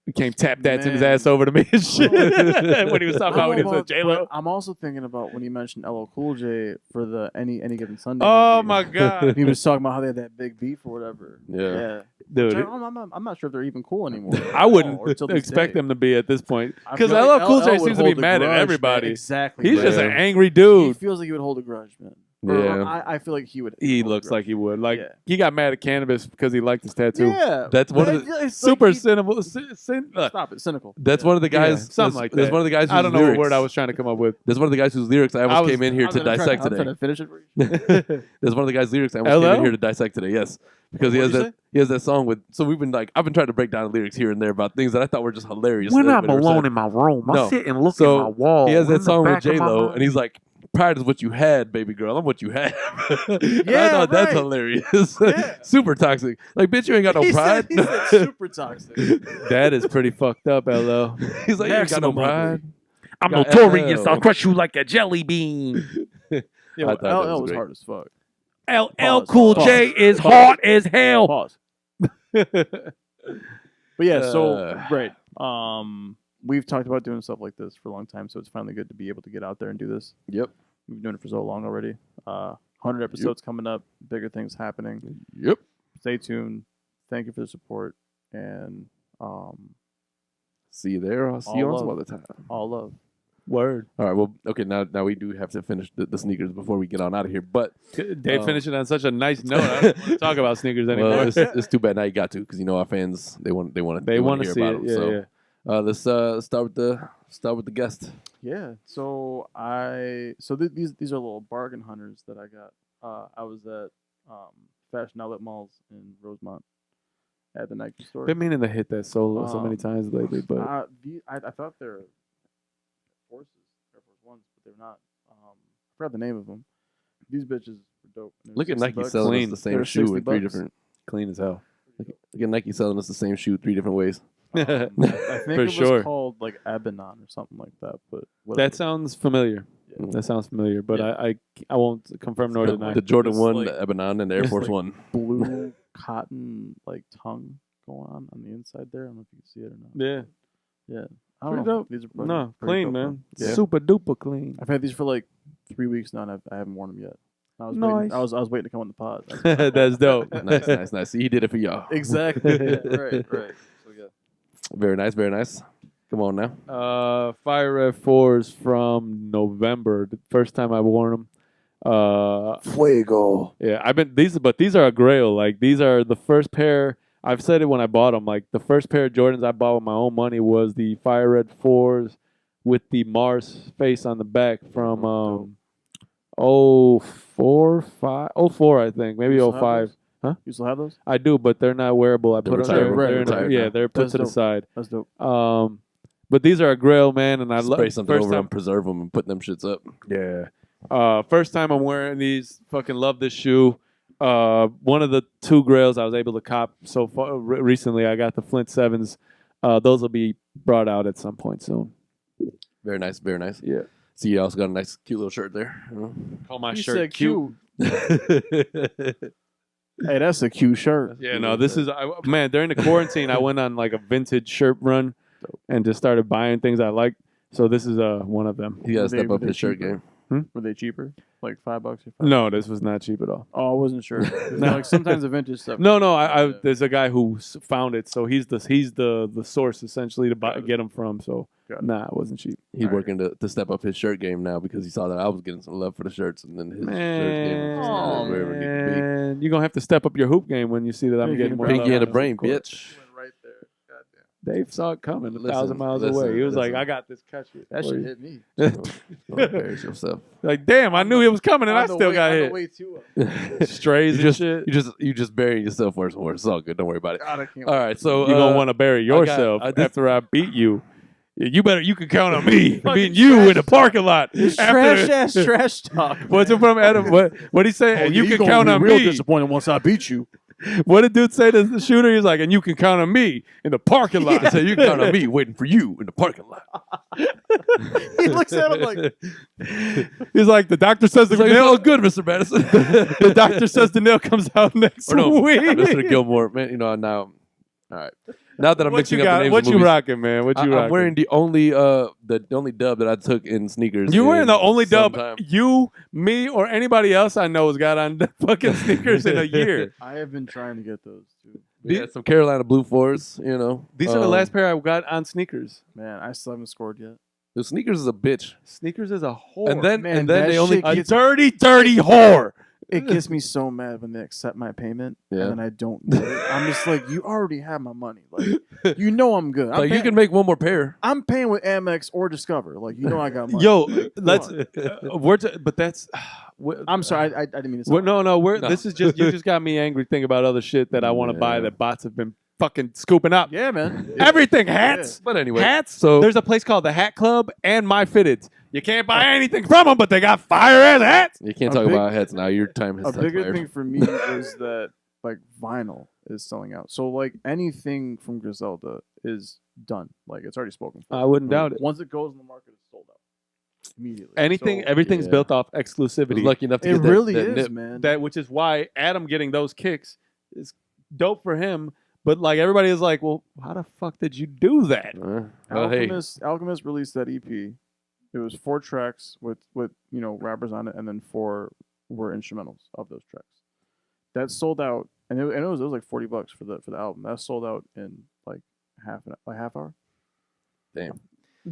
He came tap dancing his Man. ass over to me and shit. When he was talking about when he was with J Lo. But I'm also thinking about when he mentioned LL Cool J for the Any Given Sunday. Oh movie. my god, He was talking about how they had that big beef or whatever. Yeah. dude! Which I'm not sure if they're even cool anymore. I wouldn't Or till this expect day. them to be at this point I because feel like LL Cool J would seems to be hold a mad at grudge, everybody. man. Exactly. He's man. just an angry He dude. feels like he would hold a grudge, man. Yeah. I feel like he would. He hold a looks grudge. like he would. Like Yeah. he got mad at Cannabis because he liked his tattoo. Yeah. That's one of the It's Super like he- cynical. Stop it. Cynical. that's one of the guys. something like There's that. one of the guys. I don't whose know lyrics, what word I was trying to come up with. There's one of the guys whose lyrics I almost came in here to dissect I'm today. trying to finish it for you. There's one of the guys' lyrics I almost came LL? in here to dissect today. Yes, because he has What'd you that he has that song with. So we've been I've been trying to break down the lyrics here and there about things that I thought were just hilarious. When that I'm they were alone said. in my room, I No. sit and look So, at my wall. He has In that the song with back of J my Lo, mind. and he's like, "Pride is what you had, baby girl. I'm what you have." And I Yeah, thought that's right. hilarious. Yeah. Super toxic. Like, bitch, you ain't got no he pride. said super toxic. That is pretty fucked up, LL. He's like, you ain't got no Maximum ugly. pride. I'm got notorious. LL. I'll crush you like a jelly bean. Yo, I thought that was LL was great. hard as fuck. LL Pause, Cool pause, J is pause. hard as hell. Pause. But yeah, so Uh. right. We've talked about doing stuff like this for a long time, so it's finally good to be able to get out there and do this. Yep. We've been doing it for so long already. 100 episodes coming up, bigger things happening. Yep. Stay tuned. Thank you for the support, and See you there. I'll see you All on some love. other time. all love. Word. All right. Well, okay. Now we do have to finish the sneakers before we get on out of here. But They finished it on such a nice note. I don't want to talk about sneakers anymore. well, it's too bad now you got to because our fans they want to hear see about it. them. Yeah, Let's start with the guest. Yeah. So these are little bargain hunters that I got. I was at Fashion Outlet Malls in Rosemont at the Nike store. Been meaning to hit that so many times lately, but I thought they're Air Force Ones, but they're not. I forgot the name of them. These bitches were dope. Look at Nike $60. selling us the same They're shoe in 60 three bucks. different. clean as hell. Look at Nike selling us the same shoe 3 different ways. I think For it was sure. called like Abaddon or something like that. But whatever. That sounds familiar. Yeah. That sounds familiar, but Yeah. I won't confirm nor deny. The Jordan It's 1, like- the Ebanon, and the Air it's Force like- 1. blue cotton like tongue going on the inside there. I don't know if you can see it or not. Yeah, Yeah. I don't Pretty know. dope. These are pretty, no, pretty clean dope, man, Yeah. super duper clean. I've had these for like 3 weeks now, and I haven't worn them yet. I was Nice. waiting, I was waiting to come on the pod. That's That's dope. Nice. See, he did it for y'all. exactly. Yeah, right. So yeah. Very nice. Come on now. Fire Red 4s from November. The first time I wore them. Fuego. Yeah, these are a grail. Like these are the first pair. I've said it when I bought them. Like the first pair of Jordans I bought with my own money was the Fire Red 4s with the Mars face on the back from 04, I think, maybe You still have 05. those? Huh? You still have those? I do, but they're not wearable. I They're put them. retired. They're in Retired now. they're put That's to the dope. side. That's dope. But these are a grail, man, and I love Spray something first over time. them, preserve them, and put them shits up. Yeah. First time I'm wearing these. Fucking love this shoe. One of the 2 grails I was able to cop so far recently. I got the Flint 7s. Those will be brought out at some point soon. Very nice. Yeah. See, you also got a nice, cute little shirt there. Call my He shirt said cute. Hey, that's a cute shirt. Yeah, no, this is man. During the quarantine, I went on like a vintage shirt run and just started buying things I like. So this is one of them. He got to step Were up they his shirt cheaper? game. Were they cheaper? Like $5 or $5? No, this was not cheap at all. Oh, I wasn't sure. Like sometimes the vintage stuff. No, I Yeah. there's a guy who found it, so he's the source essentially to Got it. get them from. So Got it. nah, it wasn't cheap. He's All right. working to step up his shirt game now because he saw that I was getting some love for the shirts, and then his shirt game was just not where it needed to Man, you're gonna have to step up your hoop game when you see that I'm Pinky getting and more be. love. Pinky in the Pinky brain, court. bitch. Right there. Goddamn. Dave saw it coming Listen, 1,000 miles listen, away. He was like, listen. "I got this. Catch it." That for shit you." hit me. Don't embarrass yourself. Like, damn, I knew it was coming, and I still got On the hit. way to Strays You and shit. You just burying yourself worse and worse. It's all good. Don't worry about it. God, I can't. All right, so You're gonna want to bury yourself after I beat you. You can count on me beating you in the parking lot. trash ass trash talk. What's it from Adam? What he say? And you can count on real me. disappointed once I beat you. What did dude say to the shooter? He's like, and you can count on me in the parking lot. I said you can count on me waiting for you in the parking lot. He looks at him like, He's like, the doctor says the It's like, it's nail. all good, Mr. Madison. The doctor says the nail comes out next Or no, week. Mr. Gilmore, man. Now, all right. Now that I'm What mixing you up the got? names What of you movies, rocking, man? What you rocking? I'm wearing the only dub that I took in sneakers. You wearing in the only dub some time. you, me, or anybody else I know has got on the fucking sneakers in a year. I have been trying to get those too. We had some Carolina Blue 4s, you know. These are the last pair I got on sneakers. Man, I still haven't scored yet. The sneakers is a bitch. Sneakers is a whore. And then man, they that only shit a gets- dirty whore. It gets me so mad when they accept my payment Yeah. and then I don't get it. I'm just like, you already have my money. Like, you know I'm good. I'm like you paying, can make one more pair. I'm paying with Amex or Discover. Like, you know I got money. Yo, Like, come let's. on. But that's. I'm sorry. I didn't mean to say No. No. This is just you just got me angry thinking about other shit that I want to buy Yeah. that bots have been fucking scooping up. Yeah, man. Everything, hats. But anyway, Hats. so There's a place called the Hat Club and My Fitteds. You can't buy anything from them, but they got fire ass hats. you can't A talk big- about hats now. Your time has A bigger expired. thing for me is that like vinyl is selling out. So like anything from Griselda is done. Like it's already spoken for. I wouldn't doubt it. Once it goes in the market, it's sold out immediately. So, Everything's yeah. built off I was exclusivity. lucky enough to it get that, really that is, nip. man. That which is why Adam getting those kicks is dope for him. But like everybody is like, well, how the fuck did you do that? Well, hey, Alchemist released that EP. It was 4 tracks with rappers on it, and then 4 were instrumentals of those tracks. That sold out, and it was like $40 for the album. That sold out in like half hour. damn.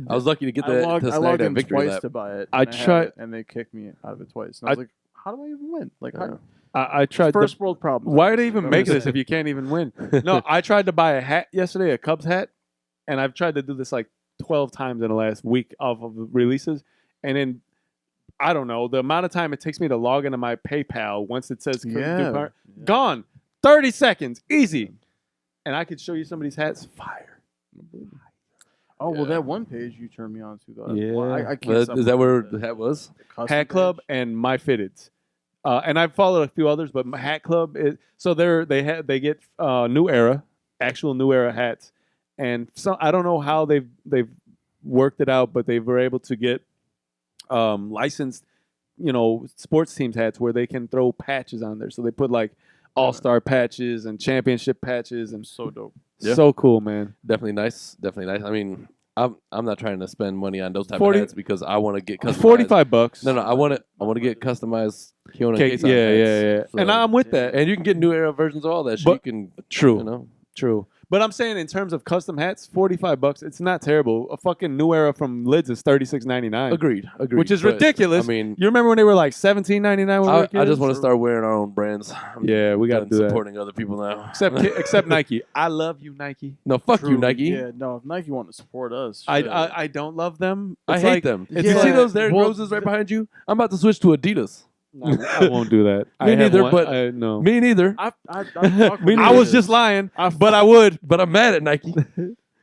I was lucky to get I that logged, to I snag logged that in victory twice lap. to buy it. I and had tried- it, and they kicked me out of it twice. And I was like, how do I even win? Like, I tried. first world problems. Why are they even Don't making this understand. if you can't even win? No, I tried to buy a hat yesterday, a Cubs hat, and I've tried to do this like 12 times in the last week off of releases, and then I don't know the amount of time it takes me to log into my PayPal once it says gone 30 seconds easy, and I could show you some of these hats. Fire. Oh well, that one page you turned me on to though. Yeah. Well, I can't Is stop that looking where at the hat was? custom Hat Club page. and My Fitteds. And I've followed a few others, but my Hat Club is so they get actual New Era hats, and so I don't know how they've worked it out, but they were able to get licensed, sports teams hats where they can throw patches on there. So they put like all-star patches and championship patches, and So dope. Yeah. so cool, man. Definitely nice. I mean, I'm not trying to spend money on those type 40 of hats because I want to get customized. $45. No, I want to get customized Kiona Okay, Kasson yeah. hats. So- And I'm with that. and you can get New Era versions of all that shit. But- You can True. True. But I'm saying in terms of custom hats, $45, it's not terrible. A fucking New Era from Lids is $36.99. Agreed. Which is But, ridiculous. I mean, You remember when they were like $17.99 when we were I kids? just want to start wearing our own brands. I'm Yeah, we got to done do that. supporting other people now. Except Nike. I love you, Nike. No, fuck you, True. Nike. Yeah, no. If Nike want to support us, I, shit. I don't love them. I It's hate like- them. it's You see like- those there well, roses right behind you? I'm about to switch to Adidas. I won't do that. Me I have neither, one- but I, no. Me neither. I fuck with I was Adidas. just lying, I but I would. But I'm mad at Nike.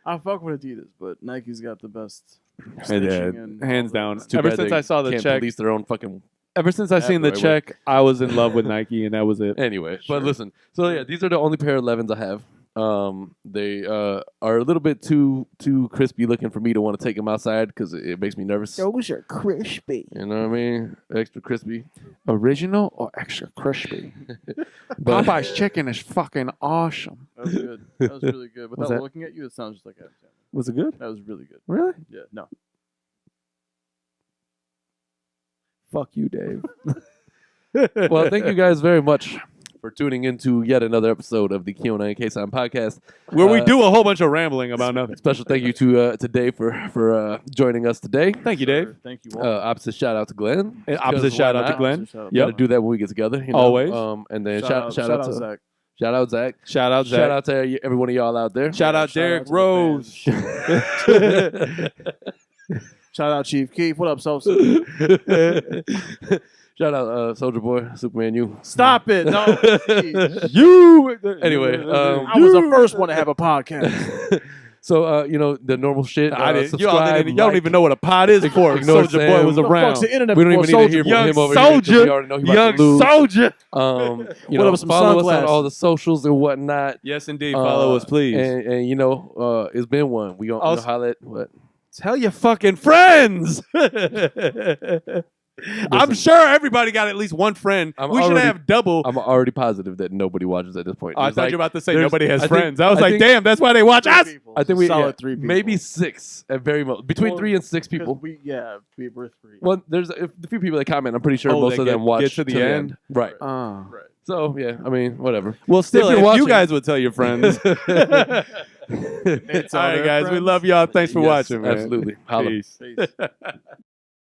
I fuck with Adidas, but Nike's got the best. Yeah, stitching and hands all down. that. Too Ever bad since they I saw the can't check, police their own fucking. ever since I seen the Right, check, I was in love with Nike, and that was it. Anyway, but listen. So yeah, these are the only pair of 11s I have. They are a little bit too crispy looking for me to want to take them outside because it makes me nervous. Those are crispy. You know what I mean? Extra crispy. Original or extra crispy? But- Popeye's chicken is fucking awesome. That was good. That was really good. Was Without that- looking at you, it sounds just like Adam Sandler. Was it good? That was really good. Really? Yeah. No. Fuck you, Dave. Well, thank you guys very much for tuning into yet another episode of the Kiona and Kasson podcast. Where we do a whole bunch of rambling about nothing. Special thank you to Dave for joining us today. Thank you, Dave. Thank you all. Opposite shout out to Glenn. And opposite Because shout why out to not? Glenn. Shout out. Gotta Yep. do that when we get together. You know? Always. And then Shout out shout out to Zach. shout out Zach. Shout out Zach. Shout out to every one of y'all out there. Shout out Shout Derek out to the Rose. Shout out Chief Keef. What up, Sosa? Shout out Soldier Boy, Superman. You. Stop it. No. Jeez. You. Anyway, I was the first one to have a podcast. So the normal shit. I didn't. Subscribe. Y'all don't even know what a pod is for. Ignore Soldier Sam. Boy was The around. Fuck's the internet We don't before even need to hear Soulja from Boy. him over here. 'cause we already know he about to lose. soldier. You What know, up, some follow us on sunglasses? all the socials and whatnot. Yes, indeed. Follow us, please. And it's been one. We gonna Also- holler at what? Tell your fucking friends. I'm sure everybody got at least one friend. I'm We should already- have double. I'm already positive that nobody watches at this point. Oh, I There's thought like- you were about to say there's- nobody has I think- friends. I was I like, think- damn, that's why they watch us. I think we Solid 3 people. maybe 6 at very most, between Well, 3 and 6 Because people. we're 3. Well, there's a few people that comment. I'm pretty sure Oh, most they of them get watch to the end? Right. Uh, Right. So yeah, I mean, whatever. well, still, If if, you're you watching- guys would tell your friends. All right, It's all their guys, we friends. love y'all. Thanks for Yes, watching, man. Absolutely. Holla. Peace. Peace.